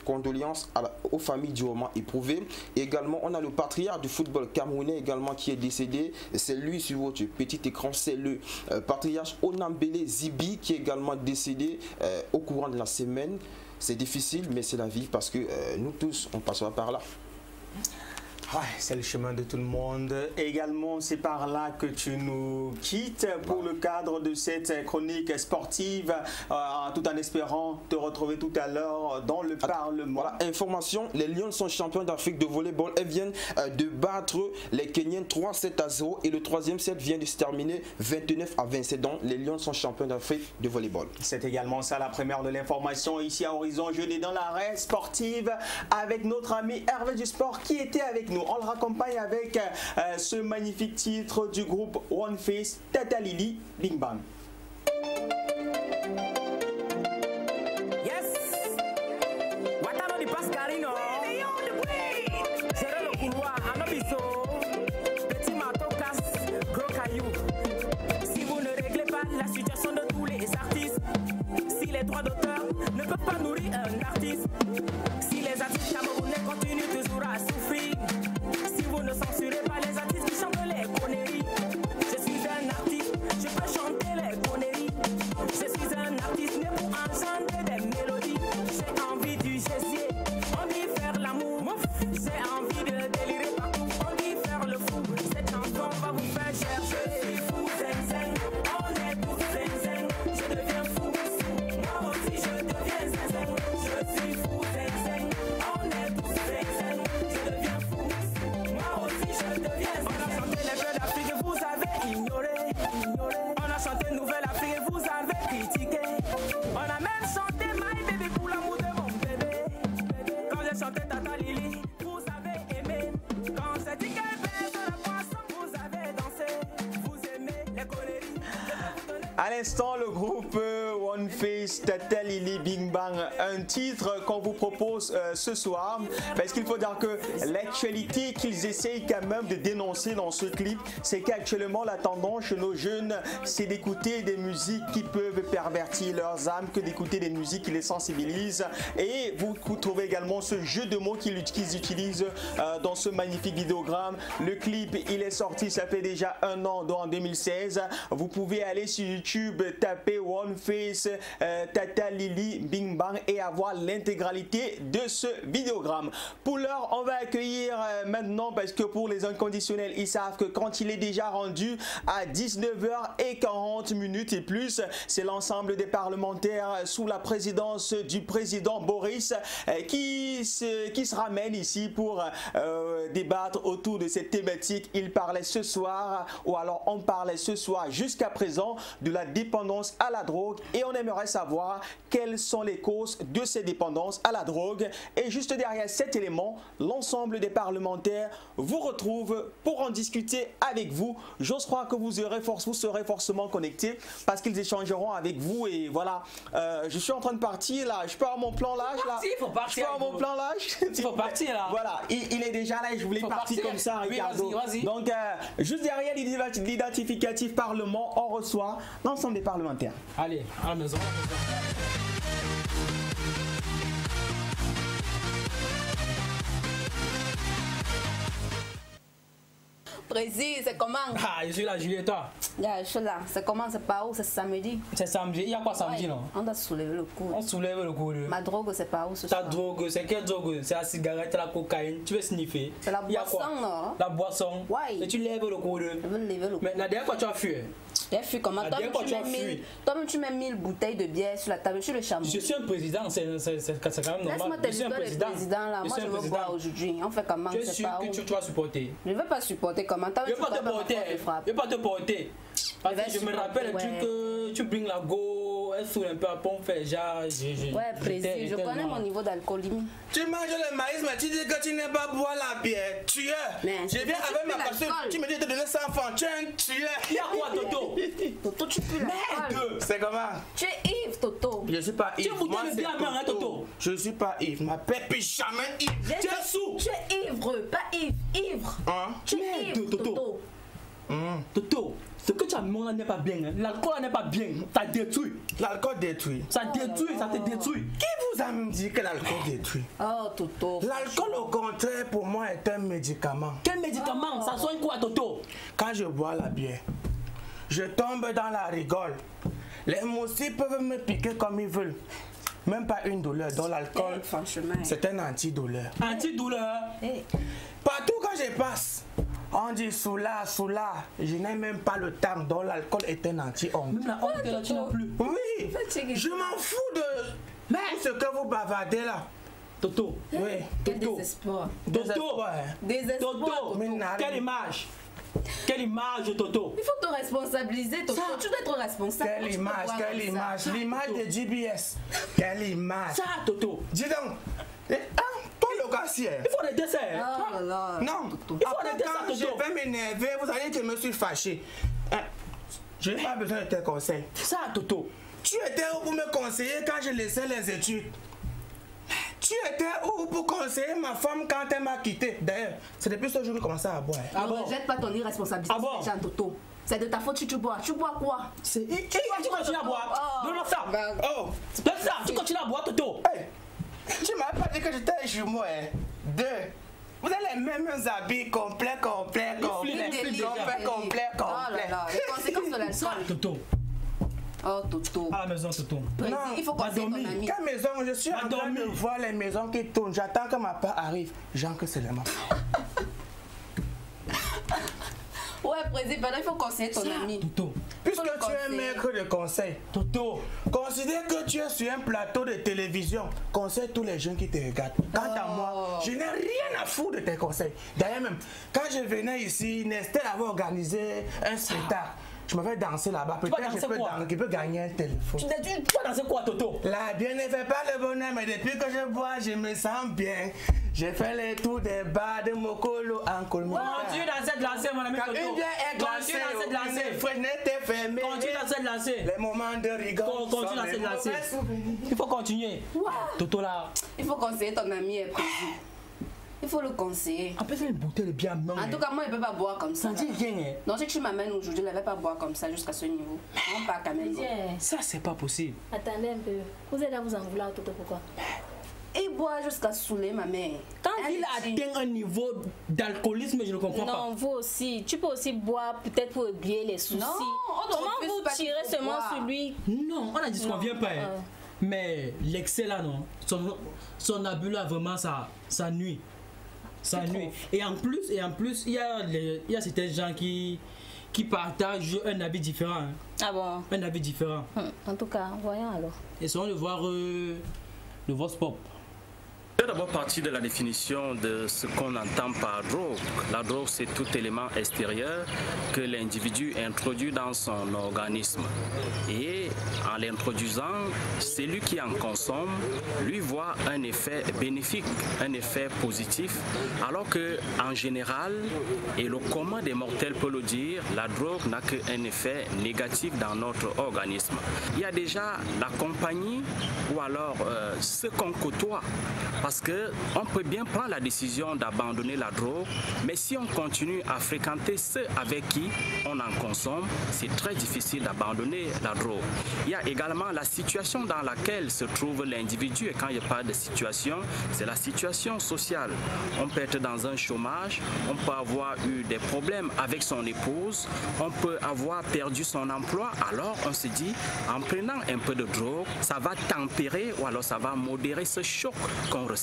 condoléances aux familles durement éprouvées. Également, on a le patriarche du football camerounais également qui est décédé. C'est lui sur votre petit écran. C'est le patriarche Onombele Zibi qui est également décédé au courant de la semaine. C'est difficile, mais c'est la vie parce que nous tous, on passera par là. Ouais, c'est le chemin de tout le monde. Également, c'est par là que tu nous quittes pour le cadre de cette chronique sportive, tout en espérant te retrouver tout à l'heure dans le Parlement. Voilà, information, les Lions sont champions d'Afrique de volleyball. Elles viennent de battre les Kenyans 3-7-0 et le troisième set vient de se terminer 29-27. Donc, les Lions sont champions d'Afrique de volleyball. C'est également ça la première de l'information ici à Horizon Jeudi dans l'arrêt sportive avec notre ami Hervé du Sport qui était avec nous. On le raccompagne avec ce magnifique titre du groupe One Face, Tata Lili, Bing Bang. Yes, Watano di Pascarino, gérer le couloir, Anobiso, petit marteau casse, gros caillou. Si vous ne réglez pas la situation de tous les artistes, si les droits d'auteur ne peuvent pas nourrir un artiste, si les artistes camerounais continuent toujours à souffrir, si vous ne censurez pas les artistes qui chantent les conneries, je suis un artiste, je peux chanter les conneries. Je suis un artiste né pour enchanter des mélodies. J'ai envie du gésier, on dit faire l'amour. J'ai envie de délirer partout, on dit faire le fou. Cette chanson va vous faire chercher. Je suis fou, zen zen, on est tous zen zen. Je deviens fou, moi aussi je deviens zen zen. Je suis fou, zen zen, on est tous zen zen. Je deviens fou, moi aussi je deviens zen zen. On a chanté les jeux d'Afrique et vous avez ignoré. On a chanté Nouvelle Afrique et vous avez critiqué. On a même chanté My Baby pour l'amour de mon bébé. Quand j'ai chanté Tata Lili, vous avez aimé. Quand j'ai dit qu'elle baisse la poisson, vous avez dansé. Vous aimez les conneries. À l'instant, le groupe One Face, Tata Lili, Bing Bang, un titre qu'on vous propose ce soir, parce qu'il faut dire que l'actualité qu'ils essayent quand même de dénoncer dans ce clip, c'est qu'actuellement la tendance chez nos jeunes, c'est d'écouter des musiques qui peuvent pervertir leurs âmes, que d'écouter des musiques qui les sensibilisent. Et vous trouvez également ce jeu de mots qu'ils utilisent dans ce magnifique vidéogramme. Le clip, il est sorti, ça fait déjà un an, donc en 2016. Vous pouvez aller sur YouTube, taper One Face, Tata Lili, Bing Bang et avoir l'intégralité de ce vidéogramme. Pour l'heure, on va accueillir maintenant, parce que pour les inconditionnels, ils savent que quand il est déjà rendu à 19h40 et plus, c'est l'ensemble des parlementaires sous la présidence du président Boris qui se ramènent ici pour débattre autour de cette thématique. Il parlait ce soir, ou alors on parlait ce soir jusqu'à présent de la dépendance à la drogue, et on aimerait savoir quelles sont les causes de ces dépendances à la drogue. Et juste derrière cet élément, l'ensemble des parlementaires vous retrouvent pour en discuter avec vous. J'ose croire que vous serez forcément connectés parce qu'ils échangeront avec vous. Et voilà, je suis en train de partir là. Je peux avoir mon plan là. Il faut partir. Je peux avoir mon plan là. Il faut partir là. Voilà, il est déjà là et je voulais partir comme ça, Ricardo. Oui, vas-y. Donc, juste derrière l'identificatif Parlement, on reçoit l'ensemble des parlementaires. Allez, à la maison. Précis, c'est comment? Ah, je suis là, Julie, et toi? Je suis là. C'est comment? C'est pas où? C'est samedi. C'est samedi. Il y a quoi samedi, Ouais. non? On doit soulever le coude. On soulève le coude. Ma drogue, c'est pas où ce Ta soir? drogue, c'est quelle drogue? C'est la cigarette, la cocaïne. Tu veux sniffer? C'est la Il y a quoi? boisson, non? La boisson. Ouais. Et tu lèves le coude. Je veux lever le coude. Mais la dernière fois, tu as fui. J'ai fui comment? La dernière fois, tu as fui. Toi-même, tu mets 1000 bouteilles de bière sur la table. Je suis le chameau. Je suis un président, c'est quand même Laisse-moi normal. te Je suis un dire le président. président là. Moi, je veux boire aujourd'hui. On fait comment? Tu es C'est sûr pas que où? tu vas supporter? Je ne veux pas supporter comment? Je ne vais pas te porter. Je vais pas te porter. Parce que je me rappelle un truc que tu bringes la go, elle souffle un peu à pont, fait genre. Ouais, précis. Je connais mon niveau d'alcoolémie. Tu manges le maïs, mais tu dis que tu n'aimes pas boire la bière. Tueur. Je viens avec ma personne. Tu me dis de te donner 100 francs. Tu es un tueur. Il y a quoi, Toto? Toto, tu pues l'alcool. C'est comment? Tu es Yves, Toto. Je suis pas Yves. Tu bouteilles Moi, de bière, c'est hein, Toto? Je suis pas Yves. Ma père puis jamais Yves. Tu es sous. Tu es ivre, pas Yves. Ivre. Hein? Tu es Yves, Toto. Toto, ce que tu as mis là n'est pas bien. Hein. L'alcool là n'est pas bien. Ça détruit. L'alcool détruit. Ça détruit, ça te détruit. Qui vous a dit que l'alcool détruit? Oh, Toto. L'alcool, au contraire, pour moi, est un médicament. Quel médicament? Ça soigne quoi, Toto? Quand je bois la bière, je tombe dans la rigole. Les moustiques peuvent me piquer comme ils veulent. Même pas une douleur. Donc l'alcool, c'est un antidouleur. Antidouleur? Partout quand je passe, on dit soula, soula. Je n'ai même pas le temps. Donc l'alcool est un anti-honte. Même la honte, là, tu n'as plus. Oui. Je m'en fous de tout ce que vous bavardez là. Toto. Oui. Quel désespoir. Toto. Désespoir. Toto. Quelle image? Quelle image, Toto? Il faut te responsabiliser, Toto. Tu dois être responsable. Quelle image, quelle image? L'image de GBS. Quelle image? Ça, Toto. Dis donc. Toi, le gassier. Il faut des desserts. Oh là là. Non. Il faut Après, des desserts, quand je Toto. vais m'énerver, vous allez dire que je me suis fâché. Je n'ai pas besoin de tes conseils. Ça, Toto. Tu étais où pour me conseiller quand je laissais les études? Tu étais où pour conseiller ma femme quand elle m'a quitté? D'ailleurs, c'est depuis ce jour que j'ai commencé à boire. Ne rejette pas ton irresponsabilité, Jean Toto. C'est de ta faute si tu bois. Tu bois quoi? Tu continues à boire. Donne-moi ça. Oh. Donne ça. Tu continues à boire, Toto. Hey. Tu m'as pas dit que j'étais un jumeau, hein? Deux. Vous avez les mêmes habits, complet. Oh là là, les conséquences de l'alcool. Toto. Oh, Toto. À la maison, Toto. Précis, il faut conseiller ton ami. Quelle maison? Je suis en train de voir les maisons qui tournent. J'attends que ma part arrive. Jean, que c'est le moment. Ouais, Président, il faut conseiller ton ami. Toto. Puisque tu es un maître de conseil, Toto, considère que tu es sur un plateau de télévision. Conseille tous les jeunes qui te regardent. Quant à moi, je n'ai rien à foutre de tes conseils. D'ailleurs même, quand je venais ici, Nestel avait organisé un spectacle. Je m'avais dansé là-bas. Peut-être que je peux gagner un téléphone. Tu vas danser quoi, Toto? La bien ne fait pas le bonheur, mais depuis que je bois, je me sens bien. J'ai fait les tours des bars de Mokolo en Colmita. Continue dans cette lancée, mon ami Toto. Une bière est glacée, Continue dans cette lancée. une fenêtre est fermée. Continue dans cette lancée. Les moments de rigueur. Continue dans cette lancée. Il faut continuer. Toto là. Il faut conseiller ton ami, Président. Il faut le conseiller. En plus, une bouteille de bière non. En tout cas, moi, il ne peut pas boire comme ça. Ça dit rien. Hein. Non, si tu m'amènes aujourd'hui, il ne va pas boire comme ça jusqu'à ce niveau. On part quand même. Ça, c'est pas possible. Attendez un peu. Vous êtes là, vous en vouloir, Toto, pourquoi? Il boit jusqu'à saouler ma mère. Quand il atteint un niveau d'alcoolisme, je ne comprends pas. Non, vous aussi. Tu peux aussi boire peut-être pour oublier les soucis. Non, comment vous tirez seulement sur lui? Non, on a dit ce qu'on vient pas. Mais l'excès là, non. Son abus là, vraiment, ça nuit. Ça nuit. Et en plus, il y a certains gens qui partagent un avis différent. Hein. Ah bon? Un avis différent. En tout cas, voyons alors. Essayons de voir le Vox Pop. Je vais d'abord partir de la définition de ce qu'on entend par drogue. La drogue, c'est tout élément extérieur que l'individu introduit dans son organisme. Et en l'introduisant, celui qui en consomme, lui voit un effet bénéfique, un effet positif, alors qu'en général, et le commun des mortels peut le dire, la drogue n'a qu'un effet négatif dans notre organisme. Il y a déjà la compagnie ou alors ce qu'on côtoie. Parce qu'on peut bien prendre la décision d'abandonner la drogue, mais si on continue à fréquenter ceux avec qui on en consomme, c'est très difficile d'abandonner la drogue. Il y a également la situation dans laquelle se trouve l'individu, et quand il parle de situation, c'est la situation sociale. On peut être dans un chômage, on peut avoir eu des problèmes avec son épouse, on peut avoir perdu son emploi, alors on se dit, en prenant un peu de drogue, ça va tempérer ou alors ça va modérer ce choc qu'on ressent,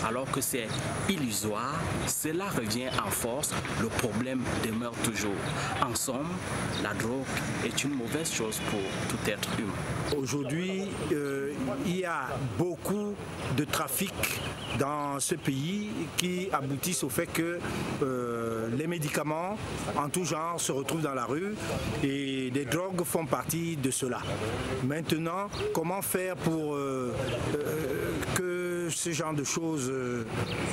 alors que c'est illusoire, cela revient en force, le problème demeure toujours. En somme, la drogue est une mauvaise chose pour tout être humain. Aujourd'hui, il y a beaucoup de trafic dans ce pays qui aboutissent au fait que les médicaments en tout genre se retrouvent dans la rue et les drogues font partie de cela. Maintenant, comment faire pour que ce genre de choses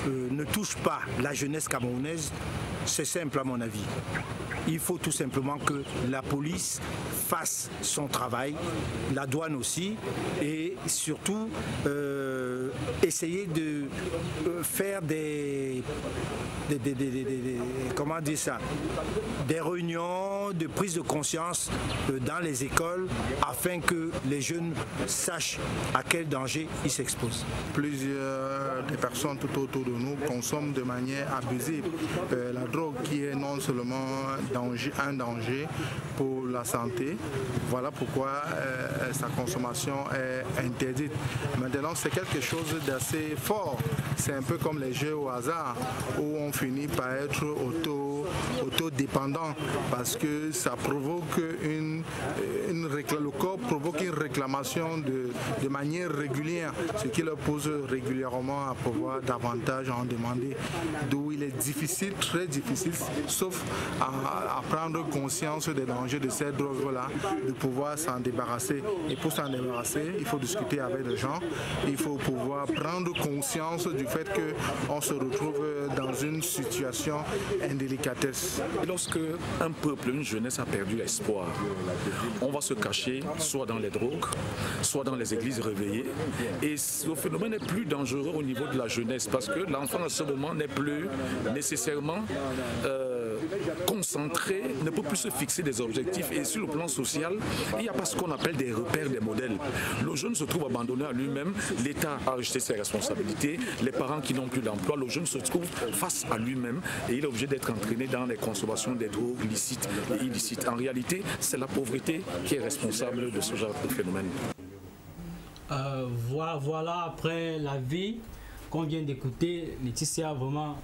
ne touchent pas la jeunesse camerounaise? C'est simple à mon avis. Il faut tout simplement que la police fasse son travail, la douane aussi, et surtout essayer de faire comment dire ça, des réunions de prise de conscience dans les écoles afin que les jeunes sachent à quel danger ils s'exposent. Plusieurs des personnes tout autour de nous consomment de manière abusive la drogue qui est non seulement un danger pour la santé. Voilà pourquoi sa consommation est interdite. Maintenant, c'est quelque chose d'assez fort. C'est un peu comme les jeux au hasard où on finit par être autodépendant parce que ça provoque le corps provoque une réclamation de manière régulière, ce qui leur pousse régulièrement à pouvoir davantage en demander. D'où il est difficile, très difficile, sauf à prendre conscience des dangers de cette drogue-là, de pouvoir s'en débarrasser. Et pour s'en débarrasser, il faut discuter avec les gens, il faut pouvoir prendre conscience du fait qu'on se retrouve dans une situation indélicatesse. Lorsque un peuple, une jeunesse a perdu l'espoir, on va se cacher soit dans les drogues, soit dans les églises réveillées. Et ce phénomène est plus dangereux au niveau de la jeunesse parce que l'enfant à ce moment n'est plus nécessairement concentré, ne peut plus se fixer des objectifs. Et sur le plan social, il n'y a pas ce qu'on appelle des repères, des modèles. Le jeune se trouve abandonné à lui-même, l'État a rejeté ses responsabilités, les parents qui n'ont plus d'emploi, le jeune se trouve face à lui-même et il est obligé d'être entraîné dans les consommations des drogues licites et illicites. En réalité, c'est la pauvreté qui est responsable de ce genre de phénomène. Voilà, après la vie qu'on vient d'écouter, Laetitia, vraiment,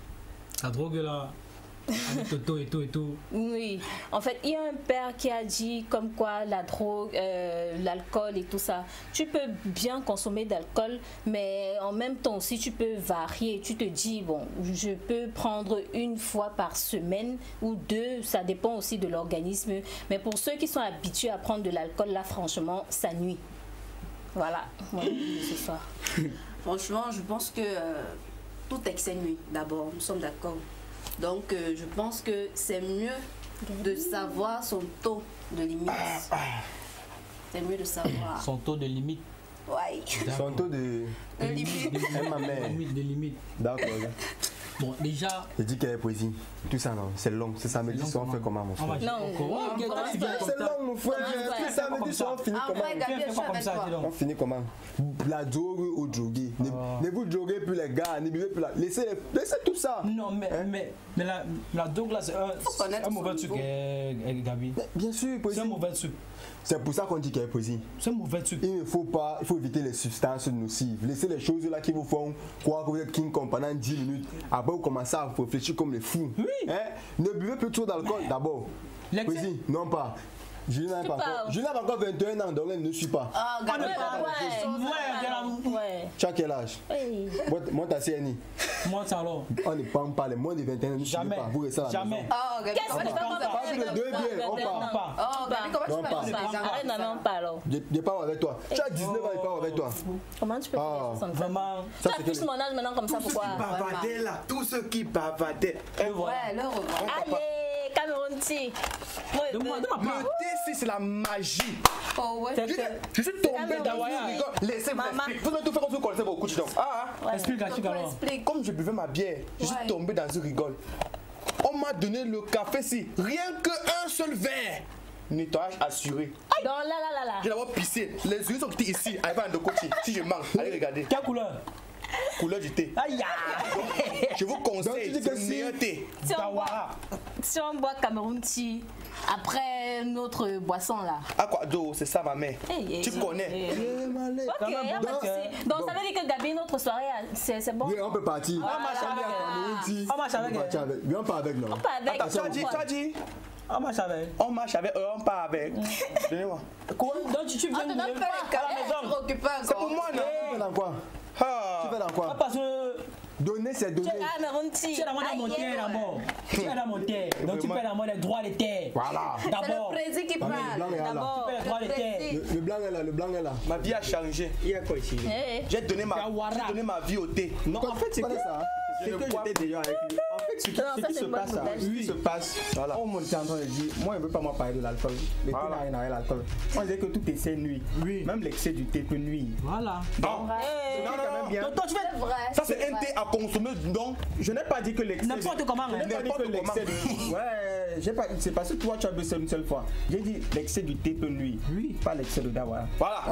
la drogue là, avec Toto et tout. Oui, en fait, il y a un père qui a dit comme quoi la drogue, l'alcool et tout ça, tu peux bien consommer d'alcool, mais en même temps aussi tu peux varier. Tu te dis, bon, je peux prendre une fois par semaine ou deux, ça dépend aussi de l'organisme. Mais pour ceux qui sont habitués à prendre de l'alcool, là, franchement, ça nuit. Voilà, ce soir. Franchement, je pense que tout excès nuit, d'abord, nous sommes d'accord. Donc, je pense que c'est mieux de savoir son taux de limite. C'est mieux de savoir. Son taux de limite. Oui. Son taux de limite. D'accord. Bon, déjà. Je dis qu'il y a poésie. Tout ça, non. C'est long. C'est samedi soir, on fait comment, mon frère? Non, c'est long, mon frère. C'est samedi soir, on finit comment? On finit comment? La drogue ou droguer. Ne vous droguez plus, les gars. Ne buvez plus. Laissez tout ça. Non, mais la drogue, là, c'est un mauvais truc, Gabi. Bien sûr, poésie. C'est un mauvais truc. C'est pour ça qu'on dit qu'il y a poésie. C'est un mauvais truc. Il faut éviter les substances nocives. Laissez les choses là qui vous font croire que vous êtes King Kong pendant 10 minutes. Après, vous commencez à réfléchir comme les fous. Oui. Hein? Ne buvez plus trop d'alcool d'abord. Poésie, non pas. Julien n'a pas encore 21 ans, donc elle ne suit pas. Ah, ouais. Tu as quel âge? Moi, ta CNI. Moi, ça alors. On ne parle pas, les moins de 21 ans ne suivent pas. Vous restez à la maison. Qu'est-ce que tu je parle avec toi. Tu as 19 ans, je parle avec toi. Comment tu peux faire ça? Vraiment. Tu as plus mon âge maintenant comme ça, pourquoi? Tous ceux qui bavadaient. Ouais, leur Allez, Cameroun. Camerounti. Le thé, c'est la magie. Oh ouais. Je suis tombé dans le laissez-moi expliquer. Vous m'avez tout fait comme si vous connaissez vos couches donc. Explique, alors. Comme je buvais ma bière, je suis tombé dans une rigole. On m'a donné le café si rien qu'un seul verre. Nettoyage assuré. Donc là. J'ai d'abord pissé. Les yeux sont quittés ici. Allez voir de côté. Si je manque, allez regarder. Quelle couleur? Couleur du thé. Aïe. Je vous conseille le meilleur thé. Si on boit Camerounti après notre boisson là. Ah quoi, d'eau, c'est ça ma mère. Tu connais. Ok, donc ça veut dire que Gabi, notre soirée, c'est bon. Oui, on peut partir. On marche avec. Oui, on part avec non. On part avec. Attends, tu as dit. On marche avec. On marche avec, on part avec. Donnez-moi. Quoi? Donc tu viens de à la maison. C'est pour moi, non? Tu fais dans quoi? Tu fais dans quoi? Parce que donner, c'est donner. Tu es dans mon terre d'abord. Tu es dans mon terre. Donc tu peux dans les droits des terres. Voilà. D'abord. C'est le président qui parle. D'abord. Tu peux les droits des terres. Le blanc est là, Ma vie a changé. Il y a quoi ici? J'ai donné ma vie au thé. Non, en fait, c'est que ça. C'est que j'étais déjà avec lui. En fait, ce qui se passe, ce qui se passe, on m'était en train de dire, moi, je ne veux pas m'en parler de l'alcool. Le thé n'a rien avec l'alcool. On disait que tout excès nuit. Même l'excès du thé peut nuire. Voilà. Non, ça c'est un thé à consommer. Donc, je n'ai pas dit que l'excès. N'importe comment. Je n'ai pas dit que l'excès de. Ouais, c'est parce que toi, tu as baissé une seule fois. J'ai dit l'excès du thé peut nuire. Oui. Pas l'excès de dawa. Voilà.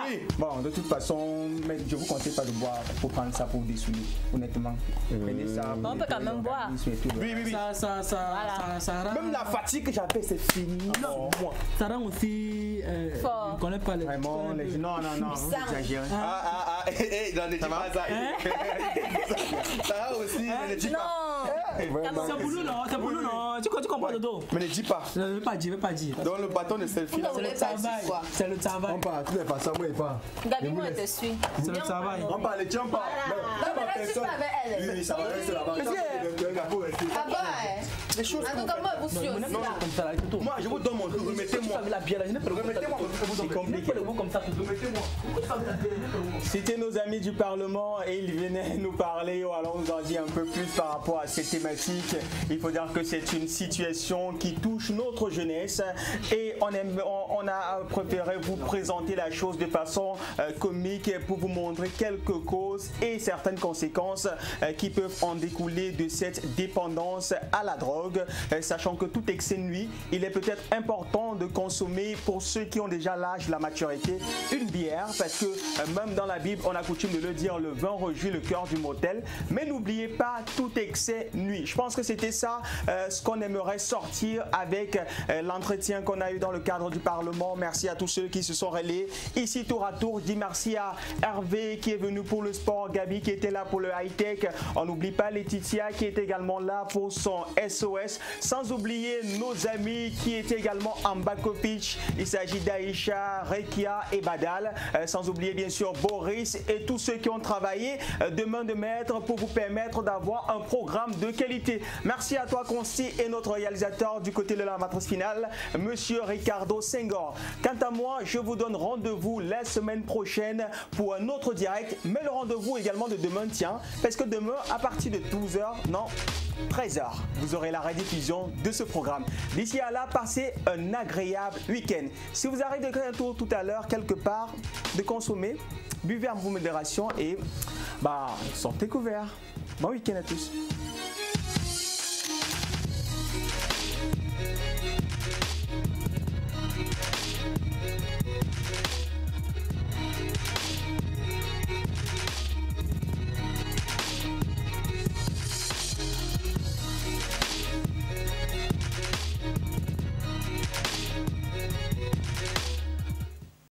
Oui. Bon, de toute façon, mais je vous conseille pas de boire pour prendre ça pour dessouiller, honnêtement. Prenez ça. On peut quand même boire. Oui. Ça rend... Même la fatigue que j'avais, c'est fini. Non, ça rend aussi. Fort. Je connais pas les. Vraiment, non, vous exagérez. Non, ne dis pas ça. Ça rend aussi, ne dis pas. C'est pour nous, non? C'est pour nous, non? Tu comprends le dos? Mais ne dis pas. Je ne veux pas dire. Dans le bâton de selfie, c'est le travail. C'est le travail. On parle, tu n'es pas ça, moi, il part. Gabi, moi, je te suis. C'est le travail. On parle, tiens pas. Tu pas avec elle. Oui, ça va rester là-bas. Les choses comme moi, vous suivez aussi. Moi, je vous donne mon tour. Remettez-moi. Remettez-moi. C'était nos amis du Parlement et ils venaient nous parler ou alors nous en dire un peu plus par rapport à cette thématique. Il faut dire que c'est une situation qui touche notre jeunesse et on a préféré vous présenter la chose de façon comique pour vous montrer quelques causes et certaines conséquences qui peuvent en découler de cette dépendance à la drogue. Sachant que tout excès nuit, il est peut-être important de consommer pour ceux qui ont déjà l'âge de la maturité une bière parce que même dans la Bible on a coutume de le dire, le vin réjouit le cœur du mortel, mais n'oubliez pas tout excès nuit. Je pense que c'était ça ce qu'on aimerait sortir avec l'entretien qu'on a eu dans le cadre du Parlement. Merci à tous ceux qui se sont relayés ici tour à tour. Je dis merci à Hervé qui est venu pour le sport, Gabi qui était là pour le high-tech, on n'oublie pas Laetitia qui est également là pour son SOS, sans oublier nos amis qui étaient également en back-office. Il s'agit d'Aïcha, Rekia et Badal, sans oublier bien sûr Boris et tous ceux qui ont travaillé de main de maître pour vous permettre d'avoir un programme de qualité. Merci à toi Consti et notre réalisateur du côté de la matrice finale, Monsieur Ricardo Senghor. Quant à moi, je vous donne rendez-vous la semaine prochaine pour un autre direct, mais le rendez-vous également de demain tient, parce que demain à partir de 12h, non, 13h, vous aurez la rediffusion de ce programme. D'ici à là, passez un agréable week-end. Si vous arrivez de faire un tour tout à l'heure quelque part, de consommer, buvez en modération et sortez couverts. Bon week-end à tous.